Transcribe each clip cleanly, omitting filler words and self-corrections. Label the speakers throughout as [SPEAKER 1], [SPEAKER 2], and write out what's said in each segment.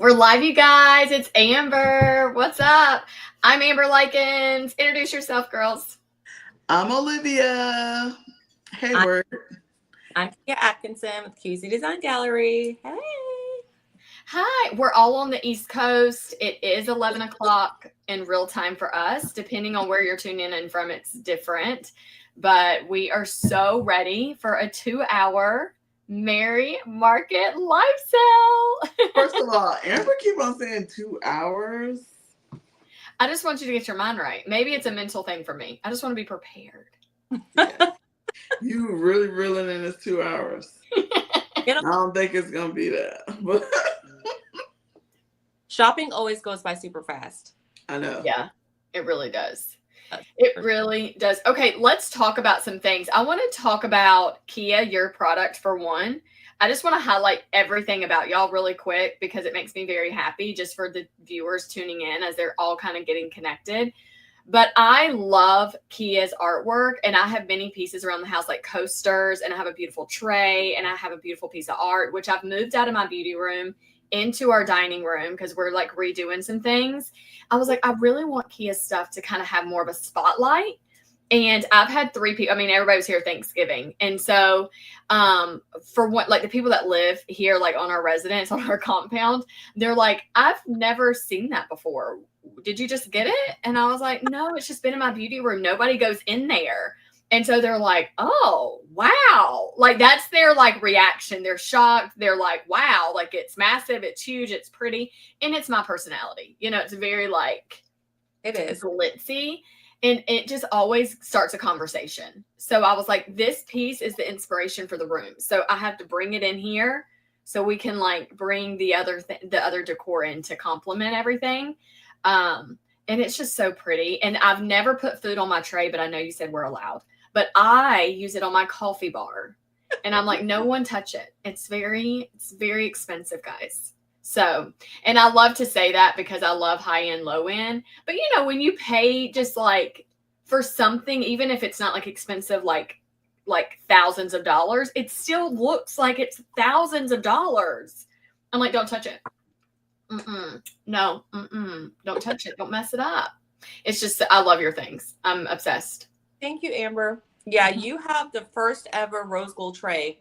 [SPEAKER 1] We're live, you guys. It's Amber. What's up? I'm Amber Likens. Introduce yourself, girls.
[SPEAKER 2] I'm Olivia. Hey,
[SPEAKER 3] I'm,
[SPEAKER 2] word.
[SPEAKER 3] I'm Quia Atkinson with QC Design Gallery. Hey.
[SPEAKER 1] Hi. We're all on the East Coast. It is 11 o'clock in real time for us. Depending on where you're tuning in from, it's different. But we are so ready for a 2-hour Merry Market live sale.
[SPEAKER 2] First of all, Amber keep on saying 2 hours.
[SPEAKER 1] I just want you to get your mind right. Maybe it's a mental thing for me. I just want to be prepared.
[SPEAKER 2] Yeah. You really reeling in this 2 hours. I don't think it's gonna be that. But
[SPEAKER 3] shopping always goes by super fast.
[SPEAKER 2] I know.
[SPEAKER 1] Yeah, it really does. It really does. Okay, let's talk about some things. I want to talk about Quia, your product for one. I just want to highlight everything about y'all really quick because it makes me very happy just for the viewers tuning in as they're all kind of getting connected. But I love Quia's artwork, and I have many pieces around the house like coasters, and I have a beautiful tray, and I have a beautiful piece of art, which I've moved out of my beauty room into our dining room because we're like redoing some things. I was like, I really want Quia's stuff to kind of have more of a spotlight. And I've had 3 people, I mean, everybody was here Thanksgiving. And so for what, like the people that live here, like on our residence, on our compound, they're like, I've never seen that before. Did you just get it? And I was like, no, it's just been in my beauty room. Nobody goes in there. And so they're like, oh, wow. Like that's their like reaction. They're shocked. They're like, wow, like it's massive. It's huge. It's pretty. And it's my personality. You know, it's very like,
[SPEAKER 3] it is
[SPEAKER 1] glitzy. And it just always starts a conversation. So I was like, this piece is the inspiration for the room. So I have to bring it in here so we can like bring the other decor in to complement everything. And it's just so pretty. And I've never put food on my tray, but I know you said we're allowed. But I use it on my coffee bar. And I'm like, no one touch it. It's very expensive, guys. So, and I love to say that because I love high end, low end. But you know, when you pay just like for something, even if it's not like expensive, like thousands of dollars, it still looks like it's thousands of dollars. I'm like, don't touch it. No, don't touch it. Don't mess it up. It's just, I love your things. I'm obsessed.
[SPEAKER 3] Thank you, Amber. Yeah, you have the first ever rose gold tray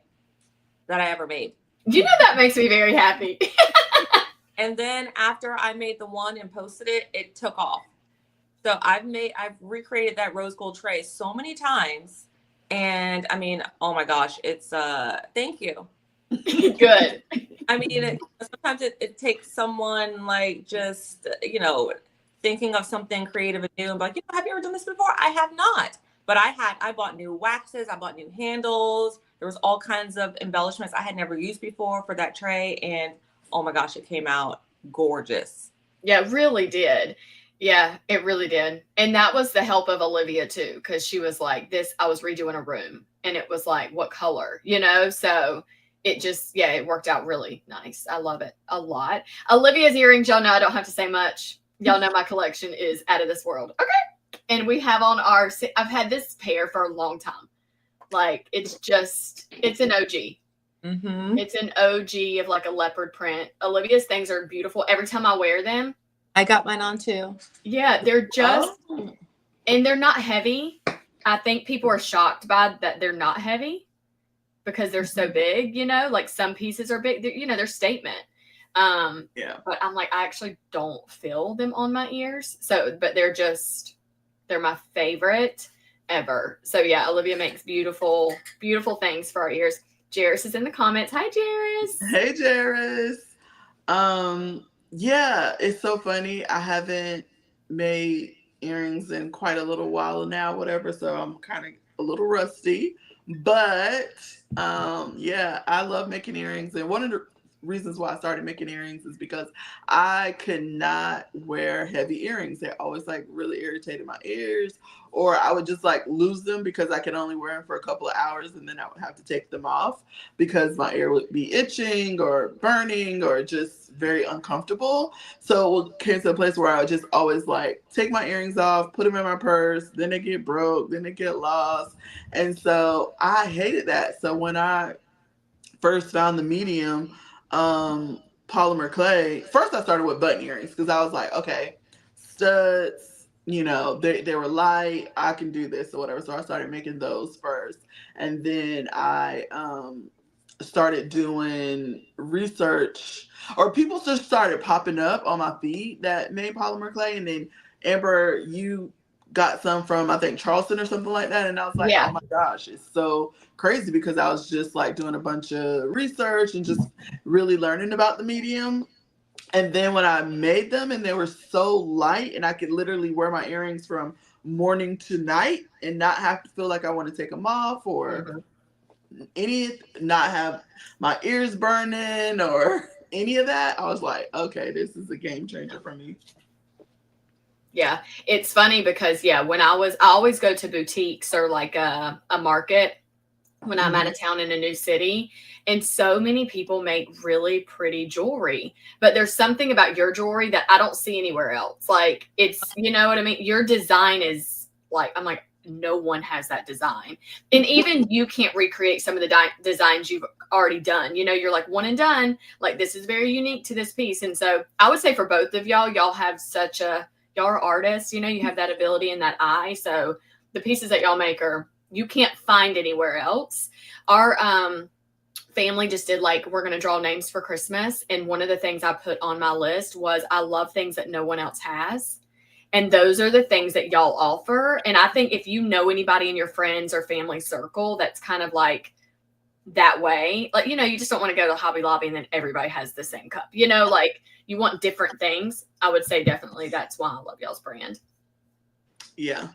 [SPEAKER 3] that I ever made.
[SPEAKER 1] You know, that makes me very happy.
[SPEAKER 3] And then after I made the one and posted it, it took off. So I've recreated that rose gold tray so many times. And I mean, oh my gosh, it's, thank you.
[SPEAKER 1] Good.
[SPEAKER 3] I mean, sometimes it takes someone like just, you know, thinking of something creative and new and like, you know, have you ever done this before? I have not. But I bought new waxes. I bought new handles. There was all kinds of embellishments I had never used before for that tray. And oh my gosh, it came out gorgeous.
[SPEAKER 1] Yeah, it really did. Yeah, it really did. And that was the help of Olivia too, because she was like, this, I was redoing a room and it was like, what color, you know? So it just, yeah, it worked out really nice. I love it a lot. Olivia's earrings, y'all know I don't have to say much. Y'all know my collection is out of this world. Okay. And we have on I've had this pair for a long time. Like it's an OG.
[SPEAKER 3] Mm-hmm.
[SPEAKER 1] It's an OG of like a leopard print. Olivia's things are beautiful. Every time I wear them.
[SPEAKER 3] I got mine on too.
[SPEAKER 1] Yeah, they're just, and they're not heavy. I think people are shocked by that they're not heavy because they're so big, you know, like some pieces are big, you know, they're statement.
[SPEAKER 2] Yeah.
[SPEAKER 1] But I'm like, I actually don't feel them on my ears. So, but they're my favorite ever. So yeah, Olivia makes beautiful, beautiful things for our ears. Jairus is in the comments. Hi, Jairus.
[SPEAKER 2] Hey, Jairus. Yeah, it's so funny. I haven't made earrings in quite a little while now, whatever. So I'm kind of a little rusty. But yeah, I love making earrings. And one of the reasons why I started making earrings is because I could not wear heavy earrings. They always like really irritated my ears, or I would just like lose them because I could only wear them for a couple of hours and then I would have to take them off because my ear would be itching or burning or just very uncomfortable. So it came to a place where I would just always like take my earrings off, put them in my purse, then they get broke, then they get lost. And so I hated that. So when I first found the medium, polymer clay, first I started with button earrings because I was like, okay, studs, you know, they were light, I can do this or whatever. So I started making those first. And then I started doing research, or people just started popping up on my feed that made polymer clay. And then Amber, you got some from, I think, Charleston or something like that. And I was like,
[SPEAKER 1] Yeah.
[SPEAKER 2] oh my gosh, it's so crazy because I was just like doing a bunch of research and just really learning about the medium. And then when I made them and they were so light and I could literally wear my earrings from morning to night and not have to feel like I want to take them off or not have my ears burning or any of that, I was like, okay, this is a game changer for me.
[SPEAKER 1] Yeah, it's funny because when I always go to boutiques or like a market when I'm out of town in a new city, and so many people make really pretty jewelry, but there's something about your jewelry that I don't see anywhere else. Like, it's, you know what I mean? Your design is like, I'm like, no one has that design. And even you can't recreate some of the designs you've already done. You know, you're like one and done. Like, this is very unique to this piece. And so I would say for both of y'all have y'all are artists, you know, you have that ability and that eye. So the pieces that y'all make you can't find anywhere else. Our family just did like, we're going to draw names for Christmas. And one of the things I put on my list was I love things that no one else has. And those are the things that y'all offer. And I think if you know anybody in your friends or family circle that's kind of like that way, like, you know, you just don't want to go to Hobby Lobby and then everybody has the same cup, you know, like you want different things. I would say definitely that's why I love y'all's brand.
[SPEAKER 2] Yeah.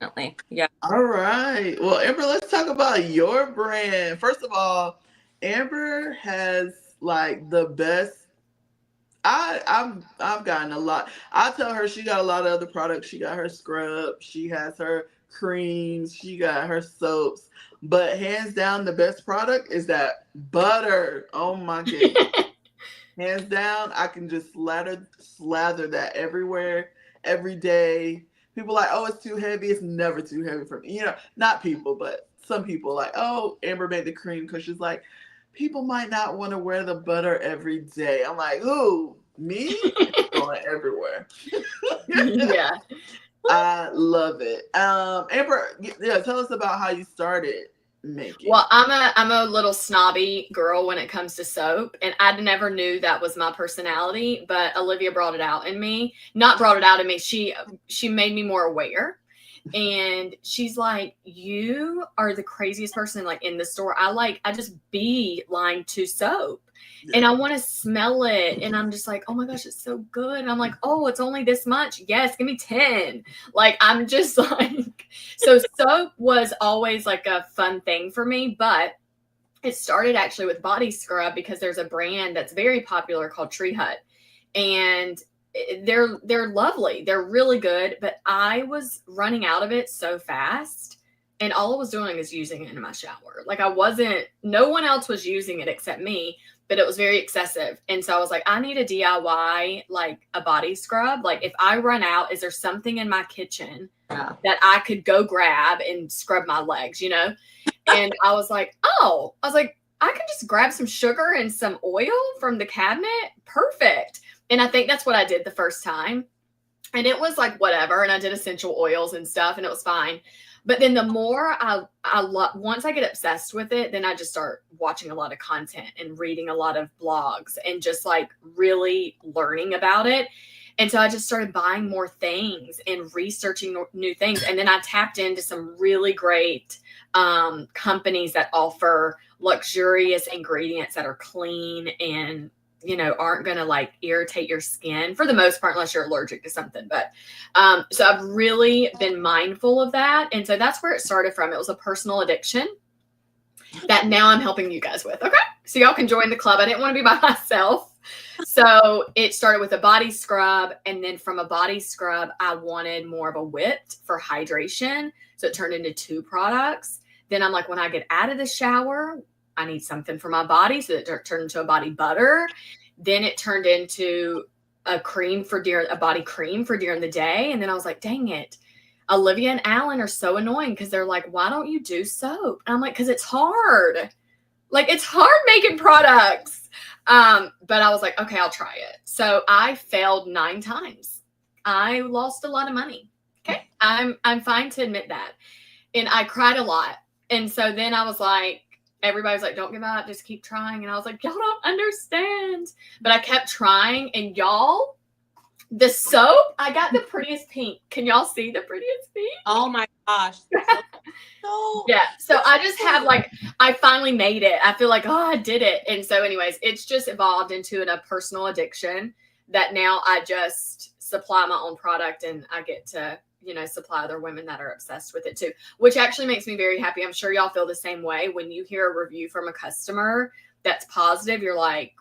[SPEAKER 3] Definitely. Yeah.
[SPEAKER 2] All right. Well, Amber, let's talk about your brand. First of all, Amber has like the best. I've gotten a lot. I tell her she got a lot of other products. She got her scrub. She has her creams. She got her soaps. But hands down, the best product is that butter. Oh my goodness. Hands down, I can just slather that everywhere, every day. People like, oh, it's too heavy. It's never too heavy for me. You know, not people, but some people like, oh, Amber made the cream because she's like, people might not want to wear the butter every day. I'm like, ooh, me? It's going everywhere.
[SPEAKER 1] Yeah.
[SPEAKER 2] I love it. Amber, yeah, tell us about how you started making.
[SPEAKER 1] Well, I'm a little snobby girl when it comes to soap, and I never knew that was my personality, but Olivia brought it out in me. Not brought it out in me. She made me more aware. And she's like, you are the craziest person like in the store. I just beeline to soap. And I want to smell it. And I'm just like, oh my gosh, it's so good. And I'm like, oh, it's only this much. Yes, give me 10. Like, I'm just like, so soap was always like a fun thing for me. But it started actually with body scrub because there's a brand that's very popular called Tree Hut. And they're lovely. They're really good. But I was running out of it so fast. And all I was doing is using it in my shower. Like, no one else was using it except me. But it was very excessive. And so I was like, I need a DIY, like a body scrub. Like, if I run out, is there something in my kitchen that I could go grab and scrub my legs, you know? And I was like, I can just grab some sugar and some oil from the cabinet. Perfect. And I think that's what I did the first time. And it was like, whatever. And I did essential oils and stuff and it was fine. But then the more once I get obsessed with it, then I just start watching a lot of content and reading a lot of blogs and just like really learning about it. And so I just started buying more things and researching new things. And then I tapped into some really great companies that offer luxurious ingredients that are clean and, you know, aren't going to like irritate your skin for the most part, unless you're allergic to something. But so I've really been mindful of that. And so that's where it started from. It was a personal addiction that now I'm helping you guys with. Okay. So y'all can join the club. I didn't want to be by myself. So it started with a body scrub. And then from a body scrub, I wanted more of a whipped for hydration. So it turned into 2 products. Then I'm like, when I get out of the shower, I need something for my body. So it turned into a body butter. Then it turned into a body cream for during the day. And then I was like, dang it. Olivia and Alan are so annoying because they're like, why don't you do soap? And I'm like, because it's hard. Like, it's hard making products. But I was like, okay, I'll try it. So I failed 9 times. I lost a lot of money. Okay. I'm fine to admit that. And I cried a lot. And so then I was like, everybody's like, don't give up, just keep trying. And I was like, y'all don't understand. But I kept trying, and y'all, the soap, I got the prettiest pink. Can y'all see the prettiest pink?
[SPEAKER 3] Oh my gosh. So
[SPEAKER 1] yeah. So I just have like, I finally made it. I feel like, oh, I did it. And so anyways, it's just evolved into a personal addiction that now I just supply my own product, and I get to, supply other women that are obsessed with it too, which actually makes me very happy. I'm sure y'all feel the same way. When you hear a review from a customer that's positive, you're like,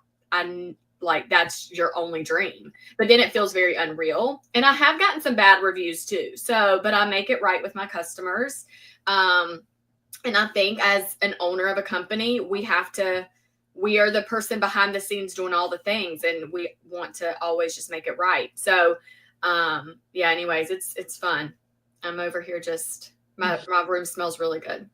[SPEAKER 1] that's your only dream. But then it feels very unreal. And I have gotten some bad reviews too. So, but I make it right with my customers. And I think as an owner of a company, we are the person behind the scenes doing all the things, and we want to always just make it right. So, anyways, it's fun. I'm over here just, my room smells really good.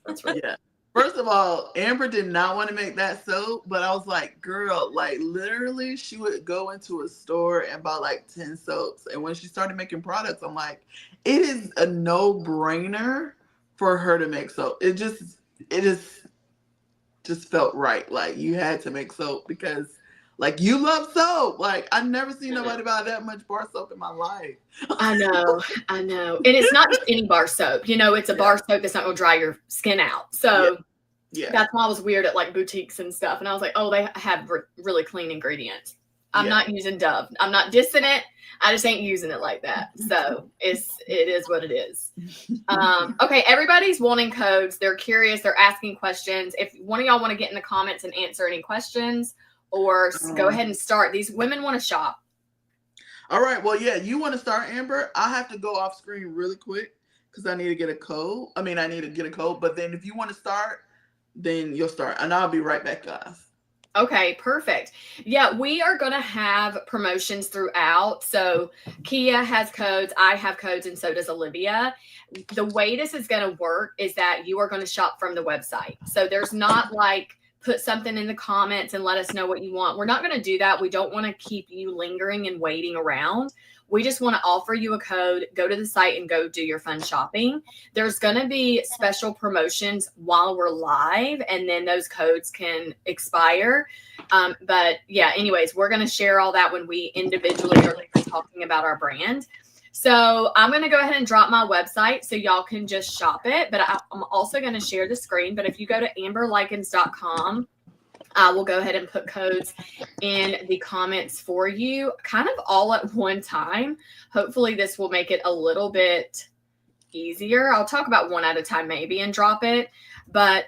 [SPEAKER 1] That's right.
[SPEAKER 2] Yeah. First of all, Amber did not want to make that soap, but I was like, girl, like literally she would go into a store and buy like 10 soaps. And when she started making products, I'm like, it is a no-brainer for her to make soap. It just felt right. Like you had to make soap because like you love soap. Like I've never seen nobody buy that much bar soap in my life.
[SPEAKER 1] I know. And it's not just any bar soap. It's a bar soap that's not going to dry your skin out. So that's why I was weird at like boutiques and stuff. And I was like, oh, they have really clean ingredients. I'm not using Dove. I'm not dissing it. I just ain't using it like that. So it is what it is. Okay, everybody's wanting codes. They're curious. They're asking questions. If one of y'all want to get in the comments and answer any questions, or go ahead and start. These women want to shop.
[SPEAKER 2] All right. Well, yeah, you want to start, Amber? I have to go off screen really quick because I need to get a code. I need to get a code. But then if you want to start, then you'll start. And I'll be right back, guys.
[SPEAKER 1] Okay, perfect. Yeah, we are going to have promotions throughout. So Quia has codes, I have codes, and so does Olivia. The way this is going to work is that you are going to shop from the website. So there's not like put something in the comments and let us know what you want. We're not going to do that. We don't want to keep you lingering and waiting around. We just want to offer you a code, go to the site and go do your fun shopping. There's going to be special promotions while we're live, and then those codes can expire. But yeah, anyways, we're going to share all that when we individually are talking about our brand. So I'm going to go ahead and drop my website so y'all can just shop it. But I'm also going to share the screen. But if you go to amberlikens.com, I will go ahead and put codes in the comments for you, kind of all at one time. Hopefully this will make it a little bit easier. I'll talk about one at a time maybe and drop it. But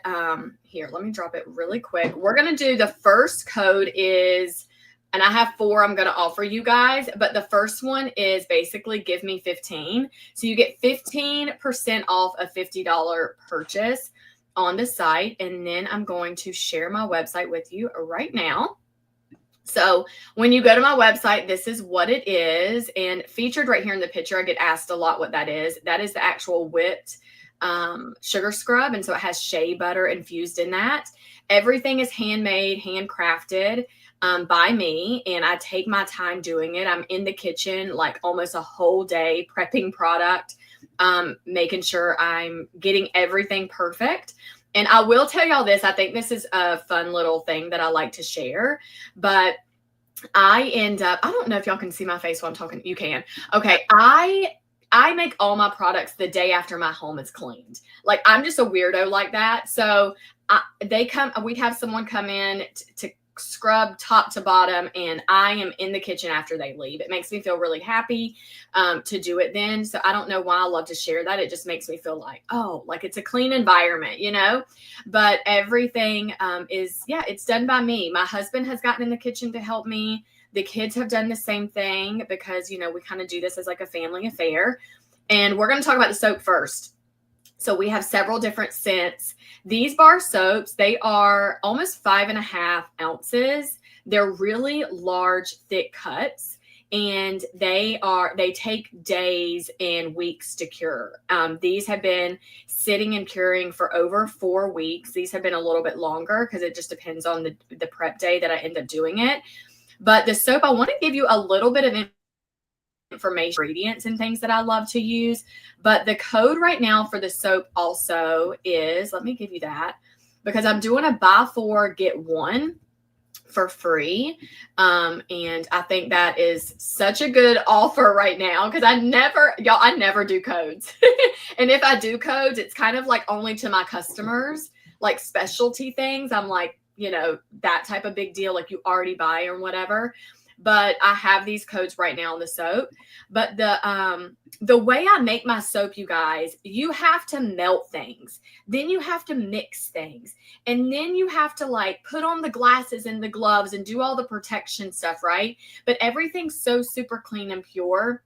[SPEAKER 1] here, let me drop it really quick. We're going to do the first code is, and I have 4 I'm going to offer you guys. But the first one is basically give me 15. So you get 15% off a $50 purchase on the site. And then I'm going to share my website with you right now. So when you go to my website, this is what it is. And featured right here in the picture, I get asked a lot what that is. That is the actual whipped sugar scrub. And so it has shea butter infused in that. Everything is handmade, handcrafted by me. And I take my time doing it. I'm in the kitchen like almost a whole day prepping product, making sure I'm getting everything perfect. And I will tell y'all this, I think this is a fun little thing that I like to share, but I end up, I don't know if y'all can see my face while I'm talking. You can. Okay. I make all my products the day after my home is cleaned. Like I'm just a weirdo like that. So we have someone come in to scrub top to bottom, and I am in the kitchen after they leave. It makes me feel really happy to do it then. So I don't know why I love to share that. It just makes me feel like, oh, like it's a clean environment, but everything it's done by me. My husband has gotten in the kitchen to help me. The kids have done the same thing because, we kind of do this as like a family affair. And we're going to talk about the soap first. So we have several different scents. These bar soaps, they are almost 5.5 ounces. They're really large, thick cuts. and they take days and weeks to cure. These have been sitting and curing for over 4 weeks. These have been a little bit longer because it just depends on the prep day that I end up doing it. But the soap, I want to give you a little bit of information, ingredients and things that I love to use. But the code right now for the soap also is, let me give you that, because I'm doing a buy 4, get 1 for free. And I think that is such a good offer right now, because I never do codes. And if I do codes, it's kind of like only to my customers, like specialty things. I'm like, that type of big deal, like you already buy or whatever. But I have these codes right now on the soap. But the way I make my soap, you guys, you have to melt things. Then you have to mix things. And then you have to like put on the glasses and the gloves and do all the protection stuff, right? But everything's so super clean and pure.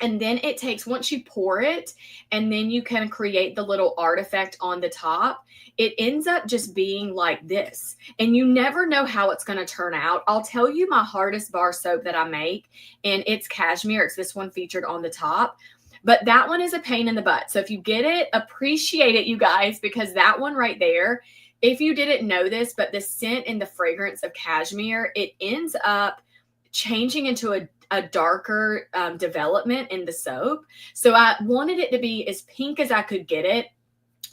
[SPEAKER 1] And then it takes, once you pour it, and then you can create the little artifact on the top, it ends up just being like this. And you never know how it's going to turn out. I'll tell you my hardest bar soap that I make, and it's cashmere. It's this one featured on the top. But that one is a pain in the butt. So if you get it, appreciate it, you guys, because that one right there, if you didn't know this, but the scent and the fragrance of cashmere, it ends up changing into a darker development in the soap. So I wanted it to be as pink as I could get it.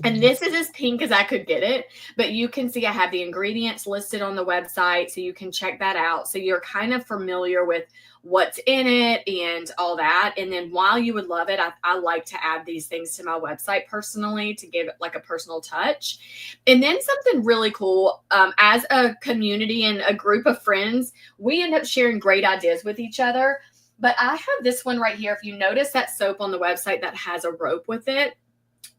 [SPEAKER 1] And this is as pink as I could get it, but you can see I have the ingredients listed on the website, so you can check that out. So you're kind of familiar with what's in it and all that. And then while you would love it, I like to add these things to my website personally to give it like a personal touch. And then something really cool, as a community and a group of friends, we end up sharing great ideas with each other. But I have this one right here. If you notice that soap on the website that has a rope with it,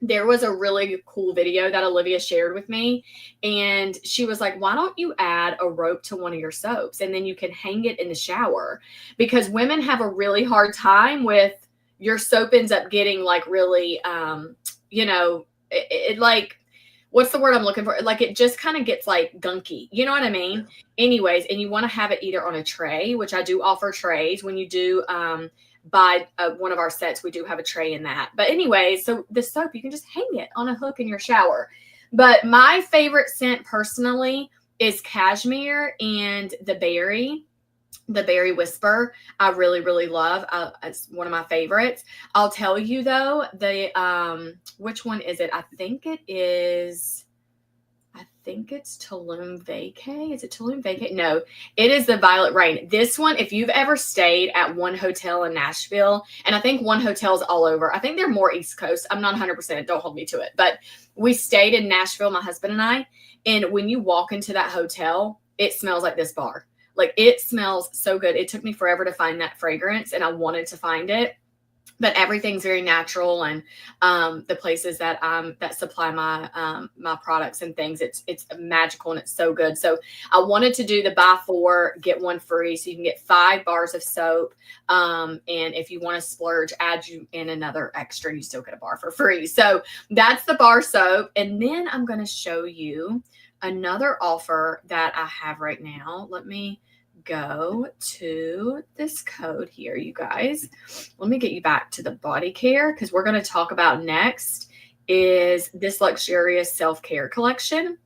[SPEAKER 1] there was a really cool video that Olivia shared with me, and she was like, why don't you add a rope to one of your soaps, and then you can hang it in the shower? Because women have a really hard time with, your soap ends up getting like really, it like, what's the word I'm looking for? Like it just kind of gets like gunky. You know what I mean? Anyways, and you want to have it either on a tray, which I do offer trays. When you do buy one of our sets, we do have a tray in that. But anyway, so the soap, you can just hang it on a hook in your shower. But my favorite scent personally is cashmere and the berry whisper. I really, really love. It's one of my favorites. I'll tell you though, which one is it? I think it's Tulum Vacay. Is it Tulum Vacay? No, it is the Violet Rain. This one, if you've ever stayed at one hotel in Nashville, and I think one hotel's all over. I think they're more East Coast. I'm not 100%. Don't hold me to it. But we stayed in Nashville, my husband and I. And when you walk into that hotel, it smells like this bar. Like it smells so good. It took me forever to find that fragrance, and I wanted to find it. But everything's very natural, and the places that supply my products and things, it's magical and it's so good. So I wanted to do the buy 4 get 1 free, so you can get 5 bars of soap. And if you want to splurge, add you in another extra, you still get a bar for free. So that's the bar soap. And then I'm going to show you another offer that I have right now. Let me go to this code here, you guys. Let me get you back to the body care, because we're going to talk about next is this luxurious self-care collection.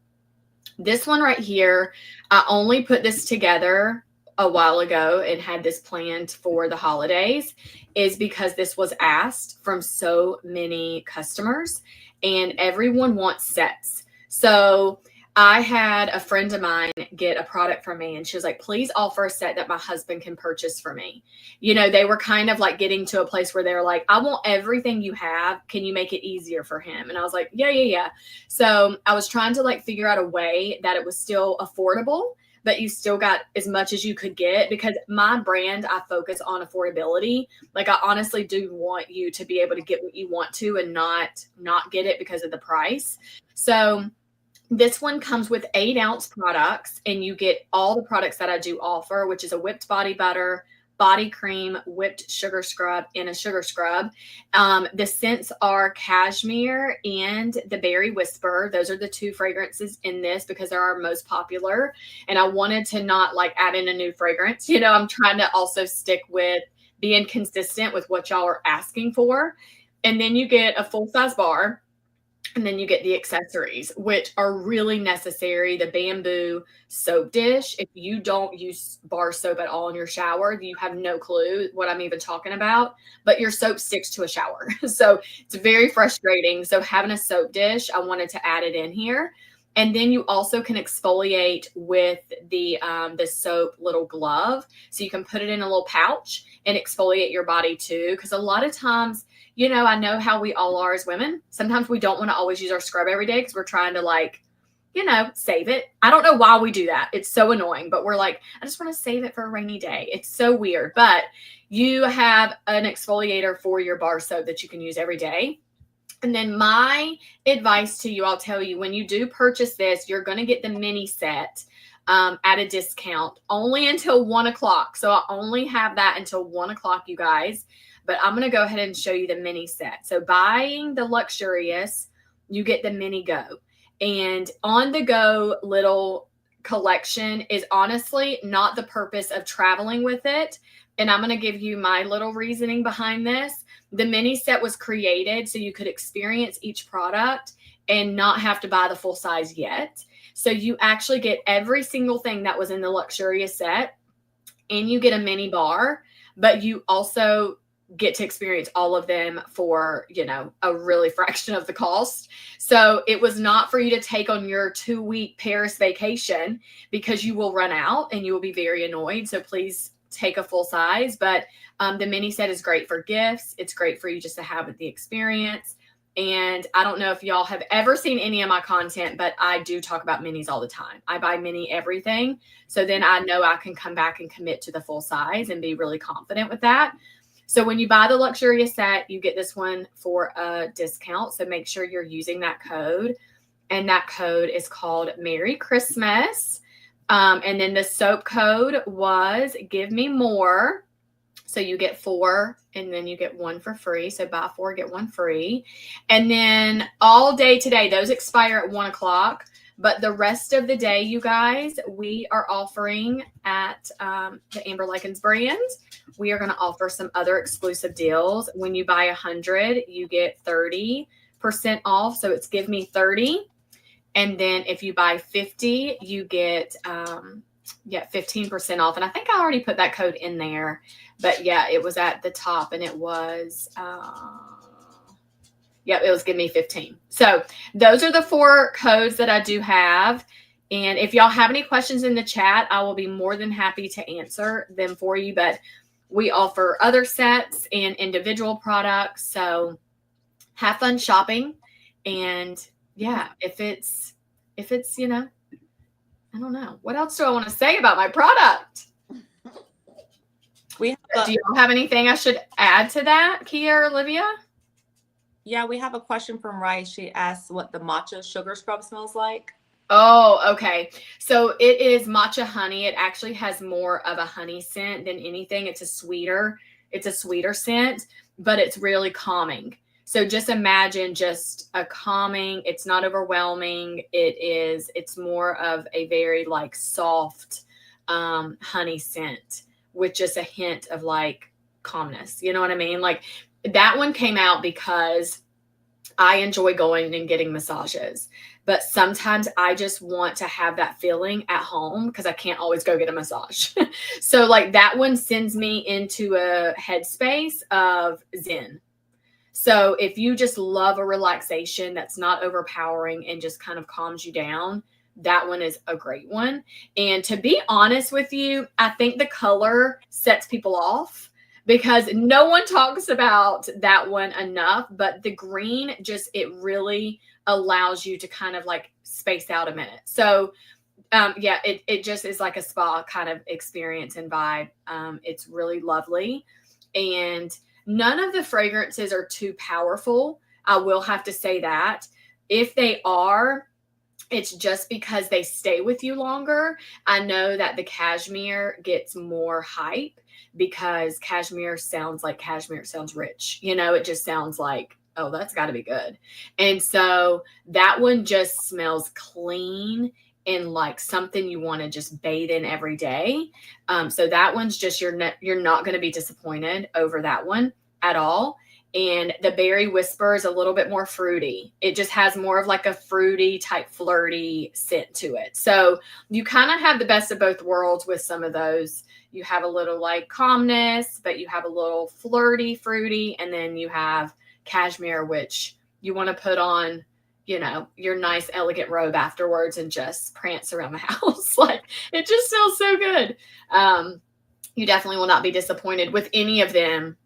[SPEAKER 1] This one right here, I only put this together a while ago and had this planned for the holidays, is because this was asked from so many customers and everyone wants sets. So I had a friend of mine get a product from me, and she was like, please offer a set that my husband can purchase for me. They were kind of like getting to a place where they're like, I want everything you have. Can you make it easier for him? And I was like, yeah. So I was trying to like figure out a way that it was still affordable, but you still got as much as you could get, because my brand, I focus on affordability. Like I honestly do want you to be able to get what you want to and not get it because of the price. So this one comes with 8-ounce products, and you get all the products that I do offer, which is a whipped body butter, body cream, whipped sugar scrub, and a sugar scrub. The scents are cashmere and the berry whisper. Those are the 2 fragrances in this because they're our most popular. And I wanted to not like add in a new fragrance. You know, I'm trying to also stick with being consistent with what y'all are asking for. And then you get a full-size bar. And then you get the accessories, which are really necessary. The bamboo soap dish. If you don't use bar soap at all in your shower, you have no clue what I'm even talking about. But your soap sticks to a shower. So it's very frustrating. So having a soap dish, I wanted to add it in here. And then you also can exfoliate with the soap little glove. So you can put it in a little pouch and exfoliate your body too. Because a lot of times, you know, I know how we all are as women. Sometimes we don't want to always use our scrub every day because we're trying to like, you know, save it. I don't know why we do that. It's so annoying, but we're like, I just want to save it for a rainy day. It's so weird. But you have an exfoliator for your bar soap that you can use every day. And then my advice to you, I'll tell you, when you do purchase this, you're going to get the mini set at a discount only until 1 o'clock. So I only have that until 1 o'clock, you guys. But I'm going to go ahead and show you the mini set. So buying the Luxurious, you get the mini go. And on the go little collection is honestly not the purpose of traveling with it. And I'm going to give you my little reasoning behind this. The mini set was created so you could experience each product and not have to buy the full size yet. So you actually get every single thing that was in the Luxurious set, and you get a mini bar, but you also get to experience all of them for, you know, a really fraction of the cost. So it was not for you to take on your 2-week Paris vacation because you will run out and you will be very annoyed. So please take a full size. But the mini set is great for gifts. It's great for you just to have the experience. And I don't know if y'all have ever seen any of my content, but I do talk about minis all the time. I buy mini everything. So then I know I can come back and commit to the full size and be really confident with that. So when you buy the Luxurious set, you get this one for a discount. So make sure you're using that code. And that code is called Merry Christmas. And then the soap code was Give Me More. So you get 4 and then you get 1 for free. So buy 4, get 1 free. And then all day today, those expire at 1 o'clock. But the rest of the day, you guys, we are offering at the Amber Likens brand. We are going to offer some other exclusive deals. When you buy 100, you get 30% off. So it's Give Me 30. And then if you buy 50, you get 15% off. And I think I already put that code in there. But yeah, it was at the top and it was it was Give Me 15. So those are the 4 codes that I do have. And if y'all have any questions in the chat, I will be more than happy to answer them for you. But we offer other sets and individual products. So have fun shopping. And yeah, if it's, you know, I don't know. What else do I want to say about my product? Do y'all have anything I should add to that, Quia or Olivia?
[SPEAKER 3] Yeah, we have a question from Rice. She asks what the matcha sugar scrub smells like.
[SPEAKER 1] Oh, okay. So it is matcha honey. It actually has more of a honey scent than anything. It's a sweeter scent, but it's really calming. So just imagine just a calming, it's not overwhelming. It's more of a very like soft honey scent with just a hint of like calmness. You know what I mean? Like that one came out because I enjoy going and getting massages, but sometimes I just want to have that feeling at home because I can't always go get a massage. So like that one sends me into a headspace of Zen. So if you just love a relaxation that's not overpowering and just kind of calms you down, that one is a great one. And to be honest with you, I think the color sets people off because no one talks about that one enough, but the green it really allows you to kind of like space out a minute. So it just is like a spa kind of experience and vibe. It's really lovely. And none of the fragrances are too powerful. I will have to say that. If they are, it's just because they stay with you longer. I know that the cashmere gets more hype because cashmere sounds rich. You know, it just sounds like, oh, that's got to be good. And so that one just smells clean and like something you want to just bathe in every day. So that one's just, you're not going to be disappointed over that one at all. And the berry whisper is a little bit more fruity. It just has more of like a fruity type flirty scent to it. So you kind of have the best of both worlds with some of those. You have a little like calmness, but you have a little flirty, fruity, and then you have cashmere, which you want to put on, you know, your nice elegant robe afterwards and just prance around the house. Like, it just smells so good. You definitely will not be disappointed with any of them,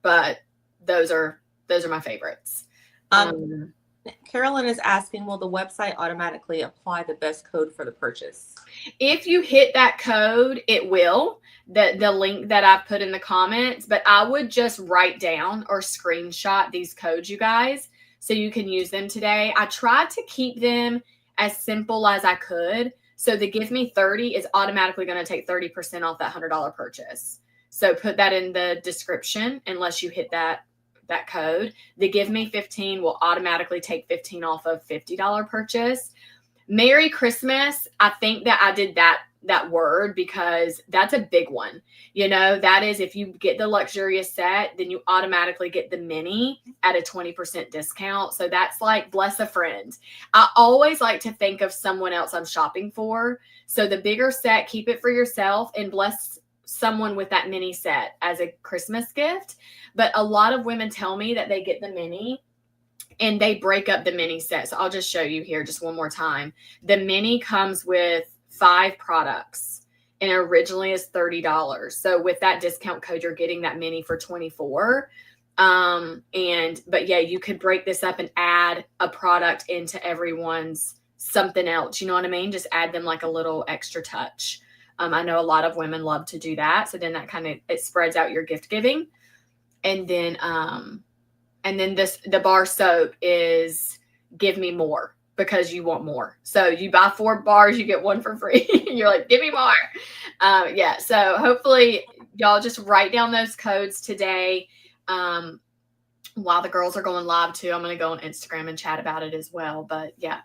[SPEAKER 1] but those are my favorites.
[SPEAKER 3] Carolyn is asking, will the website automatically apply the best code for the purchase?
[SPEAKER 1] If you hit that code, it will. The link that I put in the comments, but I would just write down or screenshot these codes, you guys, so you can use them today. I tried to keep them as simple as I could. So the Give Me 30 is automatically going to take 30% off that $100 purchase. So put that in the description unless you hit that code. The Give Me 15 will automatically take 15 off of $50 purchase. Merry Christmas. I think that I did that word because that's a big one. You know, that is, if you get the luxurious set, then you automatically get the mini at a 20% discount. So that's like bless a friend. I always like to think of someone else I'm shopping for. So the bigger set, keep it for yourself and bless someone with that mini set as a Christmas gift. But a lot of women tell me that they get the mini and they break up the mini set. So I'll just show you here just one more time. The mini comes with 5 products and originally is $30. So with that discount code, you're getting that mini for $24. But yeah, you could break this up and add a product into everyone's something else. You know what I mean? Just add them like a little extra touch. I know a lot of women love to do that. So then that kind of, it spreads out your gift giving. And then the bar soap is give me more because you want more. So you buy 4 bars, you get 1 for free. You're like, give me more. Yeah. So hopefully y'all just write down those codes today. While the girls are going live too, I'm going to go on Instagram and chat about it as well. But yeah,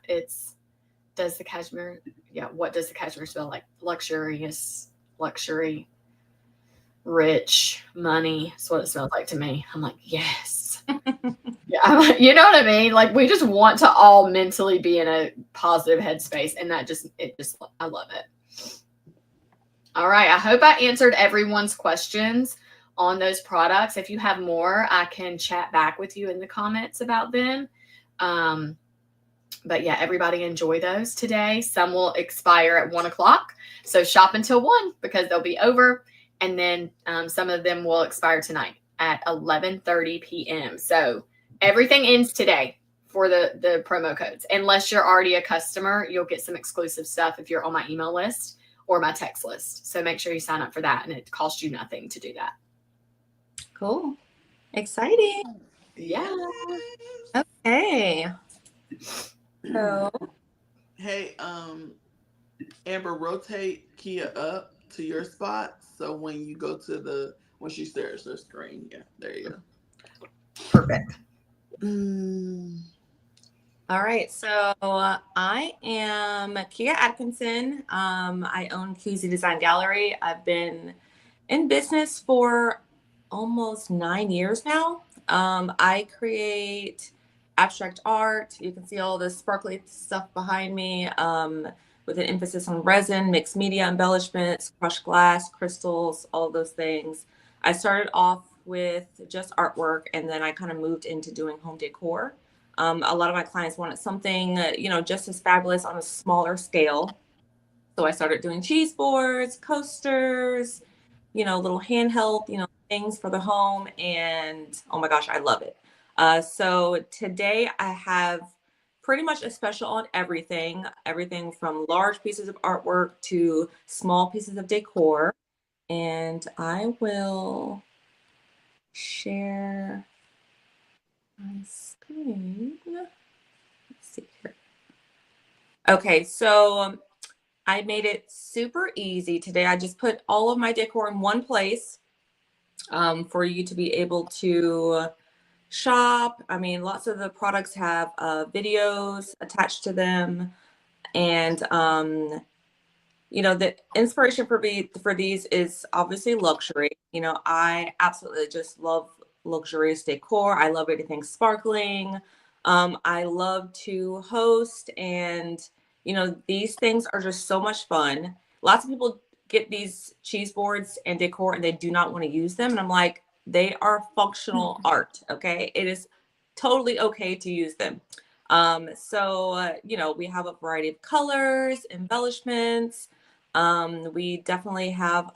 [SPEAKER 1] what does the cashmere smell like? Luxurious, luxury, rich, money. That's what it smells like to me. I'm like, yes. Yeah, you know what I mean? Like, we just want to all mentally be in a positive headspace, and I love it. All right, I hope I answered everyone's questions on those products. If you have more, I can chat back with you in the comments about them. But yeah, everybody enjoy those today. Some will expire at 1 o'clock, so shop until 1 because they'll be over. And then some of them will expire tonight at 11:30 p.m. So everything ends today for the promo codes. Unless you're already a customer, you'll get some exclusive stuff if you're on my email list or my text list. So make sure you sign up for that, and it costs you nothing to do that.
[SPEAKER 3] Cool. Exciting.
[SPEAKER 1] Yeah.
[SPEAKER 3] Okay. So,
[SPEAKER 2] hey, Amber, rotate Quia up to your spot. So when you go to when she stares her screen, yeah, there you go.
[SPEAKER 1] Perfect.
[SPEAKER 3] All right. So I am Quia Atkinson. I own QZ Design Gallery. I've been in business for almost 9 years now. I create abstract art. You can see all the sparkly stuff behind me, with an emphasis on resin, mixed media embellishments, crushed glass, crystals, all of those things. I started off with just artwork, and then I kind of moved into doing home decor. A lot of my clients wanted something, just as fabulous on a smaller scale. So I started doing cheese boards, coasters, little handheld, things for the home. And oh my gosh, I love it. So today I have pretty much a special on everything from large pieces of artwork to small pieces of decor. And I will share my screen. Let's see here. Okay, so I made it super easy today. I just put all of my decor in one place for you to be able to shop. I mean, lots of the products have videos attached to them, and the inspiration for these is obviously luxury. I absolutely just love luxurious decor. I love anything sparkling. I love to host, and these things are just so much fun. Lots of people get these cheese boards and decor and they do not want to use them, and I'm like, they are functional art. Okay, it is totally okay to use them. We have a variety of colors, embellishments. We definitely have,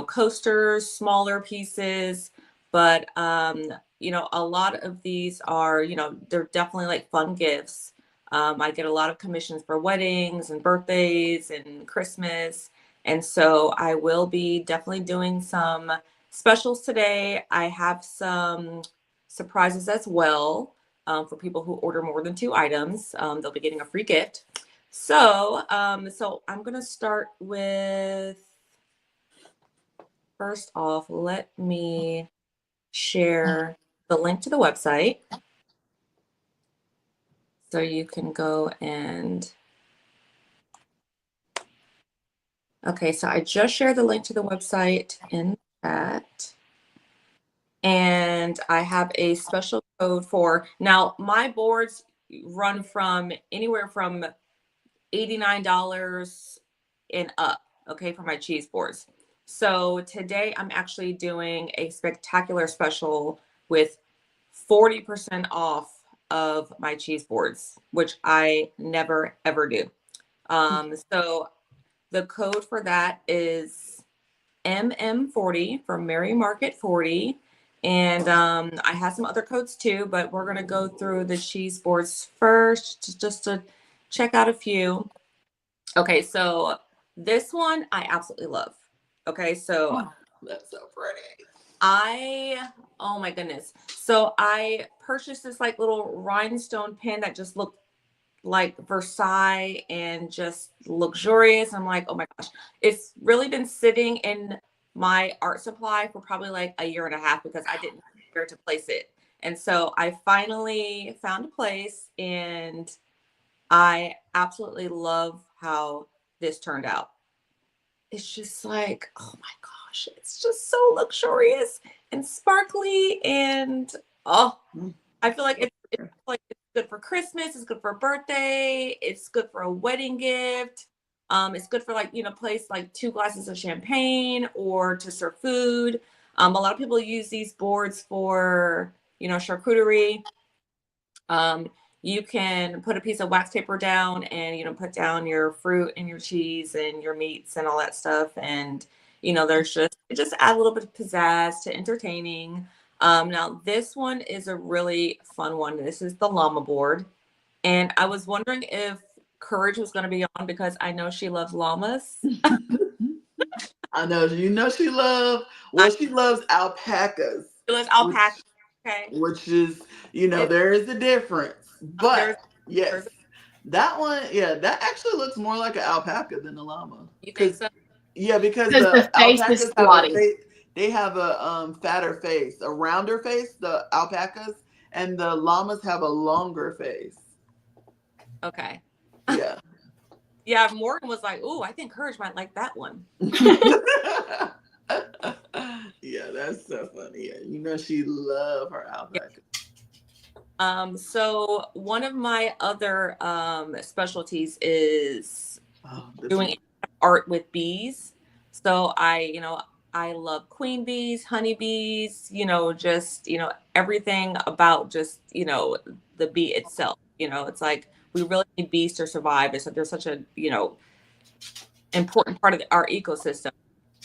[SPEAKER 3] coasters, smaller pieces, but, a lot of these are, they're definitely like fun gifts. I get a lot of commissions for weddings and birthdays and Christmas. And so I will be definitely doing some specials today. I have some surprises as well for people who order more than 2 items. They'll be getting a free gift. So I'm gonna start with, first off, let me share the link to the website so you can go and, okay, so I just shared the link to the website in the chat. And I have a special code for, now my boards run from anywhere from $89 and up, okay, for my cheese boards. So today I'm actually doing a spectacular special with 40% off of my cheese boards, which I never ever do. So the code for that is MM40 from Mary Market 40. And I have some other codes too, but we're gonna go through the cheese boards first just to check out a few. Okay, so this one I absolutely love. Okay, so
[SPEAKER 2] That's so pretty.
[SPEAKER 3] oh my goodness. So I purchased this like little rhinestone pin that just looked like Versailles and just luxurious. I'm like, oh my gosh, it's really been sitting in my art supply for probably like a year and a half because I didn't know where to place it. And so I finally found a place, and I absolutely love how this turned out. It's just like, oh my gosh, it's just so luxurious and sparkly, and I feel like it's good for Christmas, it's good for a birthday, it's good for a wedding gift. It's good for like, place like 2 glasses of champagne or to serve food. A lot of people use these boards for, charcuterie. You can put a piece of wax paper down and, put down your fruit and your cheese and your meats and all that stuff. And, it just add a little bit of pizzazz to entertaining. Now this one is a really fun one. This is the llama board. And I was wondering if Courage was going to be on because I know she loves llamas.
[SPEAKER 2] I know, she loves alpacas.
[SPEAKER 3] She loves alpacas. Okay.
[SPEAKER 2] Which is, there is a difference. But yes, that one, that actually looks more like an alpaca than a llama.
[SPEAKER 3] You think so?
[SPEAKER 2] Yeah, because
[SPEAKER 1] the face is squatty.
[SPEAKER 2] They have a fatter face, a rounder face, the alpacas, and the llamas have a longer face.
[SPEAKER 3] Okay.
[SPEAKER 2] Yeah.
[SPEAKER 3] Yeah, Morgan was like, "Ooh, I think Courage might like that one."
[SPEAKER 2] Yeah, that's so funny. Yeah, she love her alpaca.
[SPEAKER 3] So one of my other specialties is doing art with bees. So I love queen bees, honey bees, just, everything about just, the bee itself. It's like we really need bees to survive. They're such a, important part of our ecosystem.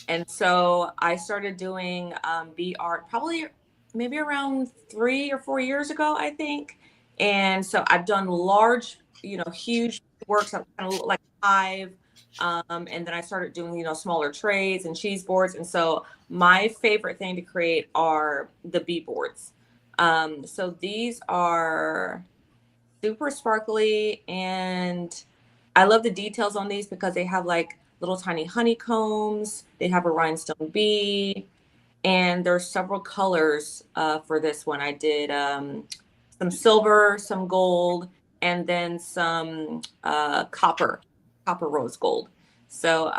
[SPEAKER 3] And so I started doing bee art probably maybe around 3 or 4 years ago, I think. And so I've done large, huge works that kind of look like a hive. And then I started doing, smaller trays and cheese boards. And so my favorite thing to create are the bee boards. So these are super sparkly, and I love the details on these because they have like little tiny honeycombs. They have a rhinestone bee, and there's several colors for this one. I did some silver, some gold, and then some copper rose gold. So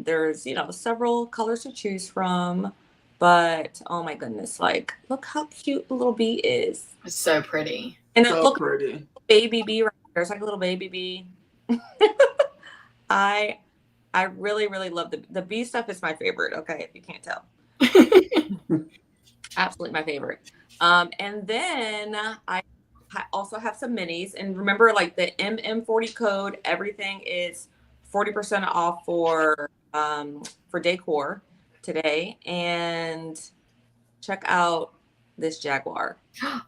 [SPEAKER 3] there's, several colors to choose from. But oh my goodness, like look how cute the little bee is.
[SPEAKER 1] It's so pretty.
[SPEAKER 3] And
[SPEAKER 2] So
[SPEAKER 3] look,
[SPEAKER 2] pretty.
[SPEAKER 3] baby bee right there. It's like a little baby bee. I really, really love the bee stuff is my favorite. Okay, if you can't tell. Absolutely my favorite. And then I also have some minis. And remember, like the MM40 code, everything is 40% off for decor today. And check out this Jaguar.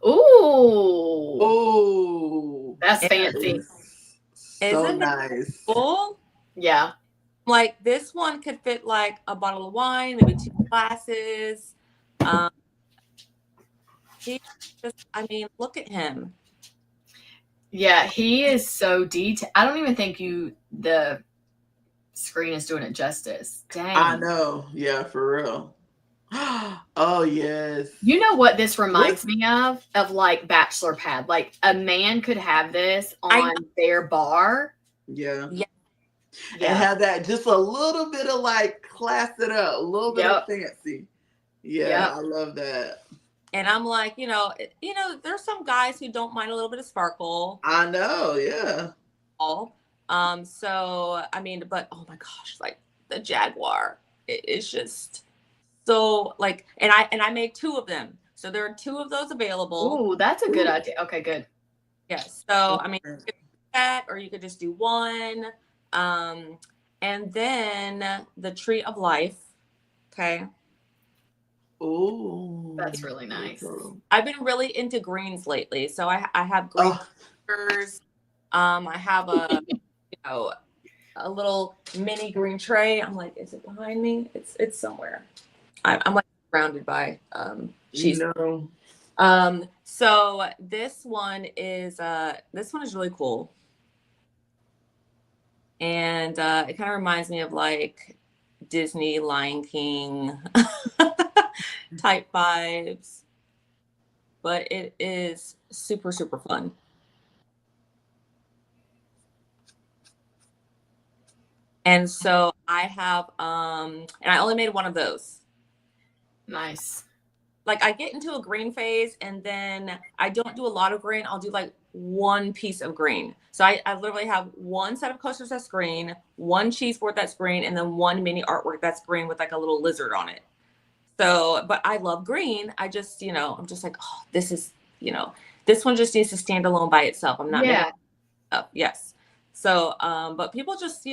[SPEAKER 1] Ooh.
[SPEAKER 2] Oh,
[SPEAKER 1] That's fancy.
[SPEAKER 2] so
[SPEAKER 3] Isn't that
[SPEAKER 2] nice.
[SPEAKER 3] cool?
[SPEAKER 1] Yeah.
[SPEAKER 3] Like this one could fit like a bottle of wine, maybe 2 glasses. He just, I mean, look at him.
[SPEAKER 1] Yeah, he is so detailed. I don't even think the screen is doing it justice. Dang.
[SPEAKER 2] I know. Yeah, for real. Oh, yes.
[SPEAKER 1] You know what this reminds me of? Of like bachelor pad. Like a man could have this on their bar.
[SPEAKER 2] Yeah.
[SPEAKER 3] Yeah.
[SPEAKER 2] And have that just a little bit of like class it up, a little bit of fancy. Yeah, I love that.
[SPEAKER 3] And I'm like, there's some guys who don't mind a little bit of sparkle.
[SPEAKER 2] I know, yeah.
[SPEAKER 3] So I mean, but oh my gosh, like the Jaguar, it's just so like, and I made 2 of them, so there are 2 of those available.
[SPEAKER 1] Ooh, that's a good idea. Okay, good.
[SPEAKER 3] Yes. So I mean, you could do that, or you could just do one. And then the tree of life. Okay.
[SPEAKER 2] Oh,
[SPEAKER 1] that's really nice.
[SPEAKER 3] I've been really into greens lately, so I have green colors. I have a little mini green tray. I'm like, is it behind me? It's somewhere. I'm like surrounded by cheese. So this one is really cool, and it kind of reminds me of like Disney Lion King type vibes, but it is super, super fun. And so I have and I only made one of those.
[SPEAKER 1] Nice.
[SPEAKER 3] Like I get into a green phase, and then I don't do a lot of green. I'll do like one piece of green. So I literally have one set of coasters that's green, one cheese board that's green, and then one mini artwork that's green with like a little lizard on it. So, but I love green. I just, I'm just like, oh, this is, this one just needs to stand alone by itself. I'm not making it up. Yes. So, but people just,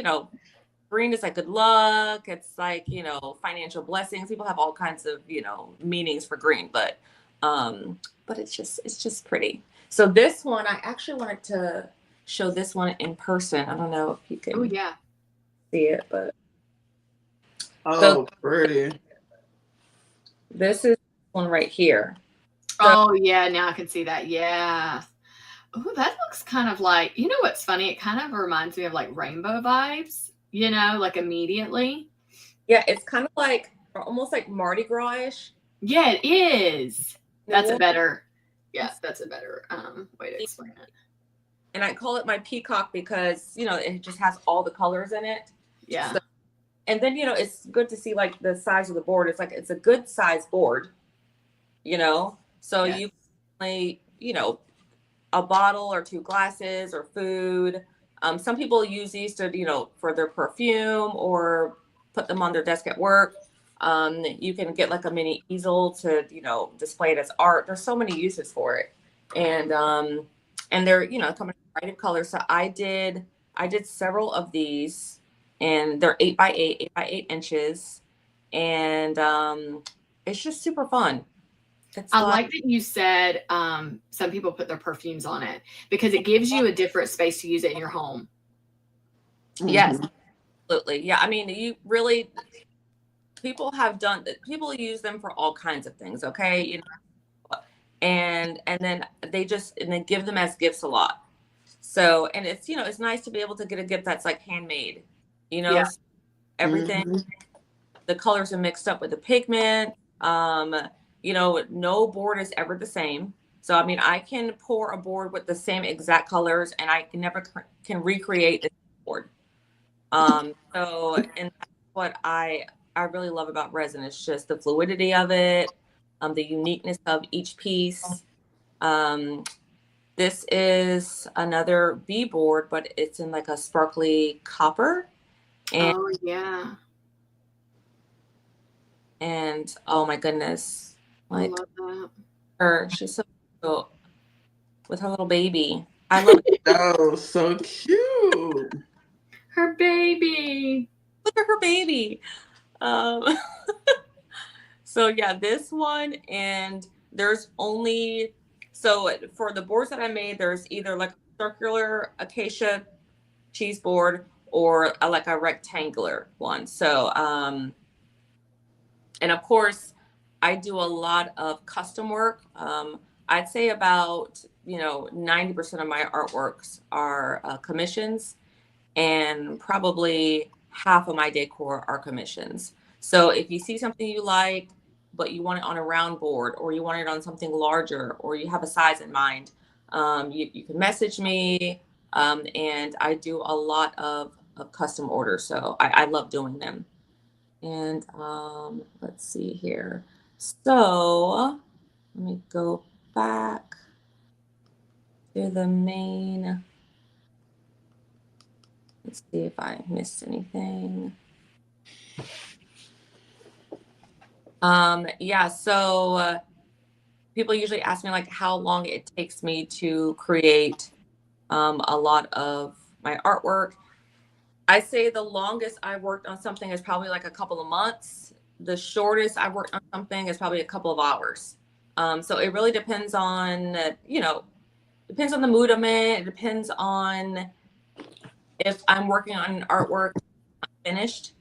[SPEAKER 3] green is like good luck. It's like, financial blessings. People have all kinds of, meanings for green, but it's just pretty. So this one, I actually wanted to show this one in person. I don't know if you can see it, but.
[SPEAKER 2] Oh, pretty.
[SPEAKER 3] This is one right here.
[SPEAKER 1] So, yeah, now I can see that. Yeah. Oh, that looks kind of like, what's funny? It kind of reminds me of like rainbow vibes, like immediately.
[SPEAKER 3] Yeah, it's kind of like almost like Mardi Gras-ish.
[SPEAKER 1] Yeah, it is. That's a better way to explain it.
[SPEAKER 3] And I call it my peacock because, it just has all the colors in it.
[SPEAKER 1] Yeah.
[SPEAKER 3] So, and then, it's good to see like the size of the board. It's like, it's a good size board, so you play, a bottle or 2 glasses or food. Some people use these to, for their perfume or put them on their desk at work. You can get like a mini easel to, display it as art. There's so many uses for it. And they're, coming in a variety of colors. So I did several of these, and they're 8x8 inches. And it's just super fun.
[SPEAKER 1] I like that you said some people put their perfumes on it because it gives you a different space to use it in your home.
[SPEAKER 3] Yes, absolutely. Yeah, I mean, people use them for all kinds of things. Okay, and then they give them as gifts a lot. So, and it's, it's nice to be able to get a gift that's like handmade,
[SPEAKER 1] Yeah.
[SPEAKER 3] so everything, the colors are mixed up with the pigment. No board is ever the same. So, I mean, I can pour a board with the same exact colors and I can never can recreate the board. And that's what I really love about resin. It's just the fluidity of it, the uniqueness of each piece. This is another B board, but it's in like a sparkly copper. And,
[SPEAKER 1] Oh yeah.
[SPEAKER 3] and oh my goodness,
[SPEAKER 1] I
[SPEAKER 3] like
[SPEAKER 1] love
[SPEAKER 3] she's so cute with her little baby. I love it.
[SPEAKER 2] Oh, so cute.
[SPEAKER 1] her baby.
[SPEAKER 3] Look at her baby. Um, so yeah, this one, and there's only, so for the boards that I made, there's either like a circular acacia cheese board or like a rectangular one. So, and of course, I do a lot of custom work. I'd say about, 90% of my artworks are commissions, and probably half of my decor are commissions. So if you see something you like, but you want it on a round board, or you want it on something larger, or you have a size in mind, you can message me. And I do a lot of custom orders. So I love doing them. And let's see here. So let me go back to the main. Let's see if I missed anything. Yeah, so people usually ask me like how long it takes me to create a lot of my artwork. I say the longest I worked on something is probably like a couple of months. The shortest I worked on something is probably a couple of hours. So it really depends on, depends on the mood I'm in. It depends on if I'm working on an artwork finished.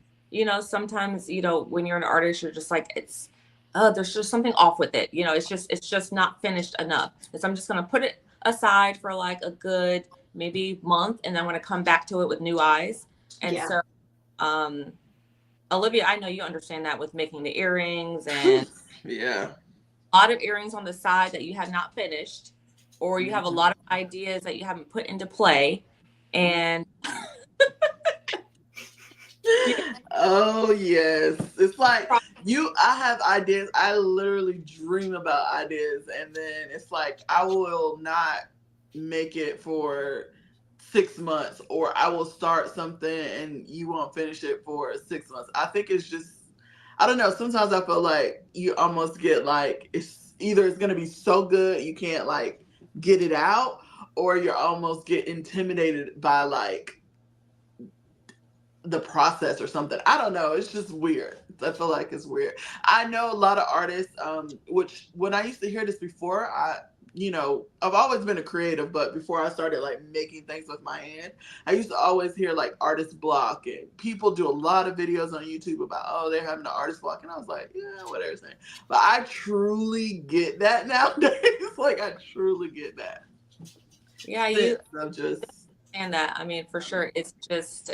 [SPEAKER 3] Sometimes, when you're an artist, you're just like, there's just something off with it. It's just not finished enough. And so I'm just going to put it aside for like a good, maybe month. And then I'm going to come back to it with new eyes. And
[SPEAKER 1] Yeah.
[SPEAKER 3] so, Olivia, I know you understand that with making the earrings and
[SPEAKER 2] Yeah.
[SPEAKER 3] a lot of earrings on the side that you have not finished, or you have a lot of ideas that you haven't put into play. And
[SPEAKER 2] Oh yes, it's like I have ideas. I literally dream about ideas, and then it's like I will not make it for 6 months, or I will start something and you won't finish it for 6 months. I think it's just, I don't know. Sometimes I feel like you almost get like, it's gonna be so good you can't like get it out, or you almost get intimidated by like the process or something. I don't know. It's just weird. I feel like it's weird. I know a lot of artists, which when I used to hear this before, I've always been a creative, but before I started like making things with my hand, I used to always hear like artist block, and people do a lot of videos on YouTube about, oh, they're having an artist block. And I was like, yeah, whatever. But I truly get that nowadays. Like I truly get that.
[SPEAKER 3] yeah, you
[SPEAKER 2] just
[SPEAKER 3] understand that. I mean, for sure. It's just,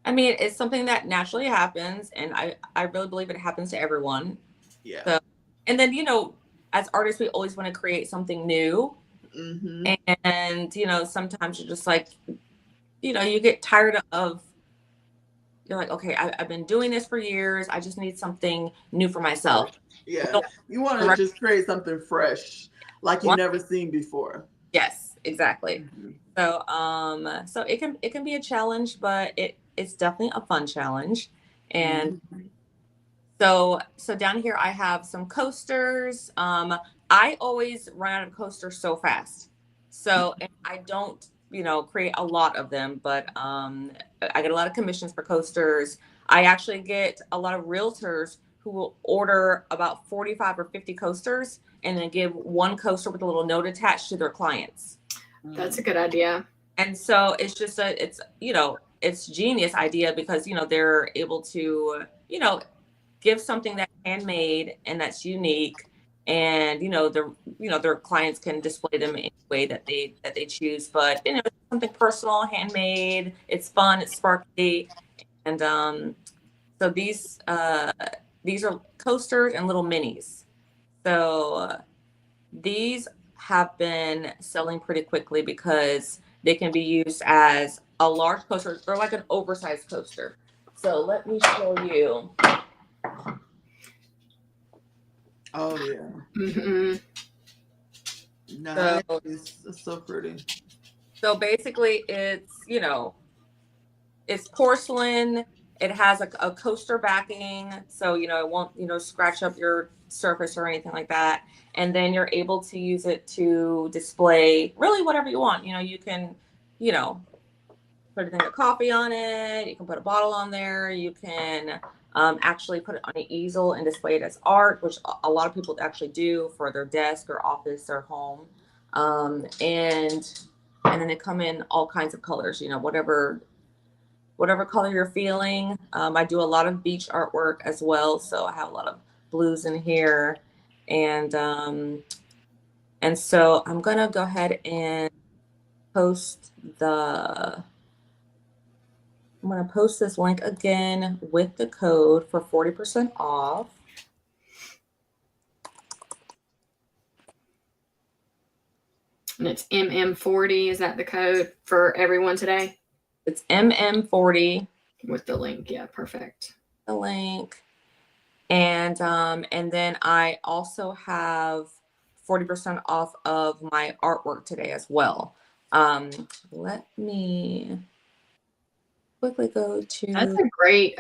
[SPEAKER 3] it's something that naturally happens, and I really believe it happens to everyone.
[SPEAKER 2] Yeah.
[SPEAKER 3] So, and then, as artists, we always want to create something new.
[SPEAKER 2] Mm-hmm.
[SPEAKER 3] And, sometimes you're just like, you get tired of, you're like, okay, I've been doing this for years. I just need something new for myself.
[SPEAKER 2] Yeah. You want to just create something fresh, like you've never seen before.
[SPEAKER 3] Yes, exactly.
[SPEAKER 2] Mm-hmm.
[SPEAKER 3] So it can be a challenge, but it's definitely a fun challenge. And so down here I have some coasters. I always run out of coasters so fast. So, and I don't, create a lot of them, but I get a lot of commissions for coasters. I actually get a lot of realtors who will order about 45 or 50 coasters and then give one coaster with a little note attached to their clients.
[SPEAKER 1] That's a good idea.
[SPEAKER 3] And so it's just it's genius idea because, they're able to, give something that's handmade and that's unique and their clients can display them in any way that they choose. But it's something personal, handmade. It's fun. It's sparkly, and so these are coasters and little minis. So these have been selling pretty quickly because they can be used as a large coaster or like an oversized coaster. So let me show you.
[SPEAKER 2] Oh yeah.
[SPEAKER 1] Mm-hmm.
[SPEAKER 2] Nice. It's so pretty.
[SPEAKER 3] So basically, it's it's porcelain. It has a coaster backing, so it won't scratch up your surface or anything like that. And then you're able to use it to display really whatever you want. You can put a thing of coffee on it. You can put a bottle on there. You can actually put it on an easel and display it as art, which a lot of people actually do for their desk or office or home. And then they come in all kinds of colors. Whatever color you're feeling. I do a lot of beach artwork as well, so I have a lot of blues in here, and so I'm gonna go ahead and post I'm gonna post this link again with the code for 40% off.
[SPEAKER 1] And it's MM40. Is that the code for everyone today?
[SPEAKER 3] It's MM40
[SPEAKER 1] with the link. Yeah, perfect.
[SPEAKER 3] The link. And then I also have 40% off of my artwork today as well. Let me quickly go to.
[SPEAKER 1] That's a great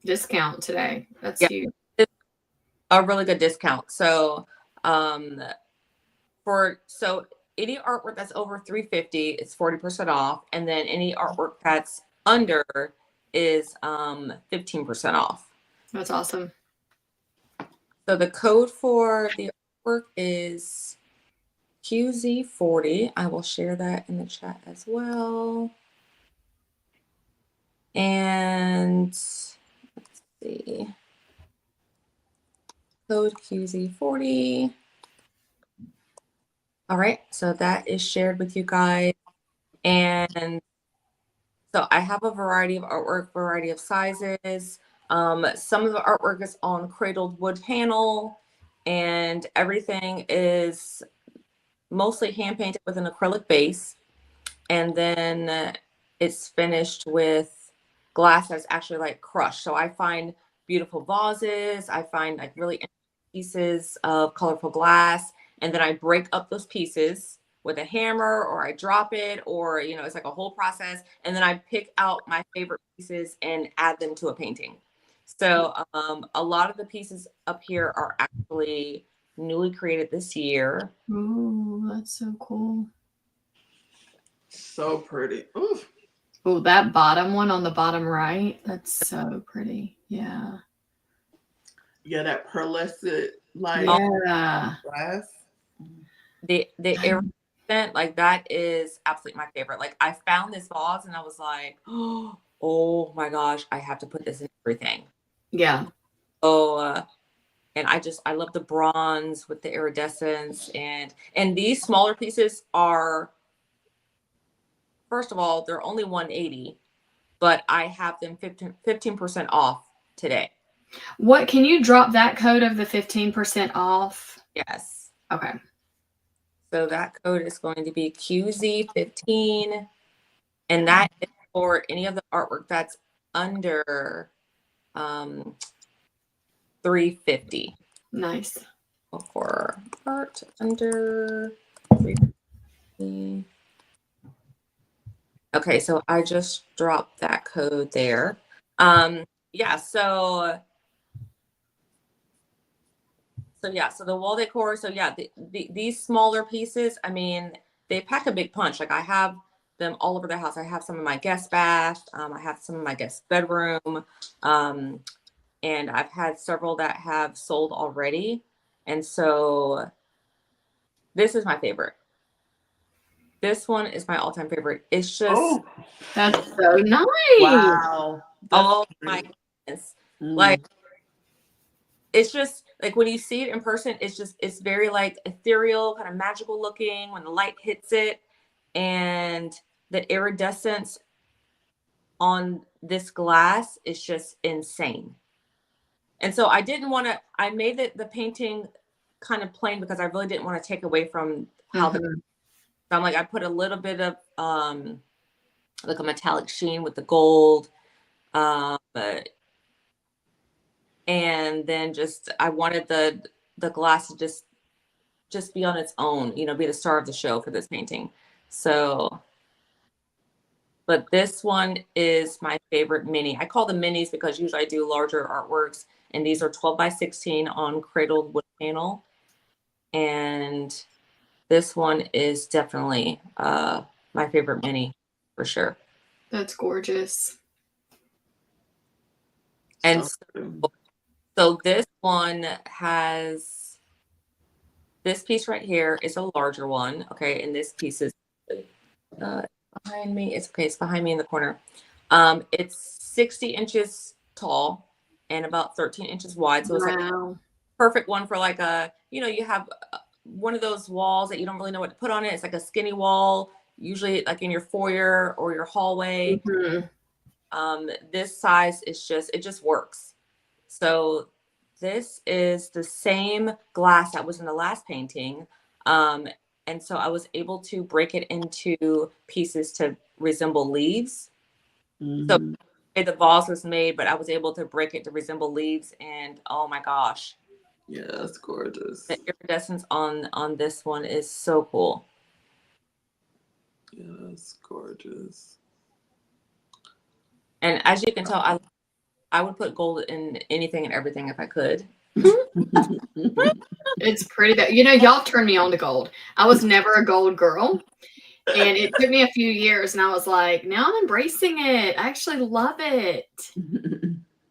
[SPEAKER 1] discount today. That's huge.
[SPEAKER 3] It's a really good discount. So any artwork that's over $350, it's 40% off, and then any artwork that's under is 15% off.
[SPEAKER 1] That's awesome.
[SPEAKER 3] So the code for the artwork is QZ40. I will share that in the chat as well. And let's see. Code QZ40. All right, so that is shared with you guys. And so I have a variety of artwork, variety of sizes. Some of the artwork is on cradled wood panel, and everything is mostly hand painted with an acrylic base. And then it's finished with glass that's actually like crushed. So I find beautiful vases. I find like really interesting pieces of colorful glass. And then I break up those pieces with a hammer, or I drop it, or, it's like a whole process. And then I pick out my favorite pieces and add them to a painting. So a lot of the pieces up here are actually newly created this year.
[SPEAKER 1] Oh, that's so cool.
[SPEAKER 2] So pretty.
[SPEAKER 1] Oh, that bottom one on the bottom right. That's so pretty. Yeah.
[SPEAKER 2] Yeah, that pearlescent glass.
[SPEAKER 3] The iridescent, like that is absolutely my favorite. Like I found this vase and I was like, oh my gosh, I have to put this in everything.
[SPEAKER 1] Yeah.
[SPEAKER 3] Oh, and I love the bronze with the iridescence, and these smaller pieces are, first of all, they're only $180, but I have them 15% off today.
[SPEAKER 1] What, can you drop that code of the 15% off?
[SPEAKER 3] Yes.
[SPEAKER 1] Okay.
[SPEAKER 3] So that code is going to be QZ15, and that is for any of the artwork that's under $350.
[SPEAKER 1] Nice.
[SPEAKER 3] For art under $350. Okay, so I just dropped that code there. Yeah, so the wall decor. So yeah, these smaller pieces, I mean, they pack a big punch. Like I have them all over the house. I have some in my guest bath. I have some in my guest bedroom. And I've had several that have sold already. And so this is my favorite. This one is my all-time favorite. It's just,
[SPEAKER 1] that's so nice.
[SPEAKER 2] Wow.
[SPEAKER 3] Oh my goodness. Like, it's just, like when you see it in person, it's very like ethereal, kind of magical looking when the light hits it, and the iridescence on this glass is just insane. And so I made the painting kind of plain because I really didn't want to take away from how so I'm like, I put a little bit of like a metallic sheen with the gold, but and then I wanted the glass to just be on its own, you know, be the star of the show for this painting. So, but this one is my favorite mini. I call them minis because usually I do larger artworks, and these are 12 by 16 on cradled wood panel. And this one is definitely my favorite mini for sure.
[SPEAKER 1] That's gorgeous.
[SPEAKER 3] And so this one has this piece right here is a larger one. Okay. And this piece is behind me. It's okay. It's behind me in the corner. It's 60 inches tall and about 13 inches wide. So it's like a perfect one for like you have one of those walls that you don't really know what to put on it. It's like a skinny wall, usually like in your foyer or your hallway. This size is it just works. So this is the same glass that was in the last painting. And so I was able to break it into pieces to resemble leaves. So the vase was made, but I was able to break it to resemble leaves. And oh my gosh.
[SPEAKER 2] Yeah, that's gorgeous.
[SPEAKER 3] The iridescence on this one is so cool.
[SPEAKER 2] Yeah, that's gorgeous.
[SPEAKER 3] And as you can tell, I would put gold in anything and everything if I could.
[SPEAKER 1] It's pretty bad. You know, y'all turned me on to gold. I was never a gold girl. And it took me a few years, and I was like, now I'm embracing it. I actually love it.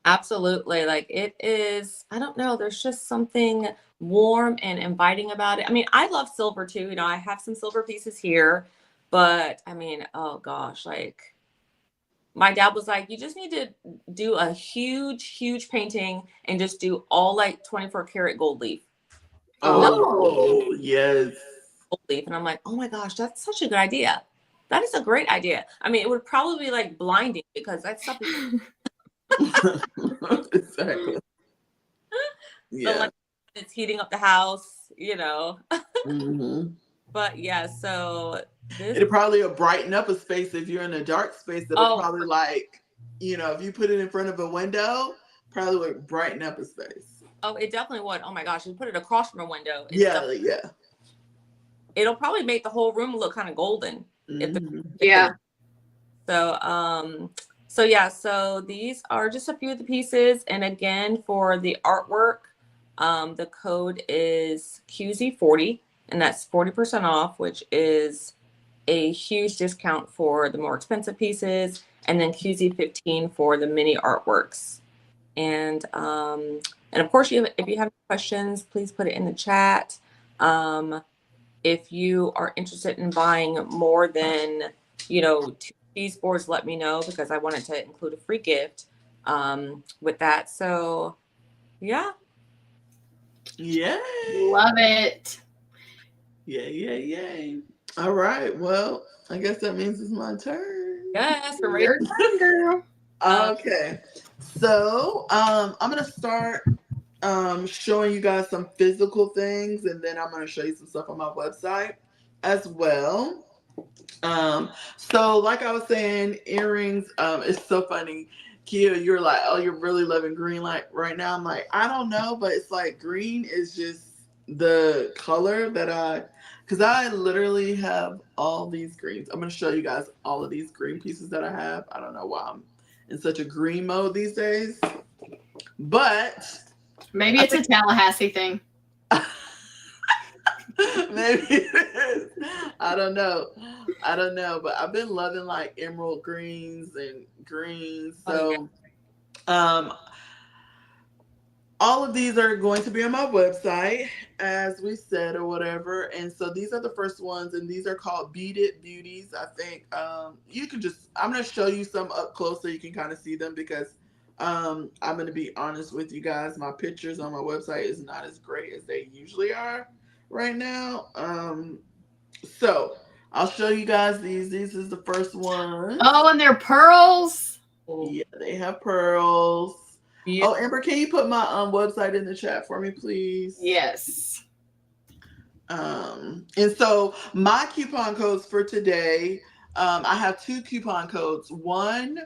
[SPEAKER 3] Absolutely. Like it is, I don't know, there's just something warm and inviting about it. I mean, I love silver too. You know, I have some silver pieces here, but I mean, oh gosh, like my dad was like, you just need to do a huge painting and just do all like 24 karat gold leaf.
[SPEAKER 2] Oh, yes.
[SPEAKER 3] Gold leaf. And I'm like, oh my gosh, that's such a good idea. That is a great idea. I mean, it would probably be like blinding because that stuff is
[SPEAKER 2] exactly. Yeah.
[SPEAKER 3] so, like, it's heating up the house, you know. But yeah, so
[SPEAKER 2] it'll probably brighten up a space if you're in a dark space. It'll probably like, you know, if you put it in front of a window, probably would brighten up a space.
[SPEAKER 3] Oh, it definitely would. Oh my gosh, you put it across from a window.
[SPEAKER 2] Yeah.
[SPEAKER 3] It'll probably make the whole room look kind of golden.
[SPEAKER 1] Yeah.
[SPEAKER 3] So yeah, so these are just a few of the pieces. And again, for the artwork, the code is QZ40, and that's 40% off, which is a huge discount for the more expensive pieces, and then QZ15 for the mini artworks. And of course, if you have questions, please put it in the chat. If you are interested in buying more than, 2 piece boards, let me know, because I wanted to include a free gift with that. So yeah.
[SPEAKER 2] Love
[SPEAKER 1] it.
[SPEAKER 2] Yay. All right. Well, I guess that means it's my turn.
[SPEAKER 3] Yes,
[SPEAKER 1] your turn, girl.
[SPEAKER 2] Okay. So I'm gonna start showing you guys some physical things, and then I'm gonna show you some stuff on my website as well. So like I was saying, earrings, it's so funny. Quia, you're like, oh, you're really loving green like right now. I'm like, I don't know, but it's like green is just the color that because I literally have all these greens. I'm going to show you guys all of these green pieces that I have. I don't know why I'm in such a green mode these days, but
[SPEAKER 1] maybe it's a Tallahassee thing.
[SPEAKER 2] Maybe it is. I don't know, but I've been loving like emerald greens and greens. So, all of these are going to be on my website, as we said, or whatever. And so these are the first ones, and these are called Beaded Beauties. I think you can I'm going to show you some up close so you can kind of see them, because I'm gonna be honest with you guys. My pictures on my website is not as great as they usually are right now. So I'll show you guys these. This is the first one.
[SPEAKER 1] Oh, and they're pearls.
[SPEAKER 2] Yeah, they have pearls.
[SPEAKER 3] Yeah.
[SPEAKER 2] Oh, Amber, can you put my website in the chat for me, please?
[SPEAKER 1] Yes.
[SPEAKER 2] And so my coupon codes for today, I have two coupon codes. One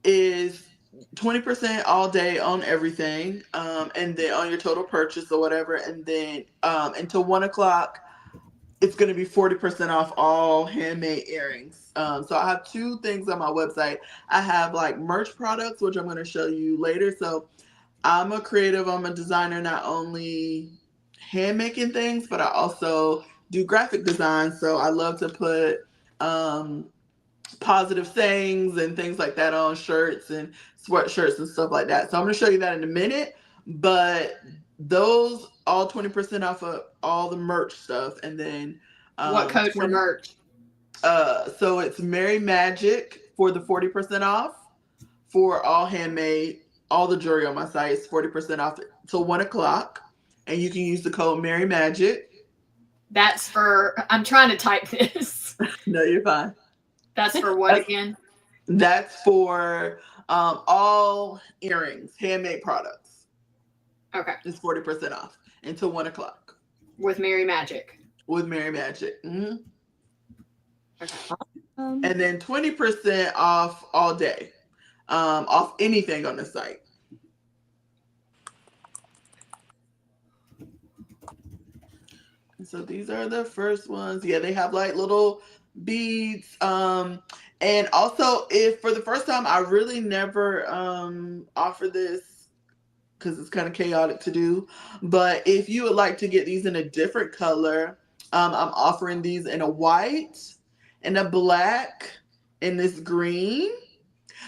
[SPEAKER 2] is 20% all day on everything, and then on your total purchase or whatever, and then until 1 o'clock, it's going to be 40% off all handmade earrings. So I have two things on my website. I have like merch products, which I'm going to show you later. So I'm a creative, I'm a designer, not only hand making things, but I also do graphic design. So I love to put positive sayings and things like that on shirts and sweatshirts and stuff like that. So I'm going to show you that in a minute. But those all 20% off of all the merch stuff, and then
[SPEAKER 1] What code for merch?
[SPEAKER 2] so it's Merry Magic for the 40% off for all handmade. All the jewelry on my site is 40% off till 1 o'clock, and you can use the code Merry Magic.
[SPEAKER 1] That's for. I'm trying to type this.
[SPEAKER 2] No, you're fine.
[SPEAKER 1] That's for what again?
[SPEAKER 2] That's for all earrings, handmade products.
[SPEAKER 1] Okay.
[SPEAKER 2] It's 40% off until 1 o'clock.
[SPEAKER 1] With Merry Magic.
[SPEAKER 2] With Merry Magic. Mm-hmm.
[SPEAKER 1] Okay.
[SPEAKER 2] And then 20% off all day. Off anything on the site. So these are the first ones. Yeah, they have like little beads. And also, if for the first time, I really never offer this because it's kind of chaotic to do. But if you would like to get these in a different color, I'm offering these in a white, and a black, and this green.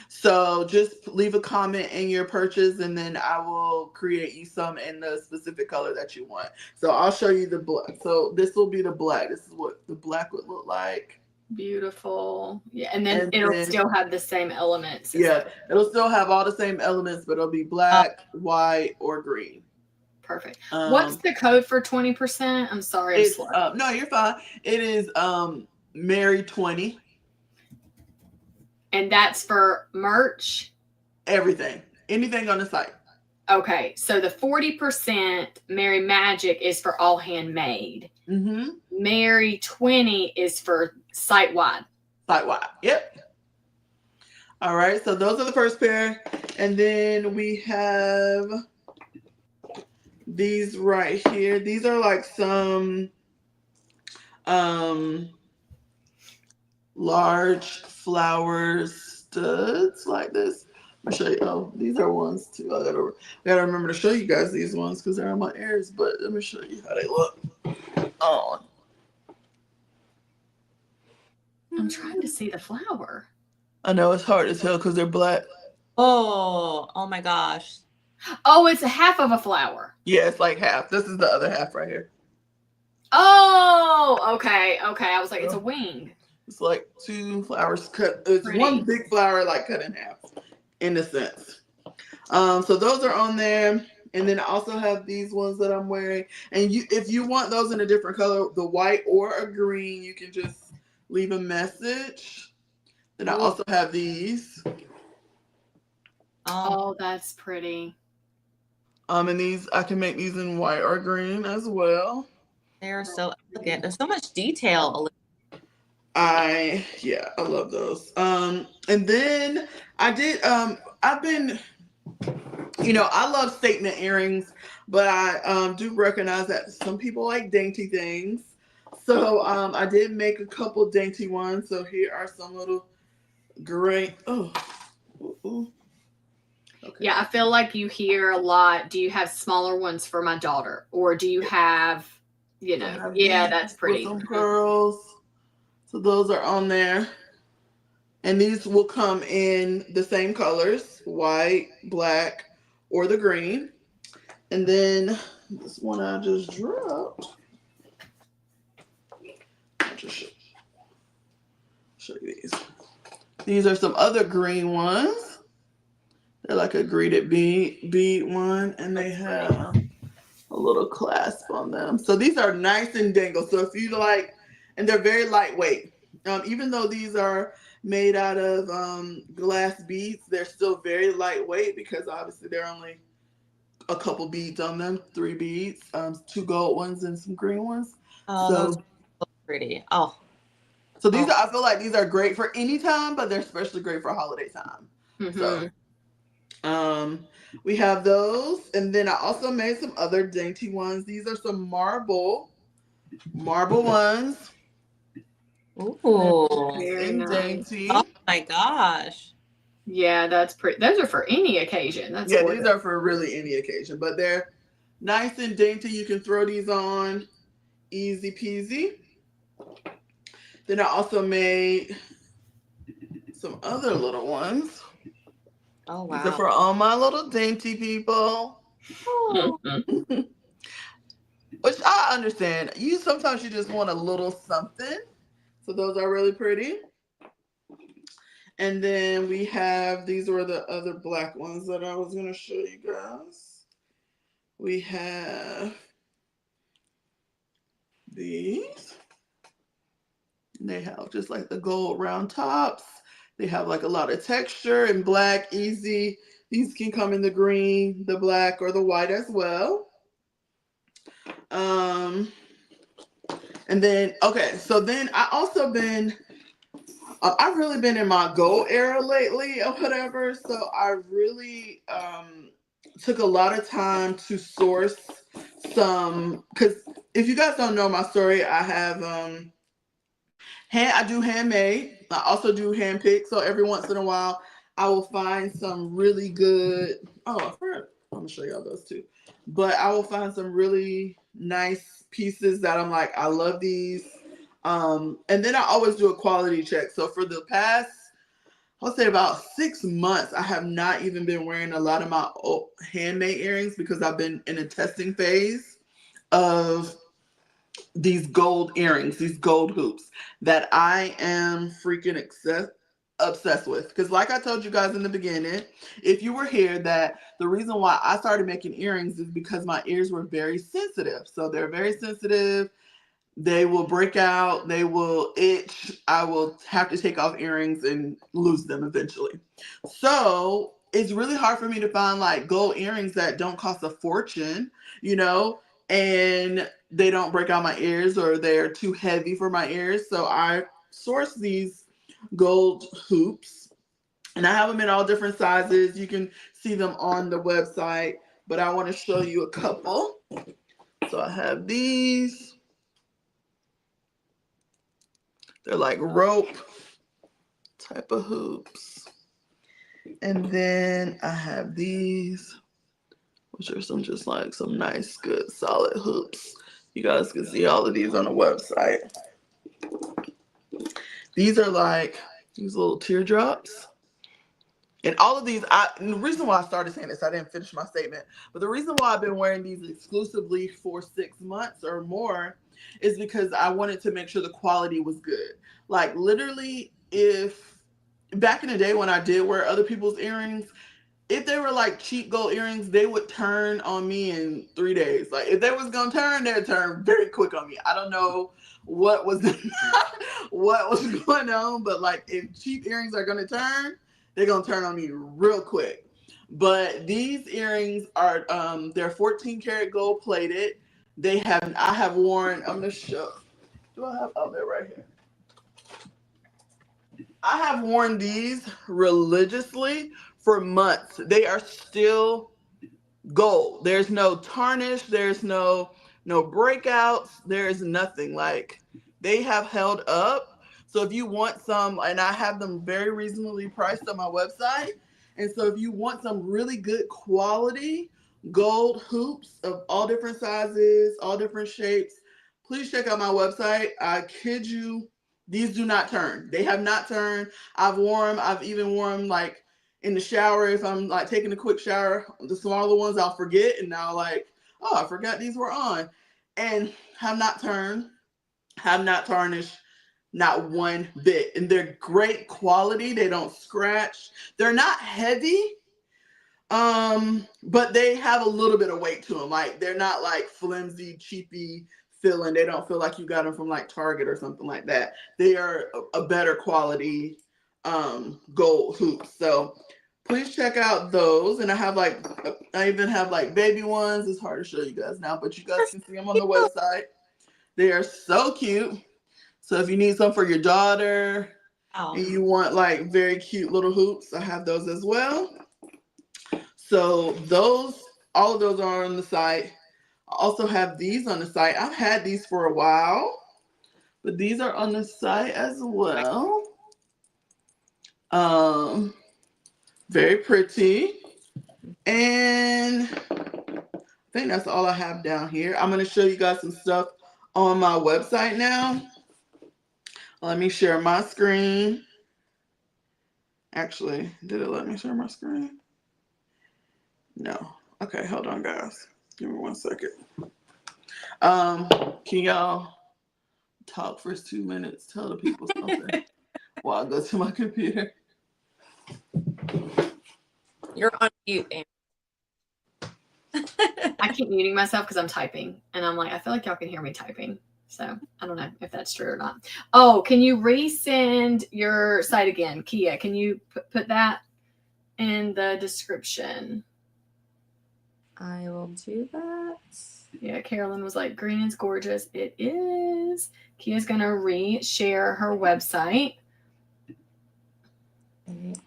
[SPEAKER 2] So just leave a comment in your purchase, and then I will create you some in the specific color that you want. So I'll show you the black. So this will be the black. This is what the black would look like.
[SPEAKER 1] Beautiful. Yeah, and then it'll still have the same elements.
[SPEAKER 2] Yeah, it'll still have all the same elements, but it'll be black, white, or green.
[SPEAKER 1] Perfect. What's the code for 20%? I'm sorry, I'm slow.
[SPEAKER 2] No, you're fine. It is Mary 20.
[SPEAKER 1] And that's for merch?
[SPEAKER 2] Everything. Anything on the site.
[SPEAKER 1] Okay, so the 40% Merry Magic is for all handmade.
[SPEAKER 2] Mm-hmm.
[SPEAKER 1] Merry 20 is for site-wide.
[SPEAKER 2] Site-wide, yep. All right, so those are the first pair. And then we have these right here. These are like some large flower studs like this. I'll show you. Oh, these are ones too. I gotta remember to show you guys these ones because they're on my ears. But let me show you how they look on.
[SPEAKER 1] I'm trying to see the flower.
[SPEAKER 2] I know it's hard to tell because they're black.
[SPEAKER 3] Oh my gosh.
[SPEAKER 1] Oh, it's a half of a flower.
[SPEAKER 2] Yeah, it's like half. This is the other half right here.
[SPEAKER 1] Oh, okay. I was like, it's a wing.
[SPEAKER 2] It's like two flowers cut. It's pretty. One big flower like cut in half, in a sense. So those are on there. And then I also have these ones that I'm wearing. And if you want those in a different color, the white or a green, you can just leave a message. Then I also have these.
[SPEAKER 1] Oh, that's pretty.
[SPEAKER 2] And these, I can make these in white or green as well.
[SPEAKER 3] They're so elegant. There's so much detail.
[SPEAKER 2] I love those. And then I did, I've been, I love statement earrings, but I do recognize that some people like dainty things. So I did make a couple dainty ones. So here are some little great, Okay.
[SPEAKER 1] Yeah, I feel like you hear a lot. Do you have smaller ones for my daughter? Or do you have, that's pretty.
[SPEAKER 2] With some pearls. So those are on there. And these will come in the same colors, white, black, or the green. And then this one I just dropped. I'll just show you these. These are some other green ones. They're like a greeted bead one, and they
[SPEAKER 3] That's pretty.
[SPEAKER 2] have a little clasp on them. So these are nice and dangle. So if you like, and they're very lightweight. Even though these are made out of glass beads, they're still very lightweight because obviously they're only a couple beads on them, 3 beads, 2 gold ones and some green ones.
[SPEAKER 3] Oh, those
[SPEAKER 2] So,
[SPEAKER 3] are so pretty. Oh,
[SPEAKER 2] so these
[SPEAKER 3] oh.
[SPEAKER 2] are, I feel like these are great for any time, but they're especially great for holiday time.
[SPEAKER 1] Mm-hmm.
[SPEAKER 2] So, we have those, and then I also made some other dainty ones. These are some marble ones.
[SPEAKER 3] Ooh.
[SPEAKER 2] Nice
[SPEAKER 1] Very
[SPEAKER 2] and
[SPEAKER 1] nice.
[SPEAKER 3] Oh
[SPEAKER 2] dainty.
[SPEAKER 3] my gosh.
[SPEAKER 1] Yeah, that's pretty. Those are for any occasion. That's
[SPEAKER 2] Yeah, these
[SPEAKER 1] gorgeous.
[SPEAKER 2] are for really any occasion, but they're nice and dainty. You can throw these on easy peasy. Then I also made some other little ones.
[SPEAKER 3] Oh
[SPEAKER 2] These are
[SPEAKER 3] wow.
[SPEAKER 2] for all my little dainty people.
[SPEAKER 3] Oh.
[SPEAKER 2] Which I understand. Sometimes you just want a little something. So those are really pretty. And then we have, these were the other black ones that I was going to show you guys. We have these. They have just like the gold round tops. They have like a lot of texture and black, easy. These can come in the green, the black, or the white as well. And then, okay, so then I also been, I've really been in my gold era lately or whatever. So I really took a lot of time to source some, because if you guys don't know my story, I have, I do handmade. I also do hand pick. So every once in a while, I will find some really good. Oh, I forgot. I'm gonna show y'all those too. But I will find some really nice pieces that I'm like, I love these. And then I always do a quality check. So for the past, I'll say about 6 months, I have not even been wearing a lot of my handmade earrings because I've been in a testing phase of these gold earrings, these gold hoops that I am freaking obsessed with. Because like I told you guys in the beginning, if you were here, that the reason why I started making earrings is because my ears were very sensitive. So they're very sensitive. They will break out. They will itch. I will have to take off earrings and lose them eventually. So it's really hard for me to find like gold earrings that don't cost a fortune, you know, and they don't break out my ears or they're too heavy for my ears. So I source these gold hoops and I have them in all different sizes. You can see them on the website, but I want to show you a couple. So I have these. They're like rope type of hoops. And then I have these, which are some just like some nice, good, solid hoops. You guys can see all of these on the website. These are like these little teardrops. And all of these, and the reason why I started saying this, I didn't finish my statement, but the reason why I've been wearing these exclusively for 6 months or more is because I wanted to make sure the quality was good. Like literally, if back in the day when I did wear other people's earrings, if they were like cheap gold earrings, they would turn on me in 3 days. Like if they was gonna turn, they'd turn very quick on me. I don't know what was what was going on, but like if cheap earrings are gonna turn, they're gonna turn on me real quick. But these earrings are they're 14 karat gold plated. I have worn, I'm gonna show. Do I have, oh, they're right here. I have worn these religiously for months. They are still gold. There's no tarnish. There's no breakouts. There's nothing. Like they have held up. So if you want some, and I have them very reasonably priced on my website. And so if you want some really good quality gold hoops of all different sizes, all different shapes, please check out my website. I kid you, these do not turn. They have not turned. I've worn them. I've even worn them like in the shower. If I'm like taking a quick shower, the smaller ones I'll forget, and now like, oh, I forgot these were on, and have not turned, have not tarnished, not one bit. And they're great quality. They don't scratch. They're not heavy, But they have a little bit of weight to them. Like they're not like flimsy, cheapy feeling. They don't feel like you got them from like Target or something like that. They are a better quality gold hoops. So please check out those. And I even have like baby ones. It's hard to show you guys now, but you guys can see them on the website. They are so cute. So if you need some for your daughter and you want like very cute little hoops, I have those as well. So all of those are on the site. I also have these on the site. I've had these for a while, but these are on the site as well. Very pretty. And I think that's all I have down here. I'm going to show you guys some stuff on my website now. Let me share my screen. Actually, did it let me share my screen? No. Okay, hold on, guys. Give me 1 second. Can y'all talk for 2 minutes? Tell the people something while I go to my computer.
[SPEAKER 3] You're on mute, Amy.
[SPEAKER 1] I keep muting myself because I'm typing, and I'm like, I feel like y'all can hear me typing. So I don't know if that's true or not. Oh, can you resend your site again, Quia? Can you put that in the description?
[SPEAKER 3] I will do that.
[SPEAKER 1] Yeah, Carolyn was like, green is gorgeous. It is. Kia's going to re-share her website.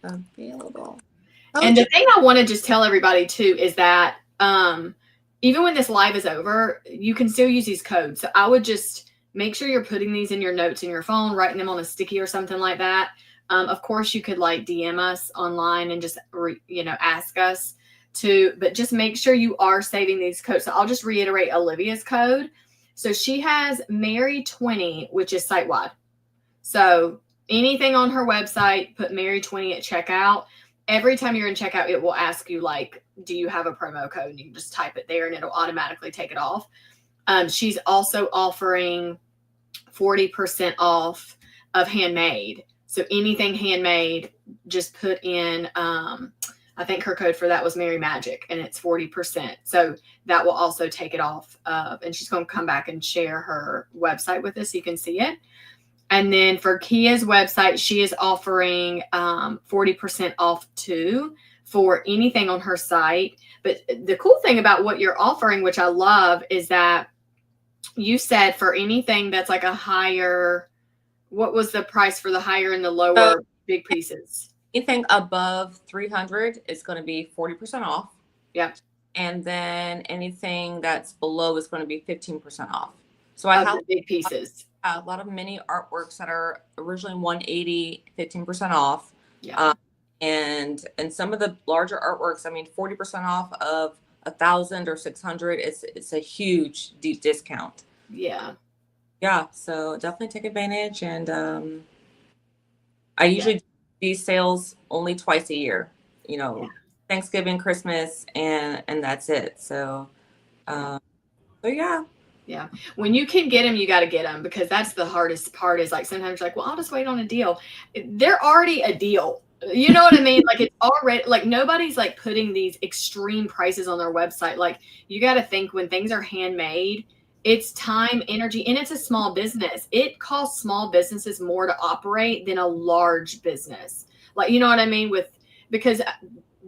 [SPEAKER 3] Available.
[SPEAKER 1] And the thing I want to just tell everybody too is that even when this live is over, you can still use these codes. So I would just make sure you're putting these in your notes in your phone, writing them on a sticky or something like that. Of course, you could like DM us online and just ask us to, but just make sure you are saving these codes. So I'll just reiterate Olivia's code. So she has Mary20, which is site-wide. So anything on her website, put Mary20 at checkout. Every time you're in checkout, it will ask you, like, do you have a promo code? And you can just type it there and it'll automatically take it off. She's also offering 40% off of handmade. So anything handmade, just put in, I think her code for that was Mary Magic, and it's 40%. So that will also take it off. And she's going to come back and share her website with us so you can see it. And then for Kia's website, she is offering 40% off too for anything on her site. But the cool thing about what you're offering, which I love, is that you said for anything that's like a higher, what was the price for the higher and the lower big pieces?
[SPEAKER 3] Anything above 300 is going to be 40% off.
[SPEAKER 1] Yep.
[SPEAKER 3] And then anything that's below is going to be 15% off. So I have
[SPEAKER 1] big pieces.
[SPEAKER 3] A lot of mini artworks that are originally 180, 15% off.
[SPEAKER 1] Yeah.
[SPEAKER 3] And some of the larger artworks, I mean, 40% off of 1,000 or 600. It's a huge deep discount.
[SPEAKER 1] Yeah.
[SPEAKER 3] Yeah. So definitely take advantage. And I usually do these sales only twice a year, Thanksgiving, Christmas, and that's it. So yeah.
[SPEAKER 1] Yeah. When you can get them, you got to get them, because that's the hardest part is like sometimes you're like, well, I'll just wait on a deal. They're already a deal. You know what I mean? Like it's already like nobody's like putting these extreme prices on their website. Like you got to think when things are handmade, it's time, energy, and it's a small business. It costs small businesses more to operate than a large business. Like, you know what I mean? Because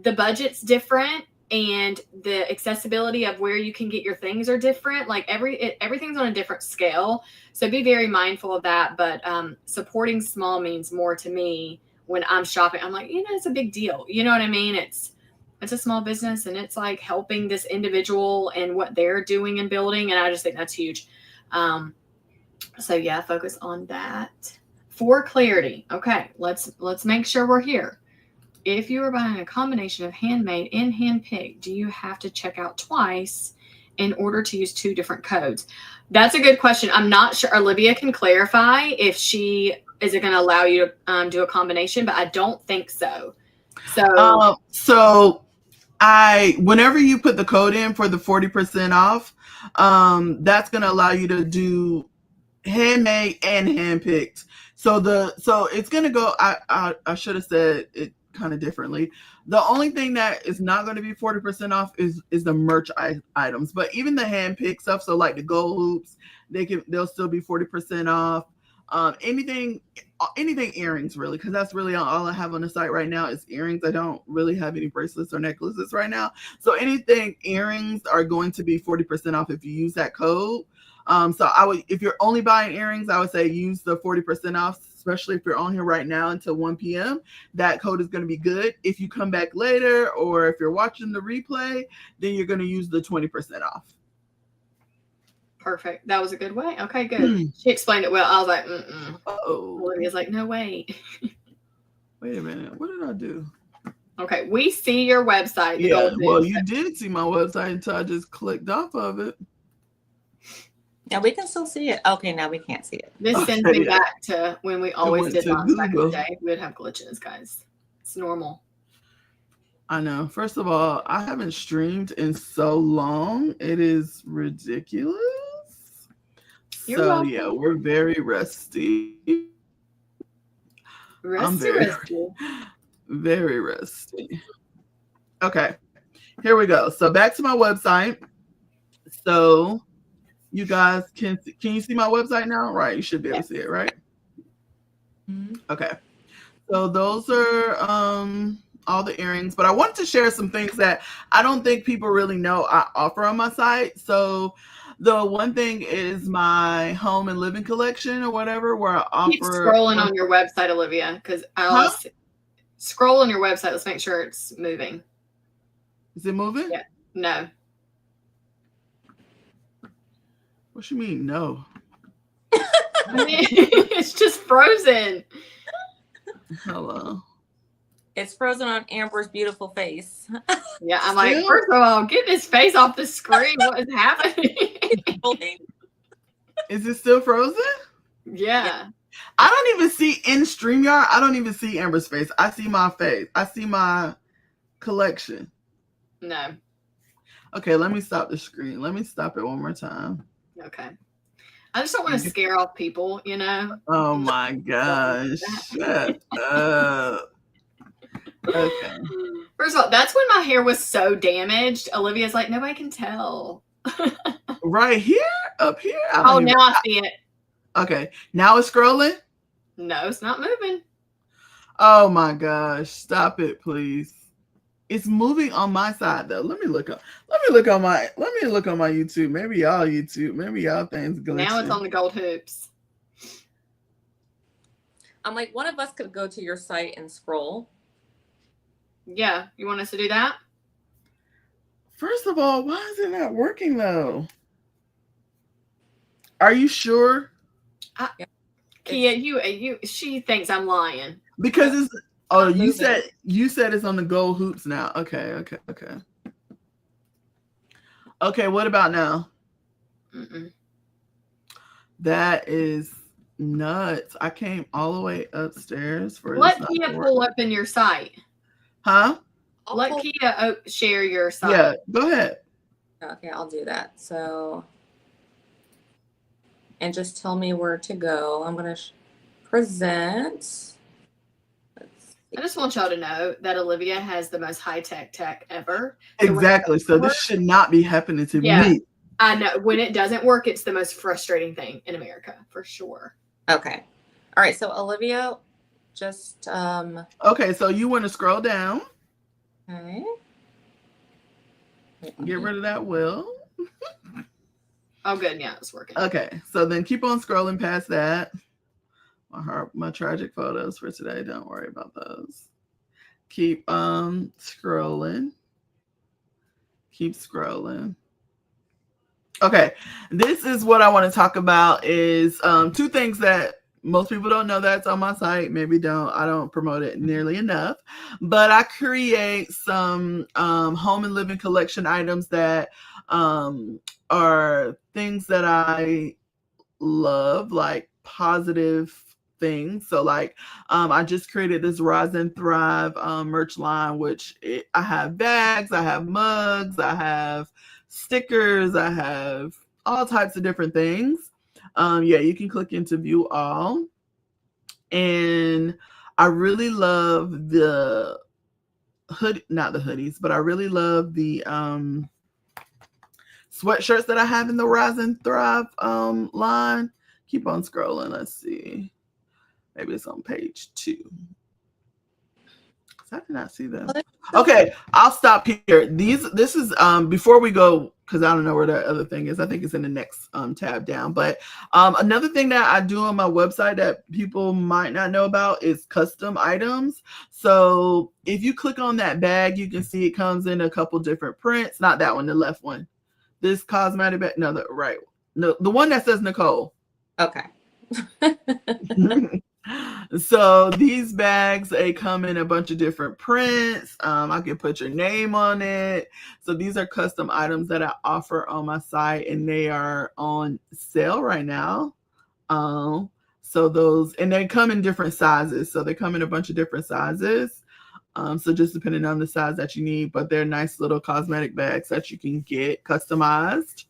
[SPEAKER 1] the budget's different. And the accessibility of where you can get your things are different. Like everything's on a different scale. So be very mindful of that. But supporting small means more to me when I'm shopping. I'm like, it's a big deal. You know what I mean? It's a small business, and it's like helping this individual and what they're doing and building. And I just think that's huge. So yeah, focus on that. For clarity. Okay, let's make sure we're here. If you are buying a combination of handmade and handpicked, do you have to check out twice in order to use 2 different codes? That's a good question. I'm not sure. Olivia can clarify if she is it going to allow you to do a combination, but I don't think so.
[SPEAKER 2] So whenever you put the code in for the 40% off, that's going to allow you to do handmade and handpicked. So it's going to go. I should have said it kind of differently. The only thing that is not going to be 40% off is the merch items. But even the hand pick stuff, so like the gold hoops, they'll still be 40% off. Anything earrings, really, because that's really all I have on the site right now is earrings. I don't really have any bracelets or necklaces right now. So anything earrings are going to be 40% off if you use that code. So if you're only buying earrings, I would say use the 40% off, especially if you're on here right now until 1 p.m. That code is going to be good. If you come back later or if you're watching the replay, then you're going to use the 20% off.
[SPEAKER 1] Perfect. That was a good way. Okay, good. She explained it well. I was like,
[SPEAKER 2] Oh,
[SPEAKER 1] Olivia's like, no, wait.
[SPEAKER 2] Wait a minute. What did I do?
[SPEAKER 1] Okay, we see your website.
[SPEAKER 2] Yeah, well, you did see my website until I just clicked off of it.
[SPEAKER 3] Yeah, we can still see it. Okay, now we can't see it.
[SPEAKER 1] This sends me back to when we always did lots back in the day. We would have glitches, guys. It's normal.
[SPEAKER 2] I know. First of all, I haven't streamed in so long. It is ridiculous.
[SPEAKER 1] You're welcome.
[SPEAKER 2] Yeah, we're very rusty. Very rusty. Okay, here we go. So back to my website. So you guys can you see my website now? Right, you should be able to see it, right?
[SPEAKER 3] Mm-hmm.
[SPEAKER 2] Okay. So those are all the earrings, but I wanted to share some things that I don't think people really know I offer on my site. So the one thing is my home and living collection or whatever, where I offer.
[SPEAKER 1] Keep scrolling on your website, Olivia, because scroll on your website. Let's make sure it's moving.
[SPEAKER 2] Is it moving?
[SPEAKER 1] Yeah. No.
[SPEAKER 2] What you mean, no?
[SPEAKER 1] It's just frozen.
[SPEAKER 2] Hello.
[SPEAKER 3] It's frozen on Amber's beautiful face.
[SPEAKER 1] Yeah, I'm like, first of all, get this face off the screen. What is happening?
[SPEAKER 2] Is it still frozen?
[SPEAKER 1] Yeah.
[SPEAKER 2] I don't even see in StreamYard. I don't even see Amber's face. I see my face. I see my collection.
[SPEAKER 1] No.
[SPEAKER 2] Okay, let me stop the screen. Let me stop it one more time.
[SPEAKER 1] Okay. I just don't want to scare off people, you know?
[SPEAKER 2] Oh my gosh. Shut up. Okay.
[SPEAKER 1] First of all, that's when my hair was so damaged. Olivia's like, nobody can tell.
[SPEAKER 2] Right here? Up here?
[SPEAKER 1] Now I see it.
[SPEAKER 2] Okay. Now it's scrolling?
[SPEAKER 1] No, it's not moving.
[SPEAKER 2] Oh my gosh. Stop it, please. It's moving on my side though. Let me look on my YouTube. Maybe y'all things glitching.
[SPEAKER 1] Now it's on the gold hoops.
[SPEAKER 3] I'm like, one of us could go to your site and scroll.
[SPEAKER 1] Yeah, you want us to do that?
[SPEAKER 2] First of all, why is it not working though? Are you sure?
[SPEAKER 1] Kia, she thinks I'm lying.
[SPEAKER 2] Because it's you said it's on the gold hoops now. Okay. Okay, what about now?
[SPEAKER 1] Mm-mm.
[SPEAKER 2] That is nuts. I came all the way upstairs for
[SPEAKER 1] Let Kia pull up in your site.
[SPEAKER 2] Huh?
[SPEAKER 1] Let Kia share your site.
[SPEAKER 2] Yeah, go ahead.
[SPEAKER 3] Okay, I'll do that. So, and just tell me where to go. I'm going to present.
[SPEAKER 1] I just want y'all to know that Olivia has the most high-tech tech ever.
[SPEAKER 2] Exactly. So this should not be happening to me.
[SPEAKER 1] I know. When it doesn't work, it's the most frustrating thing in America, for sure.
[SPEAKER 3] Okay. All right. So, Olivia, just...
[SPEAKER 2] Okay, so you want to scroll down.
[SPEAKER 3] Okay.
[SPEAKER 2] Get rid of that wheel.
[SPEAKER 1] Oh, good. Yeah, it's working.
[SPEAKER 2] Okay, so then keep on scrolling past that. My tragic photos for today. Don't worry about those. Keep scrolling. Keep scrolling. Okay, this is what I want to talk about is two things that most people don't know that's on my site. Maybe I don't promote it nearly enough, but I create some home and living collection items that are things that I love, like positive things. So like I just created this Rise and Thrive merch line, which I have bags, I have mugs, I have stickers, I have all types of different things. Yeah, you can click into view all. And I really love the not the hoodies, but I really love the sweatshirts that I have in the Rise and Thrive line. Keep on scrolling. Let's see. Maybe it's on page 2. I did not see them. Okay, I'll stop here. This is before we go, because I don't know where the other thing is. I think it's in the next tab down. But another thing that I do on my website that people might not know about is custom items. So if you click on that bag, you can see it comes in a couple different prints. Not that one, the left one. This cosmetic bag. No, the right. No, the one that says Nicole.
[SPEAKER 3] Okay.
[SPEAKER 2] So these bags, they come in a bunch of different prints. I can put your name on it. So these are custom items that I offer on my site, and they are on sale right now. So those, and they come in different sizes. So they come in a bunch of different sizes. So just depending on the size that you need, but they're nice little cosmetic bags that you can get customized.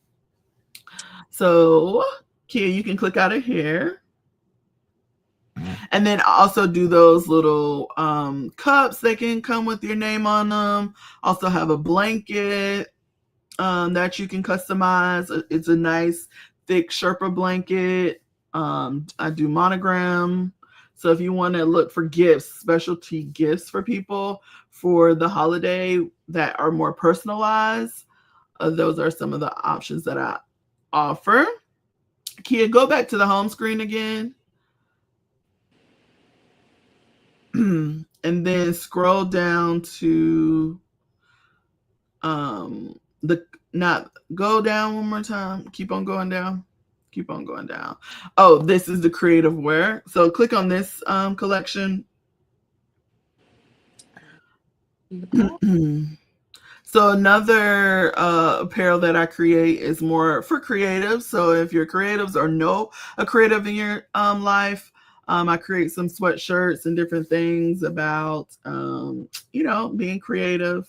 [SPEAKER 2] So Quia, you can click out of here. And then I also do those little cups. They can come with your name on them. Also have a blanket that you can customize. It's a nice thick Sherpa blanket. I do monogram. So if you want to look for gifts, specialty gifts for people for the holiday that are more personalized, those are some of the options that I offer. Quia, go back to the home screen again. And then scroll down to go down one more time. Keep on going down. Keep on going down. Oh, this is the creative wear. So click on this collection. So another apparel that I create is more for creatives. So if you're creatives or know a creative in your life, I create some sweatshirts and different things about, being creative,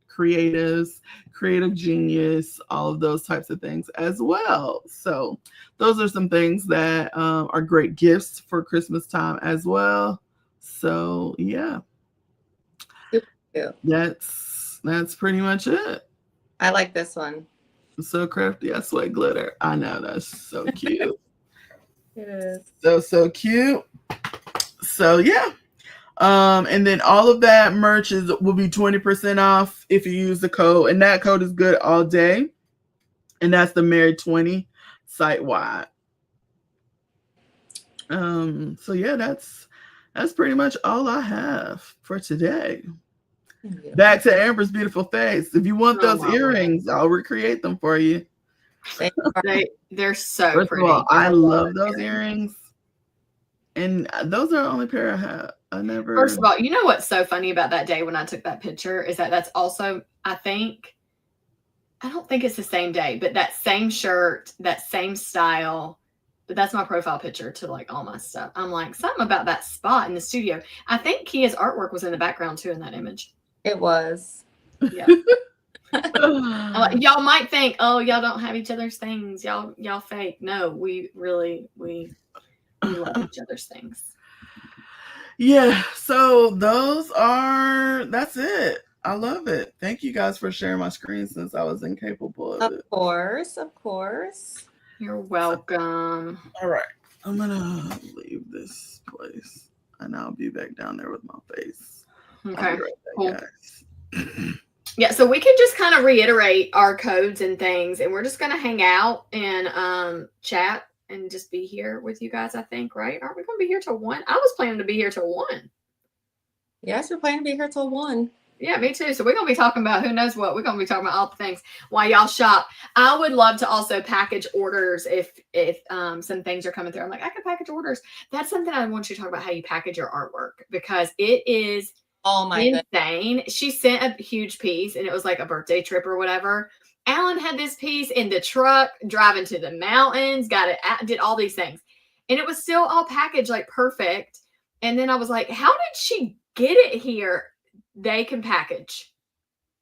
[SPEAKER 2] creatives, creative genius, all of those types of things as well. So those are some things that are great gifts for Christmas time as well. So yeah, that's pretty much it.
[SPEAKER 3] I like this one.
[SPEAKER 2] So crafty. I sweat glitter. I know, that's so cute.
[SPEAKER 3] It is.
[SPEAKER 2] So cute. So yeah. And then all of that merch will be 20% off if you use the code, and that code is good all day. And that's the Married 20 site wide. So yeah, that's pretty much all I have for today. Back to Amber's beautiful face. If you want those earrings, I'll recreate them for you.
[SPEAKER 1] They're so
[SPEAKER 2] First
[SPEAKER 1] pretty.
[SPEAKER 2] of all, I love those earrings. And those are the only pair I have.
[SPEAKER 1] First of all, you know what's so funny about that day when I took that picture is that's also, I don't think it's the same day, but that same shirt, that same style, but that's my profile picture to like all my stuff. I'm like, something about that spot in the studio. I think Quia's artwork was in the background too in that image.
[SPEAKER 3] It was.
[SPEAKER 1] Yeah. Y'all might think, oh, y'all don't have each other's things. Y'all fake. No, we really, we love each other's things.
[SPEAKER 2] Yeah, so that's it. I love it. Thank you guys for sharing my screen since I was incapable of it.
[SPEAKER 3] Of course.
[SPEAKER 1] You're welcome.
[SPEAKER 2] All right, I'm gonna leave this place and I'll be back down there with my face.
[SPEAKER 1] Okay,
[SPEAKER 2] right back,
[SPEAKER 1] cool.
[SPEAKER 2] Guys.
[SPEAKER 1] Yeah, so we can just kind of reiterate our codes and things, and we're just gonna hang out and chat and just be here with you guys, I think, right? Aren't we going to be here till 1? I was planning to be here till 1.
[SPEAKER 3] Yes, we're planning to be here till 1.
[SPEAKER 1] Yeah, me too. So we're going to be talking about who knows what. We're going to be talking about all the things while y'all shop. I would love to also package orders if some things are coming through. I'm like, I can package orders. That's something I want you to talk about, how you package your artwork, because it is insane. She sent a huge piece, and it was like a birthday trip or whatever. Alan had this piece in the truck, driving to the mountains, did all these things. And it was still all packaged like perfect. And then I was like, how did she get it here? They can package.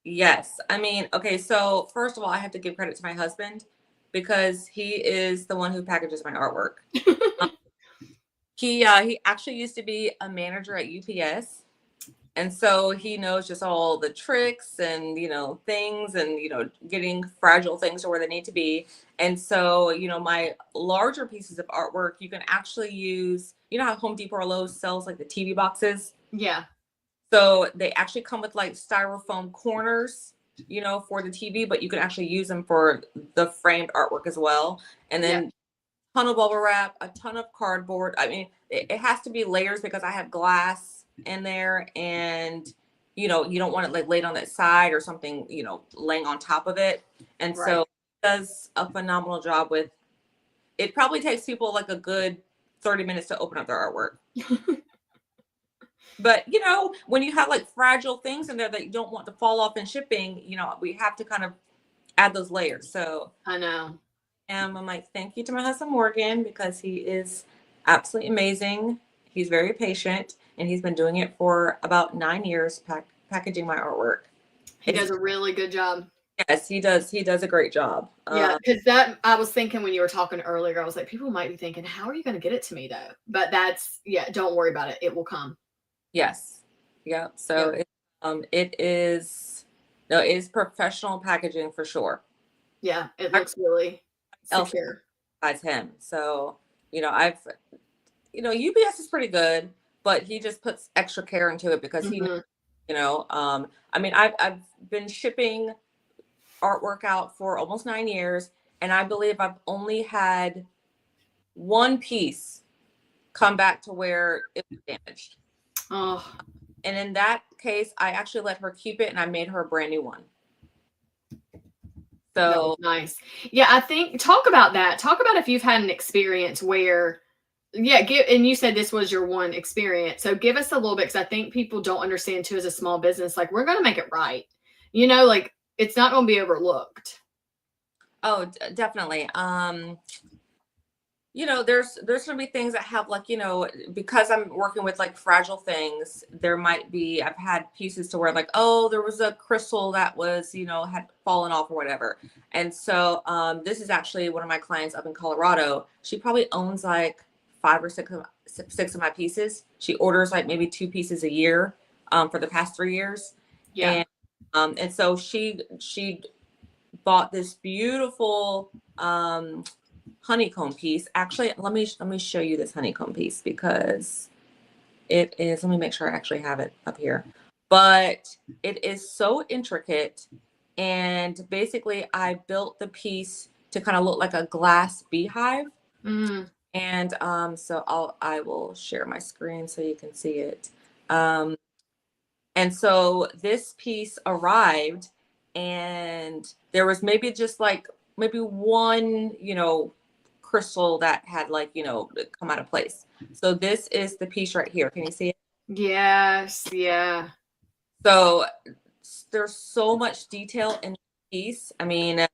[SPEAKER 3] Yes. I mean, okay, so first of all, I have to give credit to my husband because he is the one who packages my artwork. He actually used to be a manager at UPS. And so he knows just all the tricks and, things and, getting fragile things to where they need to be. And so, my larger pieces of artwork, you can actually use, how Home Depot or Lowe's sells like the TV boxes?
[SPEAKER 1] Yeah.
[SPEAKER 3] So they actually come with like styrofoam corners, for the TV, but you can actually use them for the framed artwork as well. And then a ton of bubble wrap, a ton of cardboard. I mean, it has to be layers because I have glass in there, and you don't want it like laid on that side or something, laying on top of it. And so it does a phenomenal job with it. Probably takes people like a good 30 minutes to open up their artwork. But when you have like fragile things in there that you don't want to fall off in shipping, we have to kind of add those layers. So
[SPEAKER 1] I know.
[SPEAKER 3] And I'm like, thank you to my husband Morgan, because he is absolutely amazing. He's very patient, and he's been doing it for about 9 years, packaging my artwork.
[SPEAKER 1] He does a really good job.
[SPEAKER 3] Yes, he does. He does a great job.
[SPEAKER 1] Yeah, because I was thinking when you were talking earlier, I was like, people might be thinking, how are you going to get it to me though? But don't worry about it. It will come.
[SPEAKER 3] Yes. Yeah. So it is professional packaging for sure.
[SPEAKER 1] Yeah, it looks really secure.
[SPEAKER 3] Besides him. So, UPS is pretty good, but he just puts extra care into it because he, I've been shipping artwork out for almost 9 years, and I believe I've only had one piece come back to where it was damaged.
[SPEAKER 1] Oh.
[SPEAKER 3] And in that case, I actually let her keep it, and I made her a brand new one. So
[SPEAKER 1] nice. Yeah, I think talk about that. Talk about if you've had an experience where, and you said this was your one experience. So give us a little bit, because I think people don't understand too, as a small business, like we're going to make it right. Like it's not going to be overlooked.
[SPEAKER 3] Oh, definitely. There's going to be things that have like, because I'm working with like fragile things, there might be, I've had pieces to where like, oh, there was a crystal that was, had fallen off or whatever. And so this is actually one of my clients up in Colorado. She probably owns like 5 or 6 of my pieces. She orders like maybe 2 pieces a year for the past 3 years.
[SPEAKER 1] Yeah.
[SPEAKER 3] And so she bought this beautiful honeycomb piece. Actually, let me show you this honeycomb piece, because it is, let me make sure I actually have it up here. But it is so intricate, and basically I built the piece to kind of look like a glass beehive. And so I will share my screen so you can see it. And so this piece arrived, and there was maybe just like maybe one, crystal that had like, come out of place. So this is the piece right here. Can you see it?
[SPEAKER 1] Yes. Yeah.
[SPEAKER 3] So there's so much detail in the piece. I mean,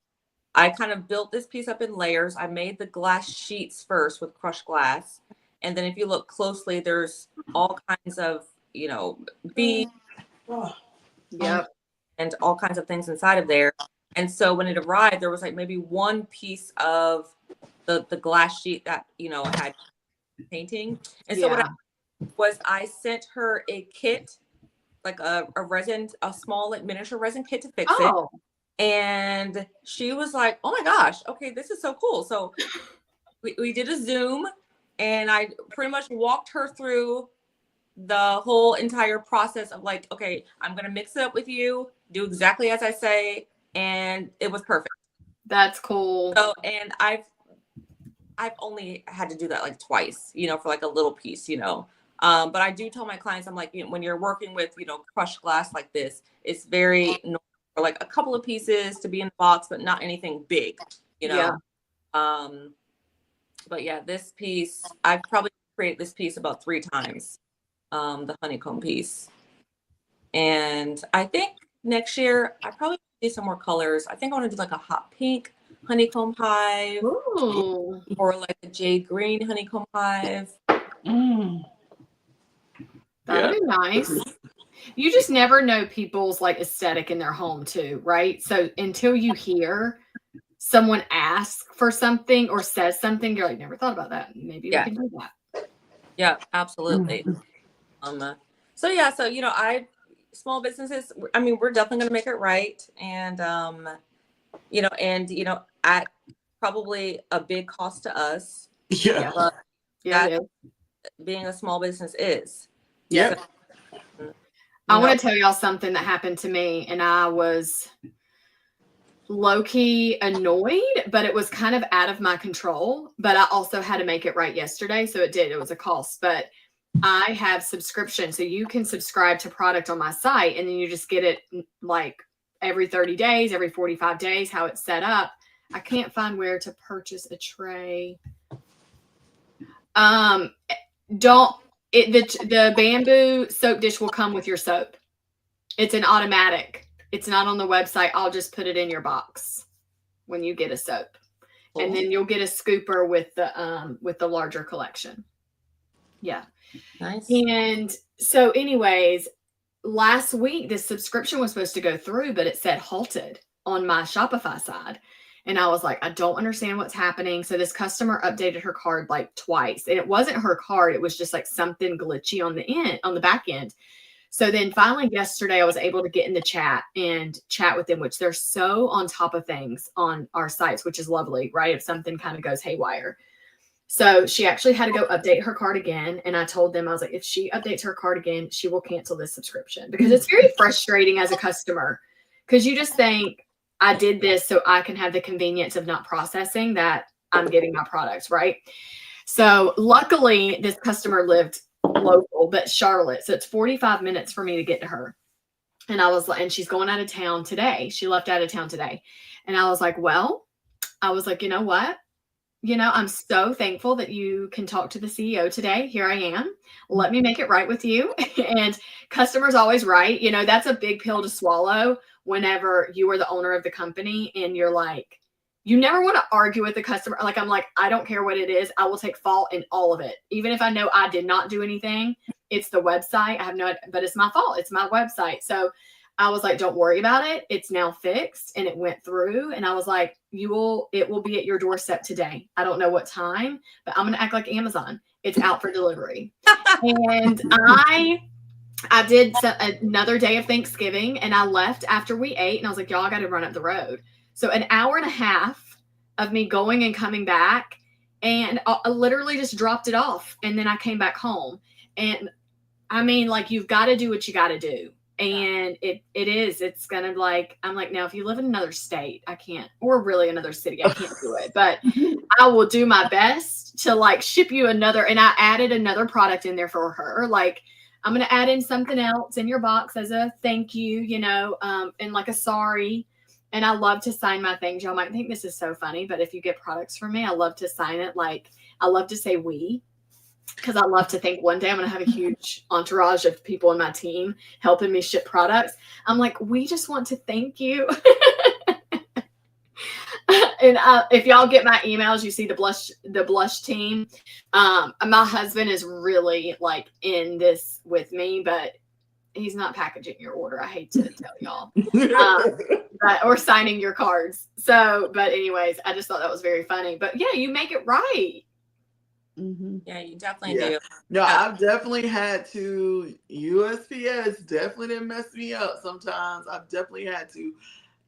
[SPEAKER 3] I kind of built this piece up in layers. I made the glass sheets first with crushed glass. And then if you look closely, there's all kinds of, beads.
[SPEAKER 1] Yep.
[SPEAKER 3] And all kinds of things inside of there. And so when it arrived, there was like maybe one piece of the glass sheet that, had painting. And so what I did was I sent her a kit, like a small like miniature resin kit to fix it. And she was like, oh my gosh, okay, this is so cool. So we did a Zoom, and I pretty much walked her through the whole entire process of like, okay, I'm going to mix it up with you, do exactly as I say. And it was perfect.
[SPEAKER 1] That's cool.
[SPEAKER 3] So, and I've only had to do that like twice, for like a little piece, but I do tell my clients, I'm like, when you're working with, crushed glass like this, it's very normal for like a couple of pieces to be in the box, but not anything big,
[SPEAKER 1] Yeah.
[SPEAKER 3] But yeah, this piece, I've probably created this piece about 3 times. The honeycomb piece. And I think next year I probably do some more colors. I think I want to do like a hot pink honeycomb hive.
[SPEAKER 1] Ooh.
[SPEAKER 3] Or like a jade green honeycomb hive.
[SPEAKER 1] That'd be nice. You just never know people's like aesthetic in their home too, right? So until you hear someone ask for something or says something, you're like, never thought about that. Maybe we can do that.
[SPEAKER 3] Yeah, absolutely. So yeah, so small businesses, I mean, we're definitely going to make it right. And at probably a big cost to us.
[SPEAKER 2] Yeah.
[SPEAKER 3] But
[SPEAKER 1] Yeah,
[SPEAKER 3] that being a small business is.
[SPEAKER 2] Yep.
[SPEAKER 3] So,
[SPEAKER 1] I want to tell y'all something that happened to me, and I was low-key annoyed, but it was kind of out of my control. But I also had to make it right yesterday, so it was a cost. But I have subscription, so you can subscribe to product on my site, and then you just get it like every 30 days, every 45 days, how it's set up. I can't find where to purchase a tray. The bamboo soap dish will come with your soap. It's an automatic. It's not on the website. I'll just put it in your box when you get a soap. Cool. And then you'll get a scooper with the larger collection. Yeah.
[SPEAKER 3] Nice.
[SPEAKER 1] And so anyways, last week this subscription was supposed to go through, but it said halted on my Shopify side. And I was like, I don't understand what's happening. So this customer updated her card like twice, and it wasn't her card. It was just like something glitchy on the back end. So then finally yesterday I was able to get in the chat and chat with them, which they're so on top of things on our sites, which is lovely, right? If something kind of goes haywire. So she actually had to go update her card again. And I told them, I was like, if she updates her card again, she will cancel this subscription, because it's very frustrating as a customer, because you just think, I did this so I can have the convenience of not processing that I'm getting my products, right? So luckily this customer lived local, but Charlotte. So it's 45 minutes for me to get to her. And I was like, and she's going out of town today. She left out of town today. And I was like, you know what? I'm so thankful that you can talk to the CEO today. Here I am. Let me make it right with you. And customers always right. That's a big pill to swallow whenever you are the owner of the company and you're like, you never want to argue with the customer. Like, I'm like, I don't care what it is. I will take fault in all of it. Even if I know I did not do anything, it's the website. I have but it's my fault. It's my website. So I was like, don't worry about it. It's now fixed and it went through. And I was like, it will be at your doorstep today. I don't know what time, but I'm going to act like Amazon. It's out for delivery. And I did another day of Thanksgiving, and I left after we ate, and I was like, y'all, I got to run up the road. So an hour and a half of me going and coming back, and I literally just dropped it off. And then I came back home. And I mean, like, you've got to do what you got to do. And it's going to I'm like, now if you live in another state, I can't, or really another city, I can't do it, but I will do my best to ship you another. And I added another product in there for her. I'm going to add in something else in your box as a thank you, and like a sorry. And I love to sign my things. Y'all might think this is so funny, but if you get products from me, I love to sign it. I love to say we, because I love to think one day I'm going to have a huge entourage of people in my team helping me ship products. I'm like, we just want to thank you. And if y'all get my emails, you see the blush team. My husband is really in this with me, but he's not packaging your order. I hate to tell y'all, or signing your cards. So, but anyways, I just thought that was very funny. But yeah, you make it right.
[SPEAKER 3] Mm-hmm. Yeah, you definitely do.
[SPEAKER 2] No, I've definitely had to. USPS definitely didn't mess me up sometimes. I've definitely had to.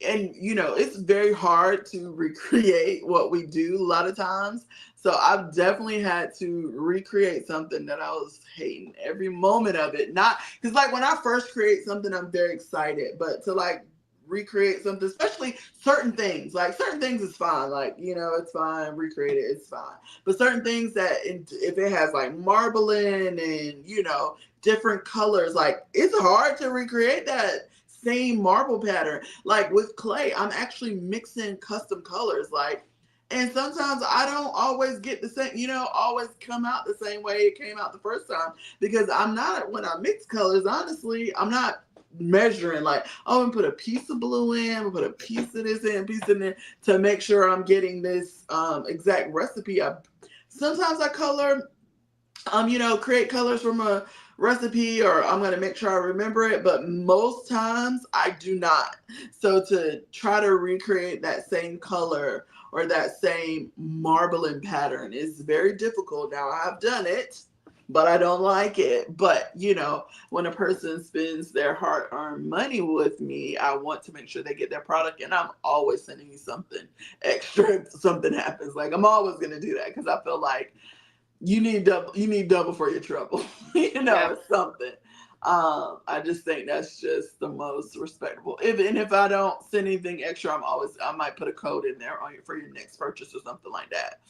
[SPEAKER 2] And, it's very hard to recreate what we do a lot of times. So I've definitely had to recreate something that I was hating every moment of it. Not because when I first create something, I'm very excited, but to recreate something, especially certain things, certain things is fine. It's fine. Recreate it. It's fine. But certain things that if it has marbling and, different colors, it's hard to recreate that same marble pattern. With clay, I'm actually mixing custom colors, and sometimes I don't always get the same, always come out the same way it came out the first time, because when I mix colors, honestly, I'm not measuring I'm gonna put a piece of blue in, I'm gonna put a piece of this in, piece of that to make sure I'm getting this exact recipe. Sometimes I color, create colors from a recipe, or I'm going to make sure I remember it, but most times I do not. So to try to recreate that same color or that same marbling pattern is very difficult. Now, I've done it, but I don't like it. But, you know, when a person spends their hard-earned money with me, I want to make sure they get their product, and I'm always sending you something extra if something happens. Like, I'm always going to do that because I feel like you need double for your trouble, you know,
[SPEAKER 1] Yeah.
[SPEAKER 2] or something. I just think that's just the most respectable. If I don't send anything extra, I might put a code in there for your next purchase or something like that.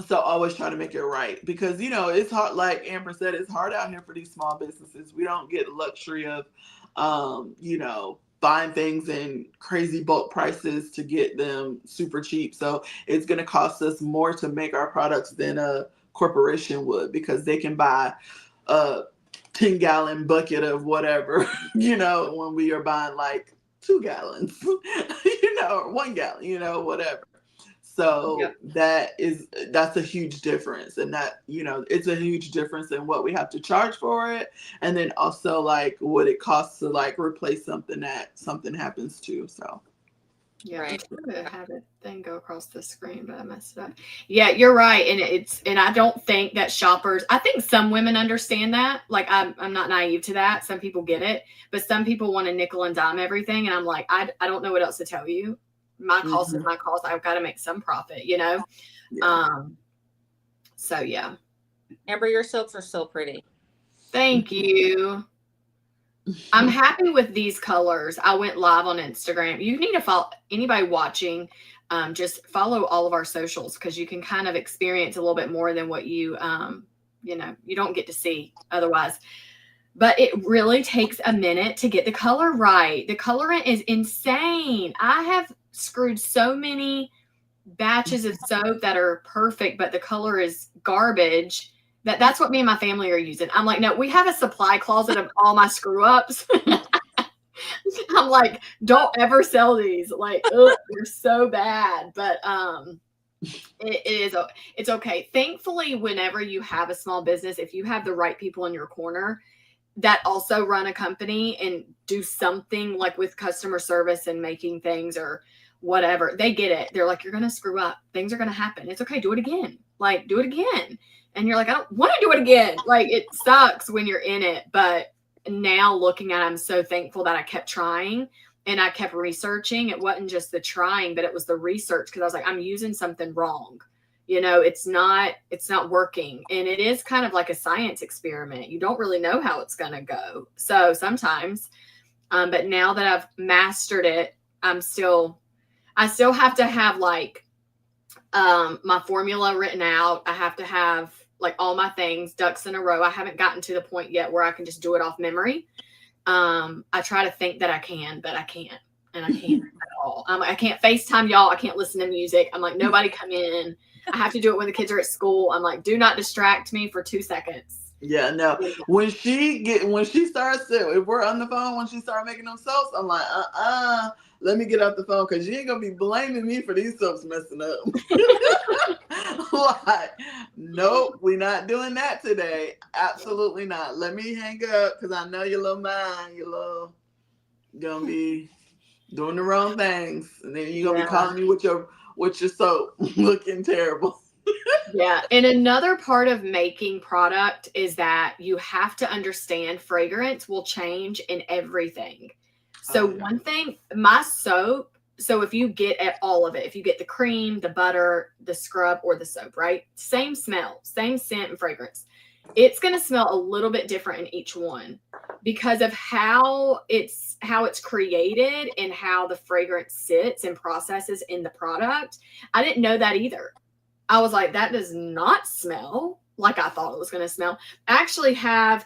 [SPEAKER 2] So always try to make it right, because, you know, it's hard. Like Amber said, it's hard out here for these small businesses. We don't get the luxury of, you know, buying things in crazy bulk prices to get them super cheap. So it's going to cost us more to make our products than a corporation would, because they can buy a 10-gallon bucket of whatever, you know, when we are buying like 2 gallons, you know, or 1 gallon, you know, whatever. So that's a huge difference. And that, you know, it's a huge difference in what we have to charge for it. And then also like what it costs to like replace something that something happens to. So
[SPEAKER 1] Yeah,
[SPEAKER 3] Right.
[SPEAKER 1] I'm trying to have it then go across the screen, but I messed it up. Yeah, you're right. And I don't think that shoppers, I think some women understand that. Like I'm not naive to that. Some people get it, but some people want to nickel and dime everything. And I'm like, I don't know what else to tell you. My cost is my cost. I've got to make some profit, you know?
[SPEAKER 2] yeah.
[SPEAKER 1] So yeah.
[SPEAKER 3] Amber, your silks are so pretty.
[SPEAKER 1] Thank you. I'm happy with these colors. I went live on Instagram. You need to follow anybody watching. Just follow all of our socials, because you can kind of experience a little bit more than what you know, you don't get to see otherwise. But it really takes a minute to get the color right. The colorant is insane. I have screwed so many batches of soap that are perfect, but the color is garbage. That's what me and my family are using. I'm like, no, we have a supply closet of all my screw ups. I'm like, don't ever sell these. Like, ugh, they're so bad. But it's okay. Thankfully, whenever you have a small business, if you have the right people in your corner that also run a company and do something like with customer service and making things or whatever, they get it. They're like, you're going to screw up. Things are going to happen. It's okay. Do it again. Like, do it again. And you're like, I don't want to do it again. Like, it sucks when you're in it. But now looking at it, I'm so thankful that I kept trying and I kept researching. It wasn't just the trying, but it was the research, because I was like, I'm using something wrong. You know, it's not working. And it is kind of like a science experiment. You don't really know how it's going to go. So sometimes, but now that I've mastered it, I still have to have like my formula written out. I have to have like all my things ducks in a row. I haven't gotten to the point yet where I can just do it off memory. I try to think that I can, but I can't. And I can't at all. I can't FaceTime y'all. I can't listen to music. I'm like, nobody come in. I have to do it when the kids are at school. I'm like, do not distract me for 2 seconds.
[SPEAKER 2] Yeah, no. When she starts to, if we're on the phone, when she starts making them soaps, I'm like, let me get off the phone, because you ain't gonna be blaming me for these soaps messing up. Like, nope, we're not doing that today. Absolutely not. Let me hang up, because I know your little mind, gonna be doing the wrong things, and then you're gonna be calling me with your soap looking terrible.
[SPEAKER 1] Yeah. And another part of making product is that you have to understand fragrance will change in everything. So one thing, my soap, so if you get at all of it, if you get the cream, the butter, the scrub, or the soap, right? Same smell, same scent and fragrance. It's going to smell a little bit different in each one because of how it's created and how the fragrance sits and processes in the product. I didn't know that either. I was like, that does not smell like I thought it was going to smell. I actually have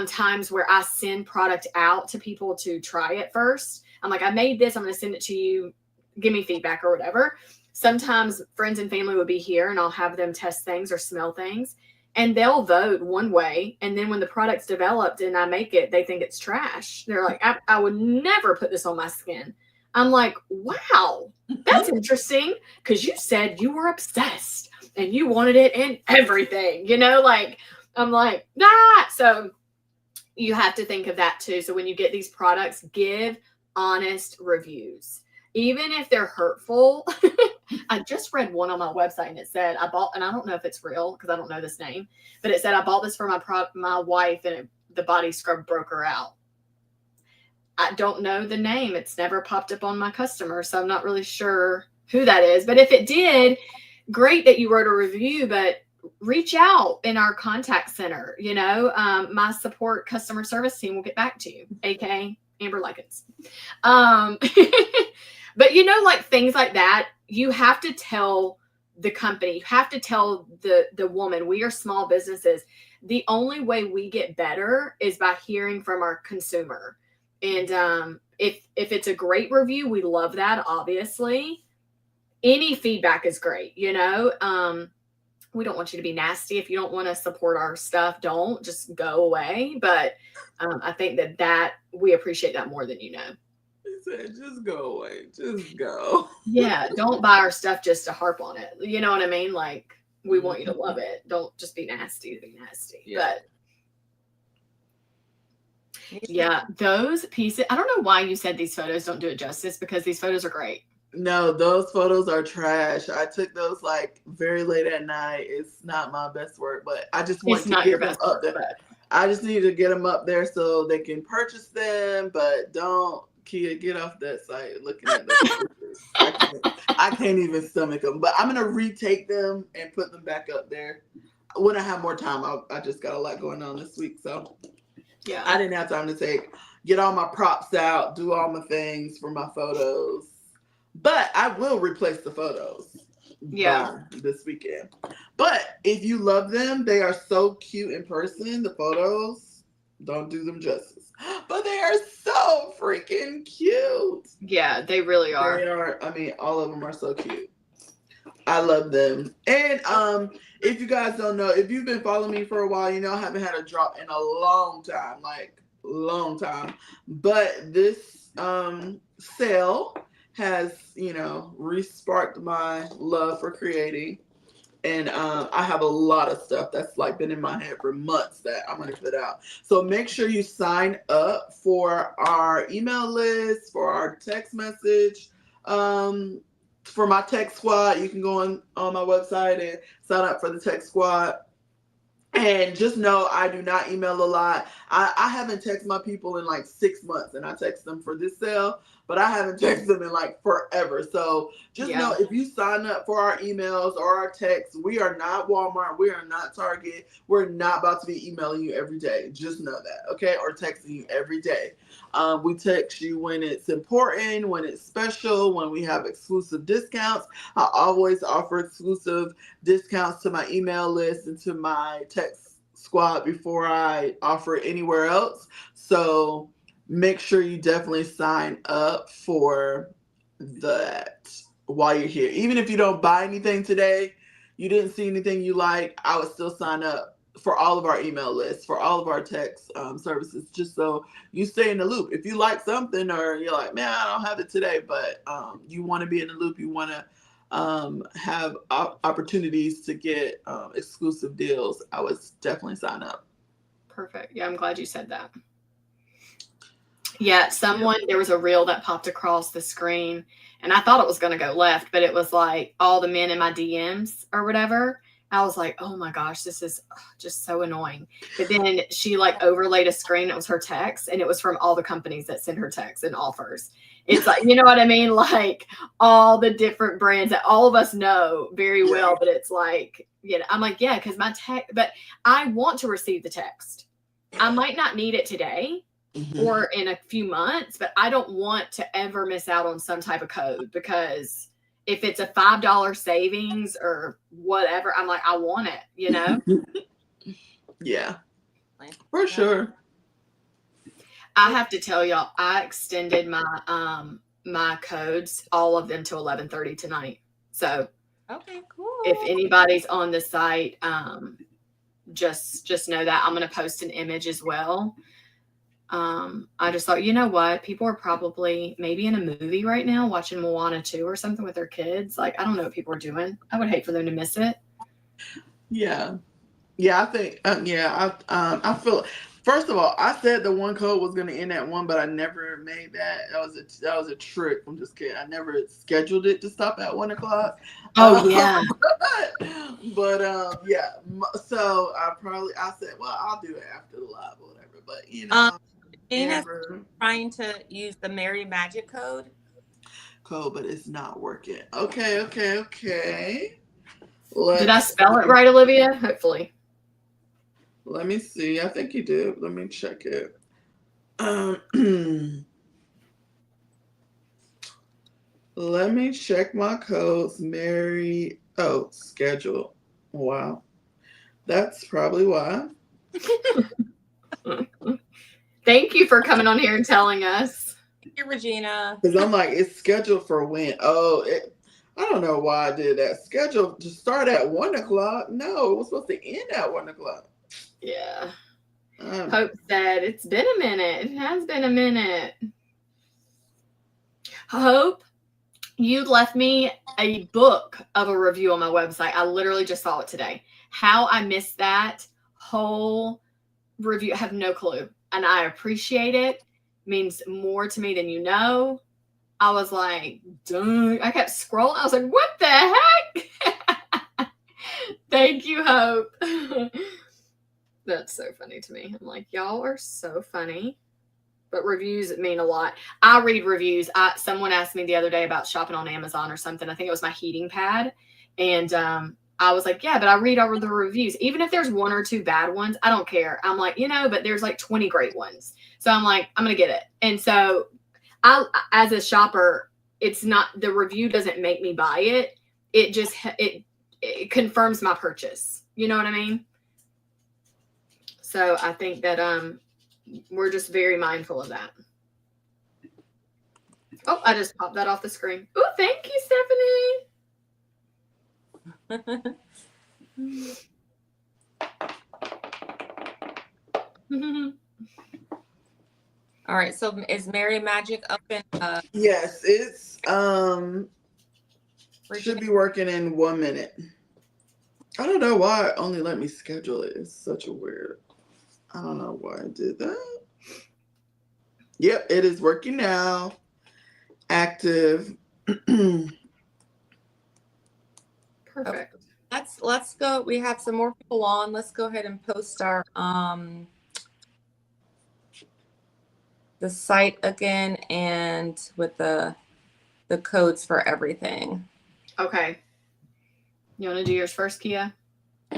[SPEAKER 1] times where I send product out to people to try it first. I'm like, I made this. I'm going to send it to you. Give me feedback or whatever. Sometimes friends and family would be here and I'll have them test things or smell things. And they'll vote one way. And then when the product's developed and I make it, they think it's trash. They're like, I would never put this on my skin. I'm like, wow, that's interesting. Because you said you were obsessed and you wanted it in everything, like, I'm like, nah. So you have to think of that too. So when you get these products, give honest reviews. even if they're hurtful. I just read one on my website and it said I bought, and I don't know if it's real because I don't know this name, but it said I bought this for my wife and the body scrub broke her out. I don't know the name. It's never popped up on my customer, so I'm not really sure who that is. But if it did, great that you wrote a review, but reach out in our contact center. My support customer service team will get back to you, aka Amber Likens. But like things like that, you have to tell the company, you have to tell the woman, we are small businesses. The only way we get better is by hearing from our consumer. And if it's a great review, we love that, obviously. Any feedback is great, we don't want you to be nasty. If you don't want to support our stuff, don't. Just go away. But I think that we appreciate that more than you know.
[SPEAKER 2] He said, just go away. Just go.
[SPEAKER 1] Yeah, don't buy our stuff just to harp on it. You know what I mean? Like, we want you to love it. Don't just be nasty to be nasty.
[SPEAKER 2] Yeah.
[SPEAKER 1] But yeah, those pieces, I don't know why you said these photos don't do it justice, because these photos are great.
[SPEAKER 2] No, those photos are trash. I took those like very late at night. It's not my best work, but I just want to get them up there. I just need to get them up there so they can purchase them, but don't, Quia, get off that site looking at those pictures. I can't even stomach them, but I'm going to retake them and put them back up there. When I have more time, I just got a lot going on this week, so yeah, I didn't have time to get all my props out, do all my things for my photos. But I will replace the photos.
[SPEAKER 1] Yeah.
[SPEAKER 2] This weekend. But if you love them, they are so cute in person. The photos don't do them justice. But they are so freaking cute.
[SPEAKER 1] Yeah, they really are.
[SPEAKER 2] They are. I mean, all of them are so cute. I love them. And if you guys don't know, if you've been following me for a while, I haven't had a drop in a long time. But this sale has, re-sparked my love for creating. And I have a lot of stuff that's like been in my head for months that I'm going to put out. So make sure you sign up for our email list, for our text message. For my text squad, you can go on my website and sign up for the text squad. And just know I do not email a lot. I haven't texted my people in like 6 months, and I text them for this sale, but I haven't texted them in like forever. So just know, if you sign up for our emails or our texts, we are not Walmart. We are not Target. We're not about to be emailing you every day. Just know that, okay? Or texting you every day. We text you when it's important, when it's special, when we have exclusive discounts. I always offer exclusive discounts to my email list and to my text squad before I offer it anywhere else. So make sure you definitely sign up for that while you're here. Even if you don't buy anything today, you didn't see anything you like, I would still sign up for all of our email lists, for all of our text services, just so you stay in the loop. If you like something or you're like, man, I don't have it today, but you want to be in the loop, you want to have opportunities to get exclusive deals, I would definitely sign up.
[SPEAKER 1] Perfect. Yeah, I'm glad you said that. Yeah, there was a reel that popped across the screen, and I thought it was going to go left, but it was like all the men in my DMs or whatever. I was like, oh my gosh, this is just so annoying. But then she like overlaid a screen. It was her text, and it was from all the companies that send her texts and offers. It's like, you know what I mean? Like all the different brands that all of us know very well. But it's like, I'm like, yeah, because my text, but I want to receive the text. I might not need it today or in a few months, but I don't want to ever miss out on some type of code, because if it's a $5 savings or whatever, I'm like, I want it,
[SPEAKER 2] Yeah, for sure.
[SPEAKER 1] I have to tell y'all, I extended my my codes, all of them, to 11:30 tonight. So
[SPEAKER 3] okay, cool.
[SPEAKER 1] If anybody's on the site, just know that I'm going to post an image as well. I just thought, you know what? People are probably maybe in a movie right now watching Moana 2 or something with their kids. Like, I don't know what people are doing. I would hate for them to miss it.
[SPEAKER 2] Yeah. Yeah, I think, I feel, First of all, I said the one code was going to end at 1, but I never made that. That was a trick. I'm just kidding. I never scheduled it to stop at 1 o'clock.
[SPEAKER 1] Oh, yeah.
[SPEAKER 2] But yeah. So I said, well, I'll do it after the live or whatever. But
[SPEAKER 3] Gina's trying to use the Mary Magic code,
[SPEAKER 2] but it's not working. Okay.
[SPEAKER 1] Did I spell it right, Olivia? Hopefully.
[SPEAKER 2] Let me see. I think you did. Let me check it. Let me check my codes. Mary. Oh, schedule. Wow. That's probably why.
[SPEAKER 1] Thank you for coming on here and telling us.
[SPEAKER 3] Thank you, Regina.
[SPEAKER 2] Because I'm like, it's scheduled for when? I don't know why I did that. Scheduled to start at 1 o'clock. No, it was supposed to end at 1 o'clock.
[SPEAKER 1] Yeah. Hope said, it's been a minute. It has been a minute. Hope, you left me a book of a review on my website. I literally just saw it today. How I missed that whole review, I have no clue. And I appreciate it. Means more to me than you know. I was like, dang. I kept scrolling. I was like, what the heck? Thank you, Hope. That's so funny to me. I'm like, y'all are so funny. But reviews mean a lot. I read reviews. Someone asked me the other day about shopping on Amazon or something. I think it was my heating pad. And I was like, yeah, but I read over the reviews. Even if there's 1 or 2 bad ones, I don't care. I'm like, but there's like 20 great ones. So I'm like, I'm going to get it. And so as a shopper, it's not, the review doesn't make me buy it. It just, it confirms my purchase. You know what I mean? So I think that we're just very mindful of that. Oh, I just popped that off the screen. Oh, thank you, Stephanie.
[SPEAKER 3] All right, so is Mary Magic up in
[SPEAKER 2] yes, it's should be working in 1 minute. I don't know why it only let me schedule it. It's such a weird. I don't know why I did that. Yep, it is working now. Active.
[SPEAKER 1] Perfect.
[SPEAKER 3] Let's go. We have some more people on. Let's go ahead and post our the site again and with the codes for everything.
[SPEAKER 1] Okay. You want to do yours first, Quia?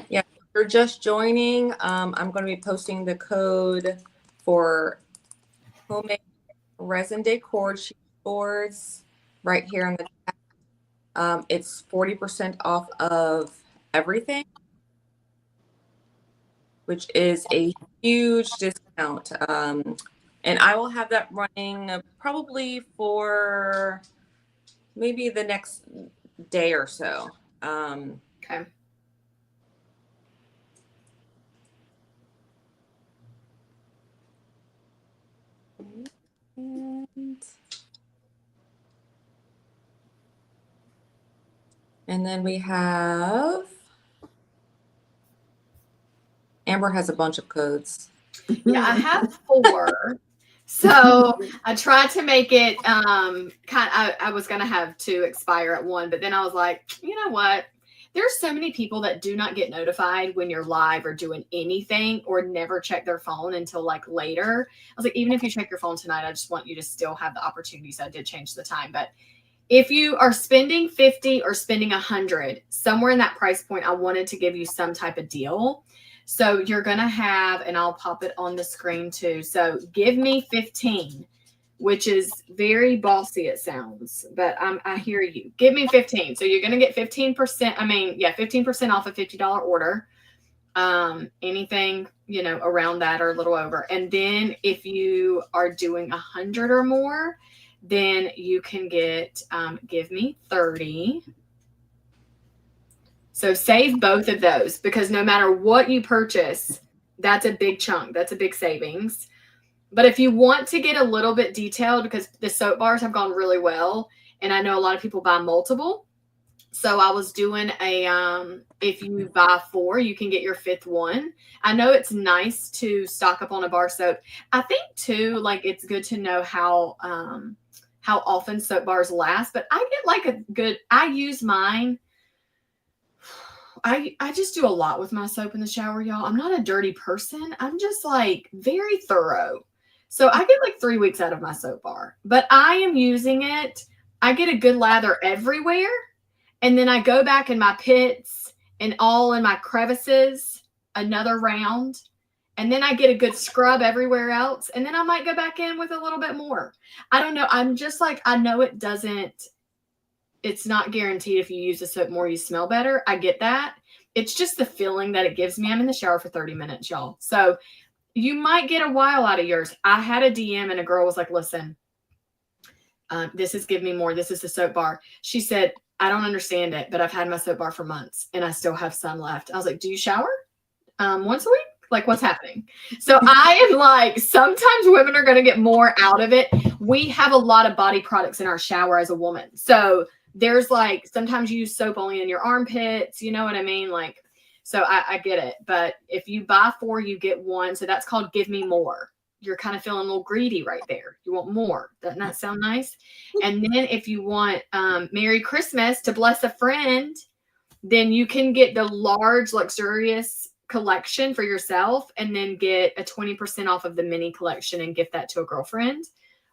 [SPEAKER 3] Yeah, if you're just joining, I'm going to be posting the code for homemade resin decor sheet boards right here on the chat. It's 40% off of everything, which is a huge discount. And I will have that running probably for maybe the next day or so.
[SPEAKER 1] Okay.
[SPEAKER 3] And then we have Amber has a bunch of codes.
[SPEAKER 1] Yeah, I have 4. So I tried to make it I was gonna have 2 expire at 1, but then I was like, you know what? There's so many people that do not get notified when you're live or doing anything or never check their phone until like later. I was like, even if you check your phone tonight, I just want you to still have the opportunity. So I did change the time. But if you are spending 50 or spending 100, somewhere in that price point, I wanted to give you some type of deal. So you're going to have, and I'll pop it on the screen too. So give me 15, which is very bossy, it sounds, but I hear you. Give me 15. So you're going to get 15%. 15% off a $50 order. Anything, around that or a little over. And then if you are doing 100 or more, then you can get, give me 30. So save both of those because no matter what you purchase, that's a big chunk. That's a big savings. But if you want to get a little bit detailed, because the soap bars have gone really well, and I know a lot of people buy multiple. So I was doing a if you buy 4, you can get your 5th one. I know it's nice to stock up on a bar soap. I think too, like it's good to know how often soap bars last. But I get like a good. I use mine. I just do a lot with my soap in the shower, y'all. I'm not a dirty person. I'm just like very thorough. So I get like 3 weeks out of my soap bar, but I am using it. I get a good lather everywhere. And then I go back in my pits and all in my crevices another round. And then I get a good scrub everywhere else. And then I might go back in with a little bit more. I don't know. I'm just like, I know it's not guaranteed if you use the soap more, you smell better. I get that. It's just the feeling that it gives me. I'm in the shower for 30 minutes, y'all. So you might get a while out of yours. I had a DM and a girl was like, listen, this is Give Me More. This is the soap bar. She said, I don't understand it, but I've had my soap bar for months and I still have some left. I was like, do you shower once a week? Like, what's happening? So I am like, sometimes women are going to get more out of it. We have a lot of body products in our shower as a woman. So there's like, sometimes you use soap only in your armpits. You know what I mean? Like, so I get it. But if you buy 4, you get 1. So that's called Give Me More. You're kind of feeling a little greedy right there. You want more. Doesn't that sound nice? And then if you want Merry Christmas to bless a friend, then you can get the large, luxurious collection for yourself and then get a 20% off of the mini collection and gift that to a girlfriend.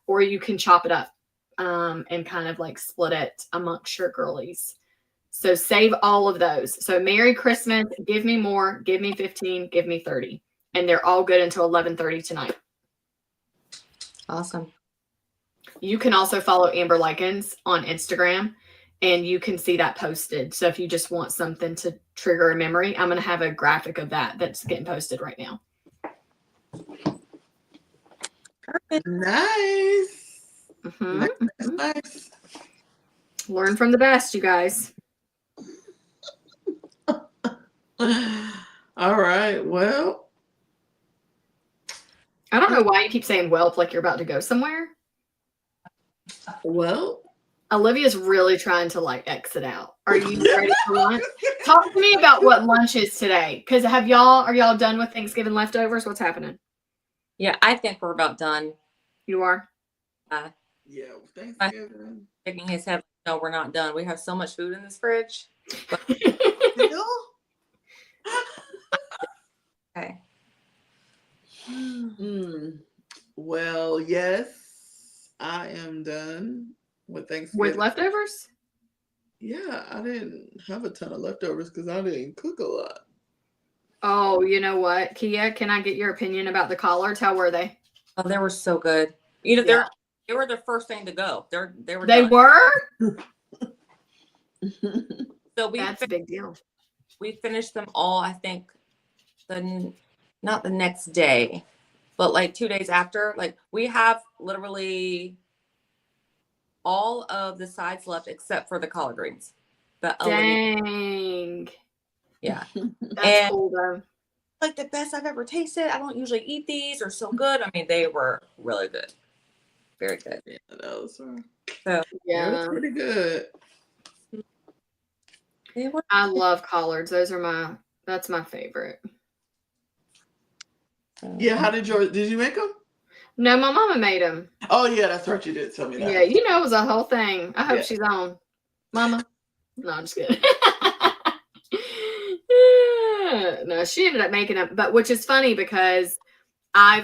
[SPEAKER 1] Or you can chop it up and kind of like split it amongst your girlies. So save all of those. So Merry Christmas, Give Me More, Give Me 15, Give Me 30. And they're all good until 11:30 tonight.
[SPEAKER 3] Awesome.
[SPEAKER 1] You can also follow Amber Likens on Instagram and you can see that posted. So if you just want something to trigger a memory, I'm going to have a graphic of that's getting posted right now.
[SPEAKER 3] Perfect.
[SPEAKER 2] Nice.
[SPEAKER 1] Mm-hmm.
[SPEAKER 2] Nice.
[SPEAKER 1] Learn from the best, you guys.
[SPEAKER 2] All right. Well,
[SPEAKER 1] I don't know why you keep saying "welp" like you're about to go somewhere.
[SPEAKER 2] Well,
[SPEAKER 1] Olivia's really trying to like exit out. Are you ready for lunch? Talk to me about what lunch is today. Because are y'all done with Thanksgiving leftovers? What's happening?
[SPEAKER 3] Yeah, I think we're about done.
[SPEAKER 1] You are?
[SPEAKER 2] Yeah, Thanksgiving.
[SPEAKER 3] Shaking his head. No, we're not done. We have so much food in this fridge. But... okay.
[SPEAKER 2] Well, yes, I am done with Thanksgiving.
[SPEAKER 1] With leftovers?
[SPEAKER 2] Yeah, I didn't have a ton of leftovers because I didn't cook a lot.
[SPEAKER 1] Oh, you know what, Quia? Can I get your opinion about the collards? How were they?
[SPEAKER 3] Oh, they were so good. You know,
[SPEAKER 1] Yeah.
[SPEAKER 3] they were the first thing to go. They were.
[SPEAKER 1] They
[SPEAKER 3] done.
[SPEAKER 1] were?
[SPEAKER 3] So
[SPEAKER 1] that's a big deal.
[SPEAKER 3] We finished them all. I think not the next day, but like 2 days after. Like we have literally all of the sides left except for the collard greens. But
[SPEAKER 1] dang.
[SPEAKER 3] Yeah.
[SPEAKER 1] That's cool though.
[SPEAKER 3] Like the best I've ever tasted. I don't usually eat these. They're so good. I mean, they were really good. Very good.
[SPEAKER 2] Yeah, those were.
[SPEAKER 3] So
[SPEAKER 2] yeah, it was pretty good.
[SPEAKER 1] I love collards. That's my favorite.
[SPEAKER 2] Yeah, how did you make them?
[SPEAKER 1] No, my mama made them.
[SPEAKER 2] Oh yeah, that's right. You did tell me that.
[SPEAKER 1] Yeah, you know it was a whole thing. I hope she's on. Mama. No, I'm just kidding. No, she ended up making them, but which is funny because I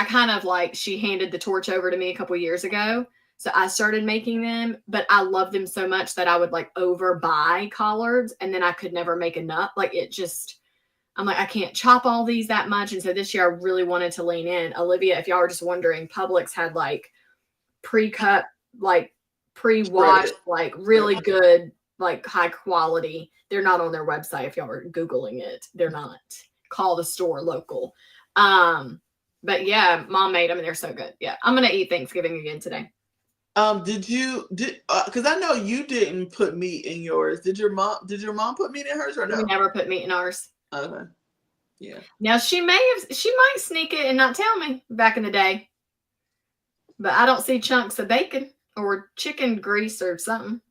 [SPEAKER 1] kind of like, she handed the torch over to me a couple years ago. So I started making them, but I love them so much that I would like overbuy collards and then I could never make enough. Like I'm like, I can't chop all these that much. And so this year I really wanted to lean in. Olivia, if y'all are just wondering, Publix had like pre-cut, like pre-washed, like really good, like high quality. They're not on their website. If y'all are Googling it, they're not. Call the store local. But yeah, mom made them and they're so good. Yeah. I'm going to eat Thanksgiving again today.
[SPEAKER 2] Because I know you didn't put meat in yours. Did your mom put meat in hers or no?
[SPEAKER 1] We never put meat in ours.
[SPEAKER 2] Okay. Yeah.
[SPEAKER 1] Now she might sneak it and not tell me back in the day. But I don't see chunks of bacon or chicken grease or something.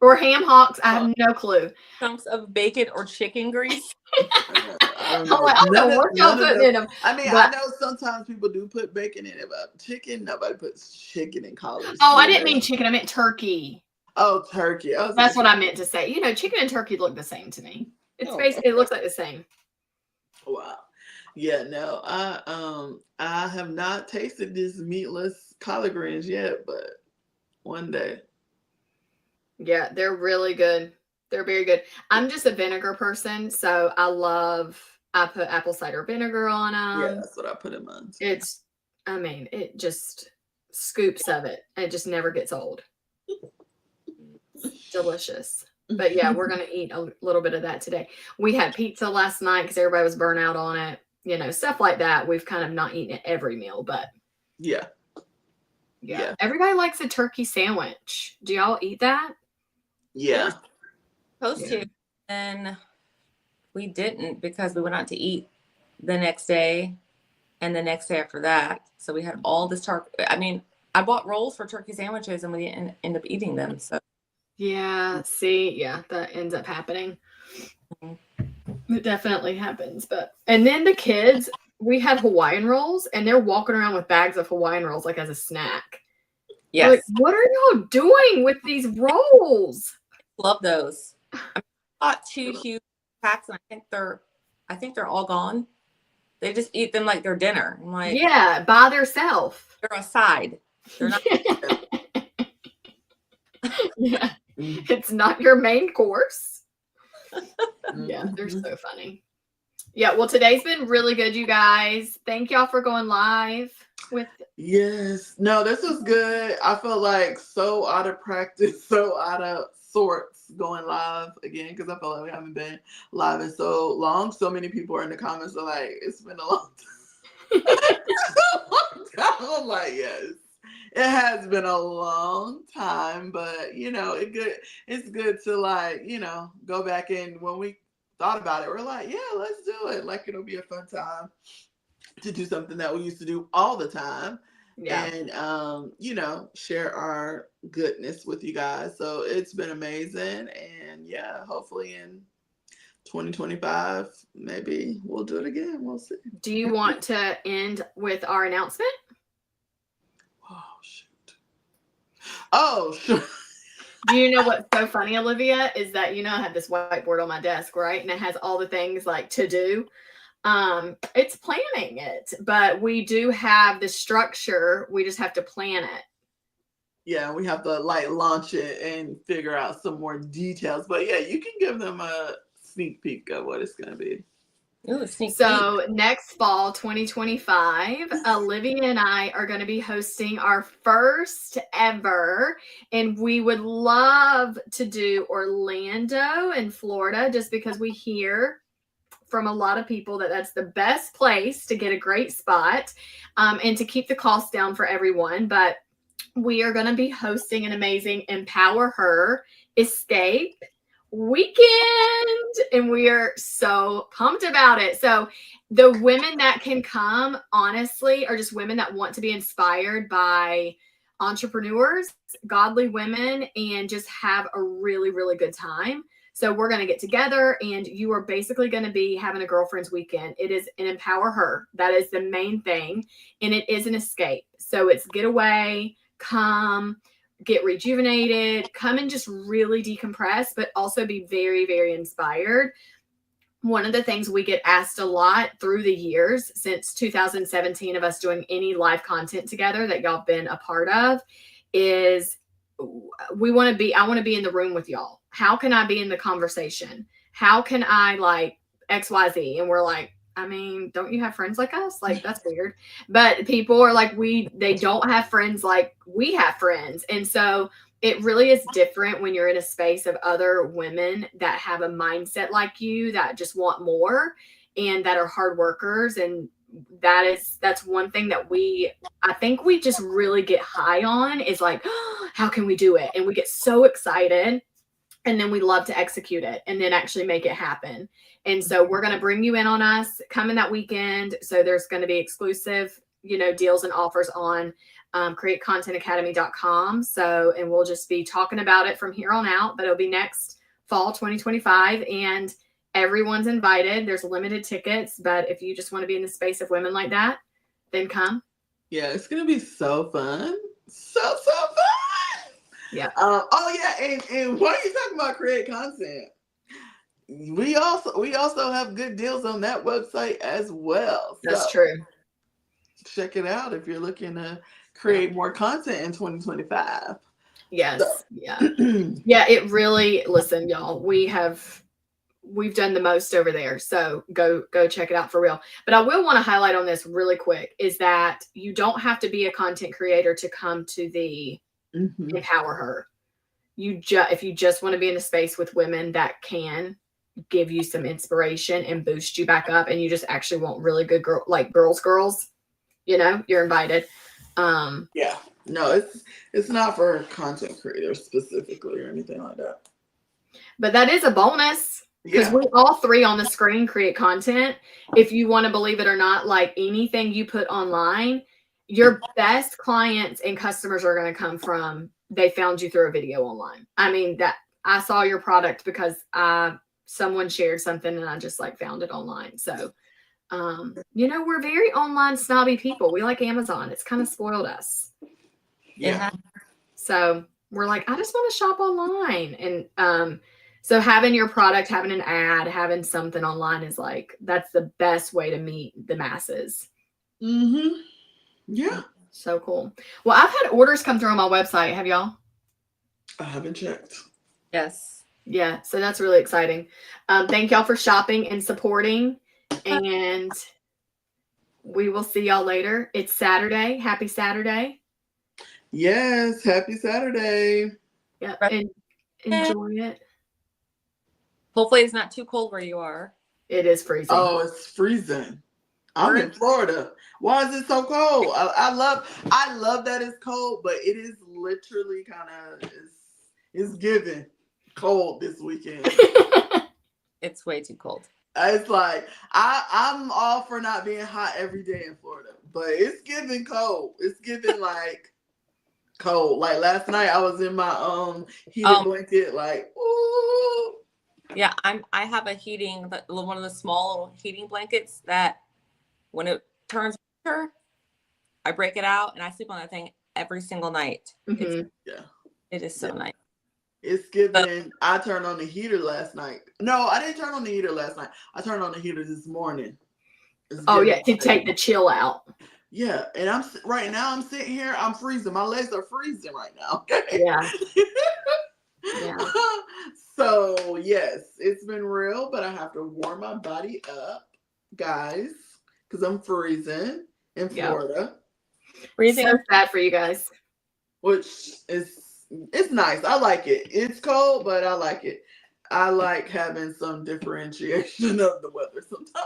[SPEAKER 1] Or ham hocks. I have no clue.
[SPEAKER 3] Chunks of bacon or chicken grease.
[SPEAKER 2] I
[SPEAKER 1] don't know what y'all putting in them.
[SPEAKER 2] I mean,
[SPEAKER 1] but,
[SPEAKER 2] I know sometimes people do put bacon in it, but chicken, nobody puts chicken in collard.
[SPEAKER 1] Oh, I didn't mean chicken. I meant turkey.
[SPEAKER 2] Oh, turkey.
[SPEAKER 1] That's what I meant to say. You know, chicken and turkey look the same to me. It's basically, it looks like the same.
[SPEAKER 2] Wow. Yeah, no, I have not tasted this meatless collard greens yet, but one day.
[SPEAKER 1] Yeah, they're really good. They're very good. I'm just a vinegar person, so I put apple cider vinegar on them.
[SPEAKER 2] Yeah, that's what I put in mine.
[SPEAKER 1] It just scoops of it. It just never gets old. Delicious. But yeah, we're going to eat a little bit of that today. We had pizza last night because everybody was burnt out on it. You know, stuff like that. We've kind of not eaten it every meal, but
[SPEAKER 2] yeah.
[SPEAKER 1] Everybody likes a turkey sandwich. Do y'all eat that?
[SPEAKER 2] Yeah.
[SPEAKER 3] Supposed to. And we didn't because we went out to eat the next day and the next day after that. So we had all this turkey. I mean, I bought rolls for turkey sandwiches and we didn't end up eating them. So
[SPEAKER 1] yeah, that ends up happening. It definitely happens. And then the kids, we had Hawaiian rolls and they're walking around with bags of Hawaiian rolls like as a snack.
[SPEAKER 3] Yes.
[SPEAKER 1] Like, what are y'all doing with these rolls?
[SPEAKER 3] Love those. I bought 2 huge packs and I think they're all gone. They just eat them like they're dinner. I'm like,
[SPEAKER 1] yeah, by themselves.
[SPEAKER 3] They're a side. They're not.
[SPEAKER 1] Yeah. It's not your main course. Yeah, they're so funny. Yeah, well, today's been really good, you guys. Thank y'all for going live with.
[SPEAKER 2] Yes. No, this was good. I felt like so out of practice, so out of sorts going live again because I felt like we haven't been live in so long. So many people are in the comments are like, it's been a long time. I'm like, yes. It has been a long time, but you know, it's good to like, you know, go back and when we thought about it, we're like, yeah, let's do it. Like it'll be a fun time to do something that we used to do all the time. Yeah. And you know, share our goodness with you guys. So it's been amazing. And yeah, hopefully in 2025, maybe we'll do it again. We'll see.
[SPEAKER 1] Do you want to end with our announcement?
[SPEAKER 2] Oh, shoot. Oh, sure.
[SPEAKER 1] Do you know what's so funny, Olivia, is that, you know, I have this whiteboard on my desk, right? And it has all the things like to do. It's planning it, but we do have the structure. We just have to plan it.
[SPEAKER 2] Yeah, we have to like launch it and figure out some more details. But yeah, you can give them a sneak peek of what it's going to be.
[SPEAKER 3] Ooh,
[SPEAKER 1] so next fall 2025 Olivia and I are going to be hosting our first ever, and we would love to do Orlando in Florida just because we hear from a lot of people that that's the best place to get a great spot and to keep the cost down for everyone. But we are going to be hosting an amazing Empower Her Escape weekend, and we are so pumped about it. So the women that can come, honestly, are just women that want to be inspired by entrepreneurs, godly women, and just have a really, really good time. So we're going to get together, and you are basically going to be having a girlfriend's weekend. It is an Empower Her. That is the main thing, and it is an escape. So it's get away, come, get rejuvenated, come and just really decompress, but also be very, very inspired. One of the things we get asked a lot through the years since 2017 of us doing any live content together that y'all been a part of is I want to be in the room with y'all. How can I be in the conversation? How can I like XYZ? And we're like, I mean, don't you have friends like us? Like, that's weird. But people are like, they don't have friends like we have friends. And so it really is different when you're in a space of other women that have a mindset like you, that just want more and that are hard workers. And that's one thing that I think we just really get high on is like, oh, how can we do it? And we get so excited. And then we love to execute it and then actually make it happen. And so we're going to bring you in on us coming that weekend. So there's going to be exclusive, deals and offers on createcontentacademy.com. So, and we'll just be talking about it from here on out, but it'll be next fall 2025, and everyone's invited. There's limited tickets, but if you just want to be in the space of women like that, then come.
[SPEAKER 2] Yeah, it's gonna be so fun. So fun.
[SPEAKER 1] Yeah.
[SPEAKER 2] Oh yeah, and while you're talking about create content, we also have good deals on that website as well.
[SPEAKER 1] That's true.
[SPEAKER 2] Check it out if you're looking to create more content in 2025.
[SPEAKER 1] Yes.
[SPEAKER 2] So.
[SPEAKER 1] Yeah. Yeah, it really, listen, y'all, we've done the most over there. So go check it out for real. But I will want to highlight on this really quick is that you don't have to be a content creator to come to the Empower Her. If you just want to be in a space with women that can give you some inspiration and boost you back up, and you just actually want really good girls, you're invited.
[SPEAKER 2] Yeah. No, it's not for content creators specifically or anything like that.
[SPEAKER 1] But that is a bonus. Because we all three on the screen create content. If you want to believe it or not, like anything you put online, your best clients and customers are going to come from, they found you through a video online. I mean, that I saw your product because someone shared something and I just found it online. So, we're very online snobby people. We like Amazon. It's kind of spoiled us.
[SPEAKER 2] Yeah.
[SPEAKER 1] So we're like, I just want to shop online. And, so having your product, having an ad, having something online is that's the best way to meet the masses.
[SPEAKER 2] Yeah.
[SPEAKER 1] So cool. Well, I've had orders come through on my website. Have y'all?
[SPEAKER 2] I haven't checked.
[SPEAKER 3] Yes.
[SPEAKER 1] Yeah. So that's really exciting. Thank y'all for shopping and supporting. And we will see y'all later. It's Saturday. Happy Saturday.
[SPEAKER 2] Yes. Happy Saturday.
[SPEAKER 1] Yeah. And enjoy it.
[SPEAKER 3] Hopefully it's not too cold where you are.
[SPEAKER 1] It is freezing.
[SPEAKER 2] Oh, it's freezing. I'm in Florida. Why is it so cold? I love that it's cold, but it is literally it's giving cold this weekend.
[SPEAKER 3] It's way too cold.
[SPEAKER 2] It's like I'm all for not being hot every day in Florida, but it's giving cold. It's giving cold. Like last night I was in my heated blanket, ooh.
[SPEAKER 3] Yeah, I have a one of the small heating blankets that when it turns winter, I break it out and I sleep on that thing every single night. It is so nice.
[SPEAKER 2] It's giving. I turned on the heater last night. No, I didn't turn on the heater last night. I turned on the heater this morning.
[SPEAKER 1] To take the chill out.
[SPEAKER 2] Yeah, and right now I'm sitting here. I'm freezing. My legs are freezing right now. Okay?
[SPEAKER 1] Yeah. Yeah.
[SPEAKER 2] So yes, it's been real, but I have to warm my body up, guys, because I'm freezing in Florida.
[SPEAKER 1] Freezing. So sad for you guys.
[SPEAKER 2] Which it's nice. I like it. It's cold, but I like it. I like having some differentiation of the weather sometimes.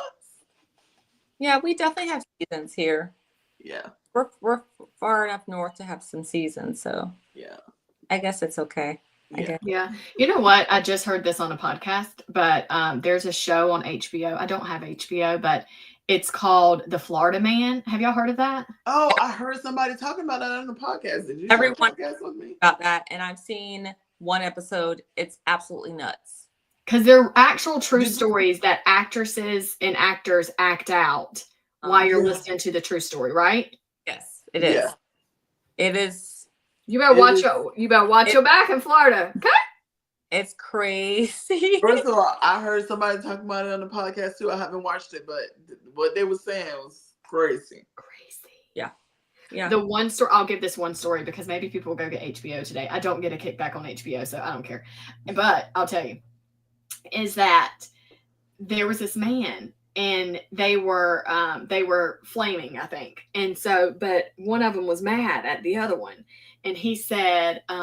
[SPEAKER 3] Yeah, we definitely have seasons here.
[SPEAKER 2] Yeah.
[SPEAKER 3] We're far enough north to have some seasons, so
[SPEAKER 2] yeah.
[SPEAKER 3] I guess it's okay.
[SPEAKER 1] Yeah. You know what? I just heard this on a podcast, but there's a show on HBO. I don't have HBO, but it's called The Florida Man. Have y'all heard of that?
[SPEAKER 2] Oh, I heard somebody talking about that on the podcast. Did you
[SPEAKER 3] Everyone
[SPEAKER 2] podcast with me
[SPEAKER 3] about that? And I've seen one episode. It's absolutely nuts.
[SPEAKER 1] Because they're actual true stories that actresses and actors act out while you're listening to the true story, right?
[SPEAKER 3] Yes, it is. Yeah. It is.
[SPEAKER 1] You better watch your back in Florida. Okay.
[SPEAKER 3] It's crazy.
[SPEAKER 2] First of all, I heard somebody talking about it on the podcast too. I haven't watched it, but what they were saying was crazy.
[SPEAKER 3] Yeah. Yeah.
[SPEAKER 1] The one story, I'll give this one story because maybe people will go get HBO today. I don't get a kickback on HBO, so I don't care. But I'll tell you, is that there was this man and they were flaming, I think. And so, but one of them was mad at the other one. And he said, you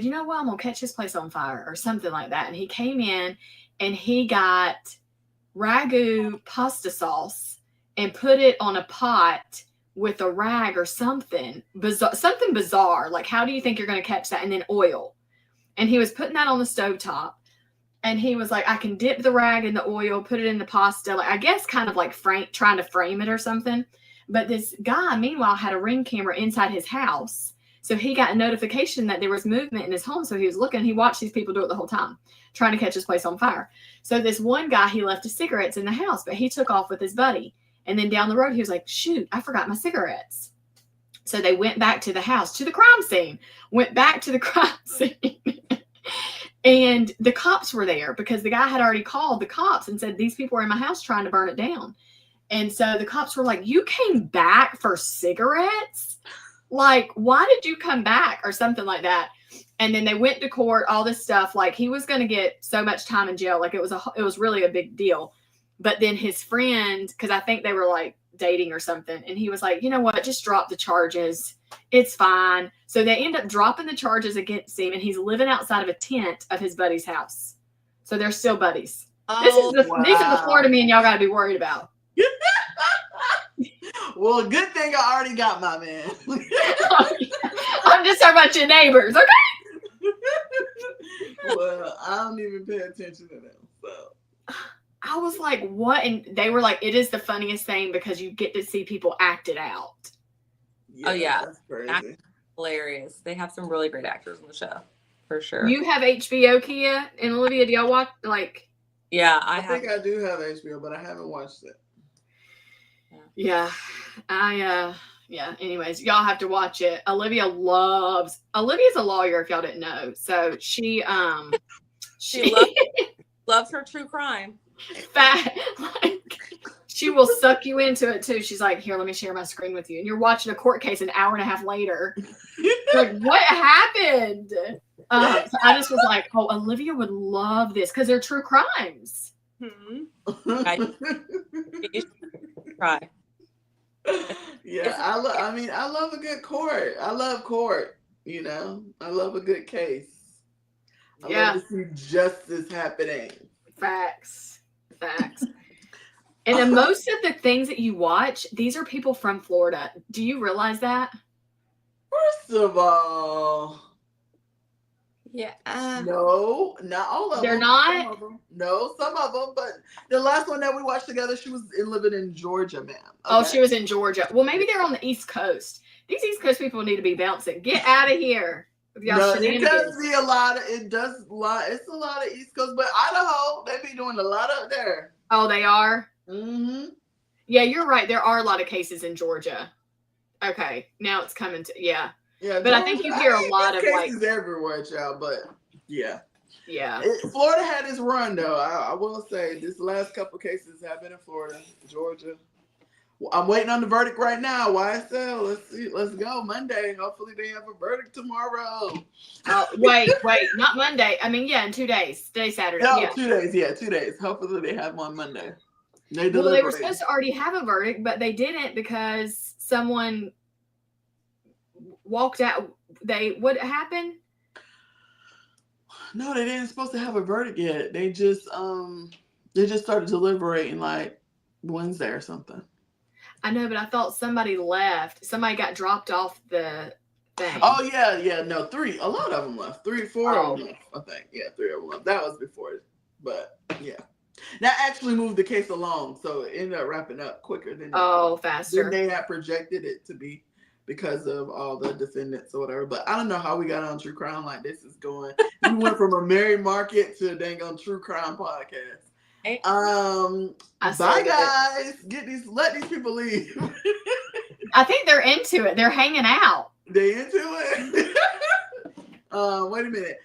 [SPEAKER 1] know what? I'm going to catch this place on fire or something like that. And he came in and he got ragu pasta sauce and put it on a pot with a rag or something bizarre. Like, how do you think you're going to catch that? And then oil. And he was putting that on the stovetop. And he was like, I can dip the rag in the oil, put it in the pasta. Like, I guess kind of like trying to frame it or something. But this guy, meanwhile, had a Ring camera inside his house. So he got a notification that there was movement in his home. So he was looking. He watched these people do it the whole time, trying to catch his place on fire. So this one guy, he left his cigarettes in the house, but he took off with his buddy. And then down the road, he was like, shoot, I forgot my cigarettes. So they went back to the house, to the crime scene, went back to the crime scene. And the cops were there because the guy had already called the cops and said, these people are in my house trying to burn it down. And so the cops were like, you came back for cigarettes? Like, why did you come back? Or something like that. And then they went to court, all this stuff. Like, he was going to get so much time in jail. Like, it was really a big deal. But then his friend, because I think they were like dating or something, and he was like, you know what, just drop the charges. It's fine. So they end up dropping the charges against him, and he's living outside of a tent of his buddy's house. So they're still buddies. These are the Florida men y'all got to be worried about.
[SPEAKER 2] Well, good thing I already got my man.
[SPEAKER 1] I'm just talking about your neighbors, okay?
[SPEAKER 2] Well, I don't even pay attention to them, so.
[SPEAKER 1] I was like, what? And they were like, it is the funniest thing because you get to see people act it out.
[SPEAKER 3] Yeah, oh, yeah.
[SPEAKER 2] That's crazy.
[SPEAKER 3] Hilarious. They have some really great actors on the show, for sure.
[SPEAKER 1] You have HBO, Quia and Olivia. Do y'all watch, like?
[SPEAKER 3] Yeah,
[SPEAKER 2] I think I do have HBO, but I haven't watched it.
[SPEAKER 1] Yeah. Yeah. Anyways, y'all have to watch it. Olivia's a lawyer, if y'all didn't know. So she
[SPEAKER 3] loves her true crime.
[SPEAKER 1] She will suck you into it too. She's like, here, let me share my screen with you. And you're watching a court case an hour and a half later. Like, what happened? So I just was like, oh, Olivia would love this because they're true crimes.
[SPEAKER 3] Try.
[SPEAKER 2] Yeah, I love a good court. I love court, you know. I love a good case. I love to see justice happening. Facts.
[SPEAKER 1] And then most of the things that you watch, these are people from Florida. Do you realize that?
[SPEAKER 2] First of all,
[SPEAKER 3] yeah.
[SPEAKER 2] No, not all of them.
[SPEAKER 1] They're not?
[SPEAKER 2] Some of them. No, some of them. But the last one that we watched together, she was living in Georgia, ma'am. Okay.
[SPEAKER 1] Oh, she was in Georgia. Well, maybe they're on the East Coast. These East Coast people need to be bouncing. Get out of here.
[SPEAKER 2] No, it does be a lot. It's a lot of East Coast, but Idaho, they be doing a lot up there.
[SPEAKER 1] Oh, they are?
[SPEAKER 2] Mm-hmm.
[SPEAKER 1] Yeah, you're right. There are a lot of cases in Georgia. Okay, now it's coming to, yeah.
[SPEAKER 2] Yeah,
[SPEAKER 1] but Georgia, I think you hear a lot of
[SPEAKER 2] cases everywhere, child. But yeah.
[SPEAKER 1] Yeah.
[SPEAKER 2] Florida had its run, though. I will say this last couple cases have been in Florida, Georgia. I'm waiting on the verdict right now. YSL. Let's see. Let's go Monday. Hopefully they have a verdict tomorrow.
[SPEAKER 1] Wait, not Monday. I mean, yeah, in 2 days. Today's Saturday.
[SPEAKER 2] No,
[SPEAKER 1] yeah.
[SPEAKER 2] 2 days. Yeah, 2 days. Hopefully they have one Monday.
[SPEAKER 1] They were supposed to already have a verdict, but they didn't because someone walked out. What happened?
[SPEAKER 2] No, they didn't supposed to have a verdict yet. They just started deliberating like Wednesday or something.
[SPEAKER 1] I know, but I thought somebody left. Somebody got dropped off the thing.
[SPEAKER 2] Oh yeah. No, 3. A lot of them left. 3 or 4 of them left. I think. Yeah, 3 of them left. That was before, but yeah. That actually moved the case along, so it ended up wrapping up quicker than
[SPEAKER 1] faster
[SPEAKER 2] than they had projected it to be because of all the defendants or whatever. But I don't know how we got on true crime like this is going. We went from a married market to a dang on true crime podcast. Bye guys. Let these people leave.
[SPEAKER 1] I think they're into it. They're hanging out.
[SPEAKER 2] They into it. Wait a minute.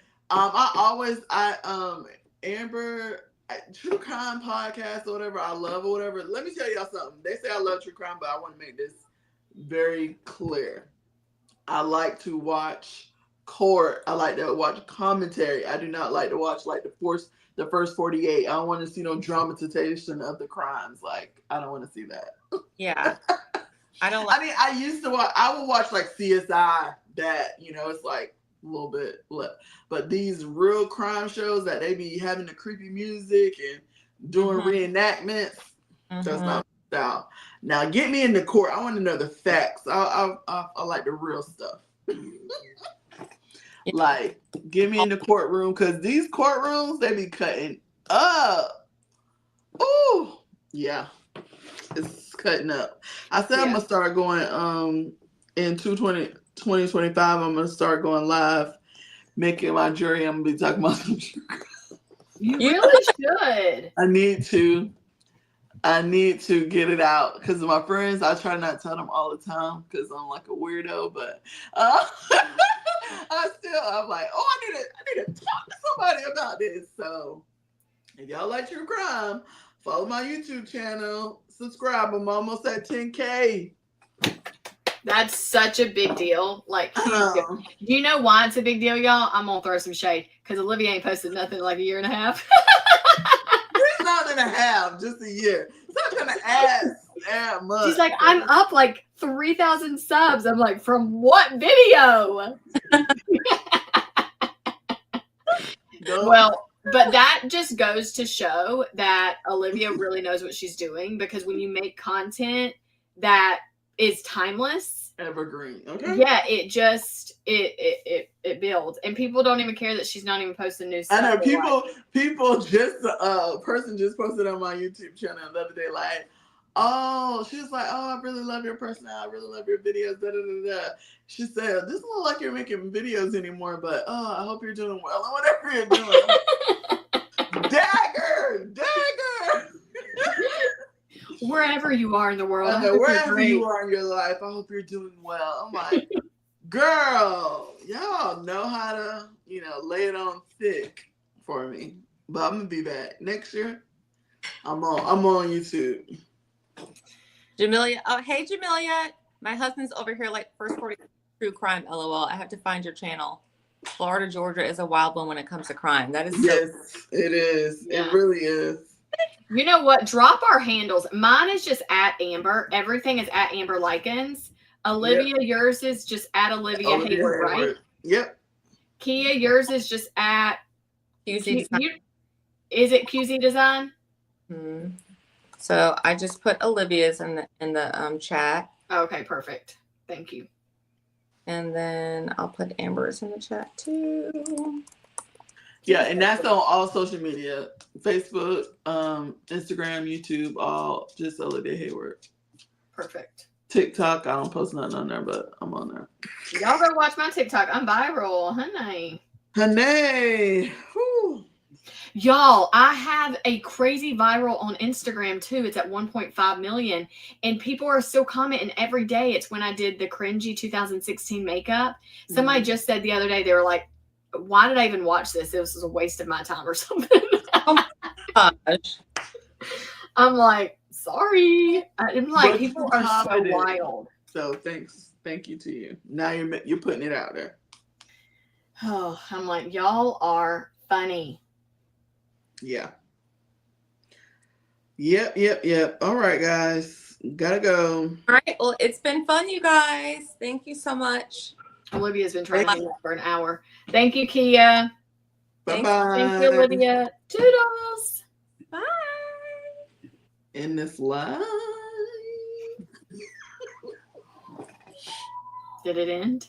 [SPEAKER 2] Amber, true crime podcast or whatever. I love or whatever. Let me tell y'all something. They say I love true crime, but I want to make this very clear. I like to watch court. I like to watch commentary. I do not like to watch like the first 48. I don't want to see no dramatization of the crimes. Like, I don't want to see that.
[SPEAKER 3] Yeah.
[SPEAKER 2] I used to watch, I would watch like CSI that, it's like a little bit, but these real crime shows that they be having the creepy music and doing reenactments, that's not my style. Now get me in the court. I want to know the facts. I like the real stuff. Like, get me in the courtroom, because these courtrooms, they be cutting up. Ooh, yeah. it's cutting up. I said I'm
[SPEAKER 1] Yeah.
[SPEAKER 2] gonna start going in 2025. I'm gonna start going live, making my jewelry. I'm gonna be talking about some jewelry.
[SPEAKER 1] You really should.
[SPEAKER 2] I need to get it out because my friends, I try not to tell them all the time because I'm like a weirdo, but I'm like, oh, I need to talk to somebody about this. So if y'all like true crime, follow my YouTube channel, subscribe. I'm almost at 10K.
[SPEAKER 1] That's such a big deal. Like, do you know why it's a big deal, y'all? I'm gonna throw some shade because Olivia ain't posted nothing in like a year and a half.
[SPEAKER 2] It's not gonna have just a year. It's not gonna add much.
[SPEAKER 1] She's like, I'm up like 3,000 subs. I'm like, from what video? Well, but that just goes to show that Olivia really knows what she's doing, because when you make content that is timeless,
[SPEAKER 2] evergreen, okay,
[SPEAKER 1] yeah, it just it builds, and people don't even care that she's not even posting new stuff.
[SPEAKER 2] I know people just person just posted on my YouTube channel the other day, like, oh, she was like, oh, I really love your personality, I really love your videos, da da da da. She said, doesn't look like you're making videos anymore, but oh, I hope you're doing well, or whatever you're doing. Dagger.
[SPEAKER 1] Wherever you are in the world,
[SPEAKER 2] wherever you are in your life, I hope you're doing well. I'm like, girl, y'all know how to, lay it on thick for me. But I'm gonna be back next year. I'm on YouTube.
[SPEAKER 3] Jamelia, oh hey Jamelia, my husband's over here like first 40 true crime. LOL. I have to find your channel. Florida, Georgia is a wild one when it comes to crime. That is
[SPEAKER 2] yes, it is. Yeah. It really is.
[SPEAKER 1] You know what? Drop our handles. Mine is just at Amber. Everything is at Amber Likens. Olivia, yours is just at Olivia Hayward, right?
[SPEAKER 2] Yep.
[SPEAKER 1] Quia, yours is just at
[SPEAKER 3] QZ Design.
[SPEAKER 1] Is it QZ Design?
[SPEAKER 3] Hmm. So I just put Olivia's in the chat.
[SPEAKER 1] Okay, perfect. Thank you.
[SPEAKER 3] And then I'll put Amber's in the chat too.
[SPEAKER 2] Yeah, and that's on all social media: Facebook, Instagram, YouTube, all just Olivia Hayward.
[SPEAKER 1] Perfect.
[SPEAKER 2] TikTok, I don't post nothing on there, but I'm on there.
[SPEAKER 1] Y'all go watch my TikTok. I'm viral, honey.
[SPEAKER 2] Whew.
[SPEAKER 1] Y'all, I have a crazy viral on Instagram too. It's at 1.5 million, and people are still commenting every day. It's when I did the cringy 2016 makeup. Somebody just said the other day, they were like, why did I even watch this? This was a waste of my time or something.
[SPEAKER 3] Oh my gosh.
[SPEAKER 1] I'm like, sorry. I'm like, people are so wild.
[SPEAKER 2] So thank you to you. Now you're putting it out there.
[SPEAKER 1] Oh, I'm like, y'all are funny.
[SPEAKER 2] Yeah. Yep. All right, guys. Gotta go.
[SPEAKER 3] All right. Well, it's been fun, you guys. Thank you so much.
[SPEAKER 1] Olivia's been trying to do that for an hour. Thank you, Quia.
[SPEAKER 2] Bye-bye.
[SPEAKER 1] Thank you, Olivia. Toodles.
[SPEAKER 3] Bye.
[SPEAKER 2] In this live.
[SPEAKER 1] Did it end?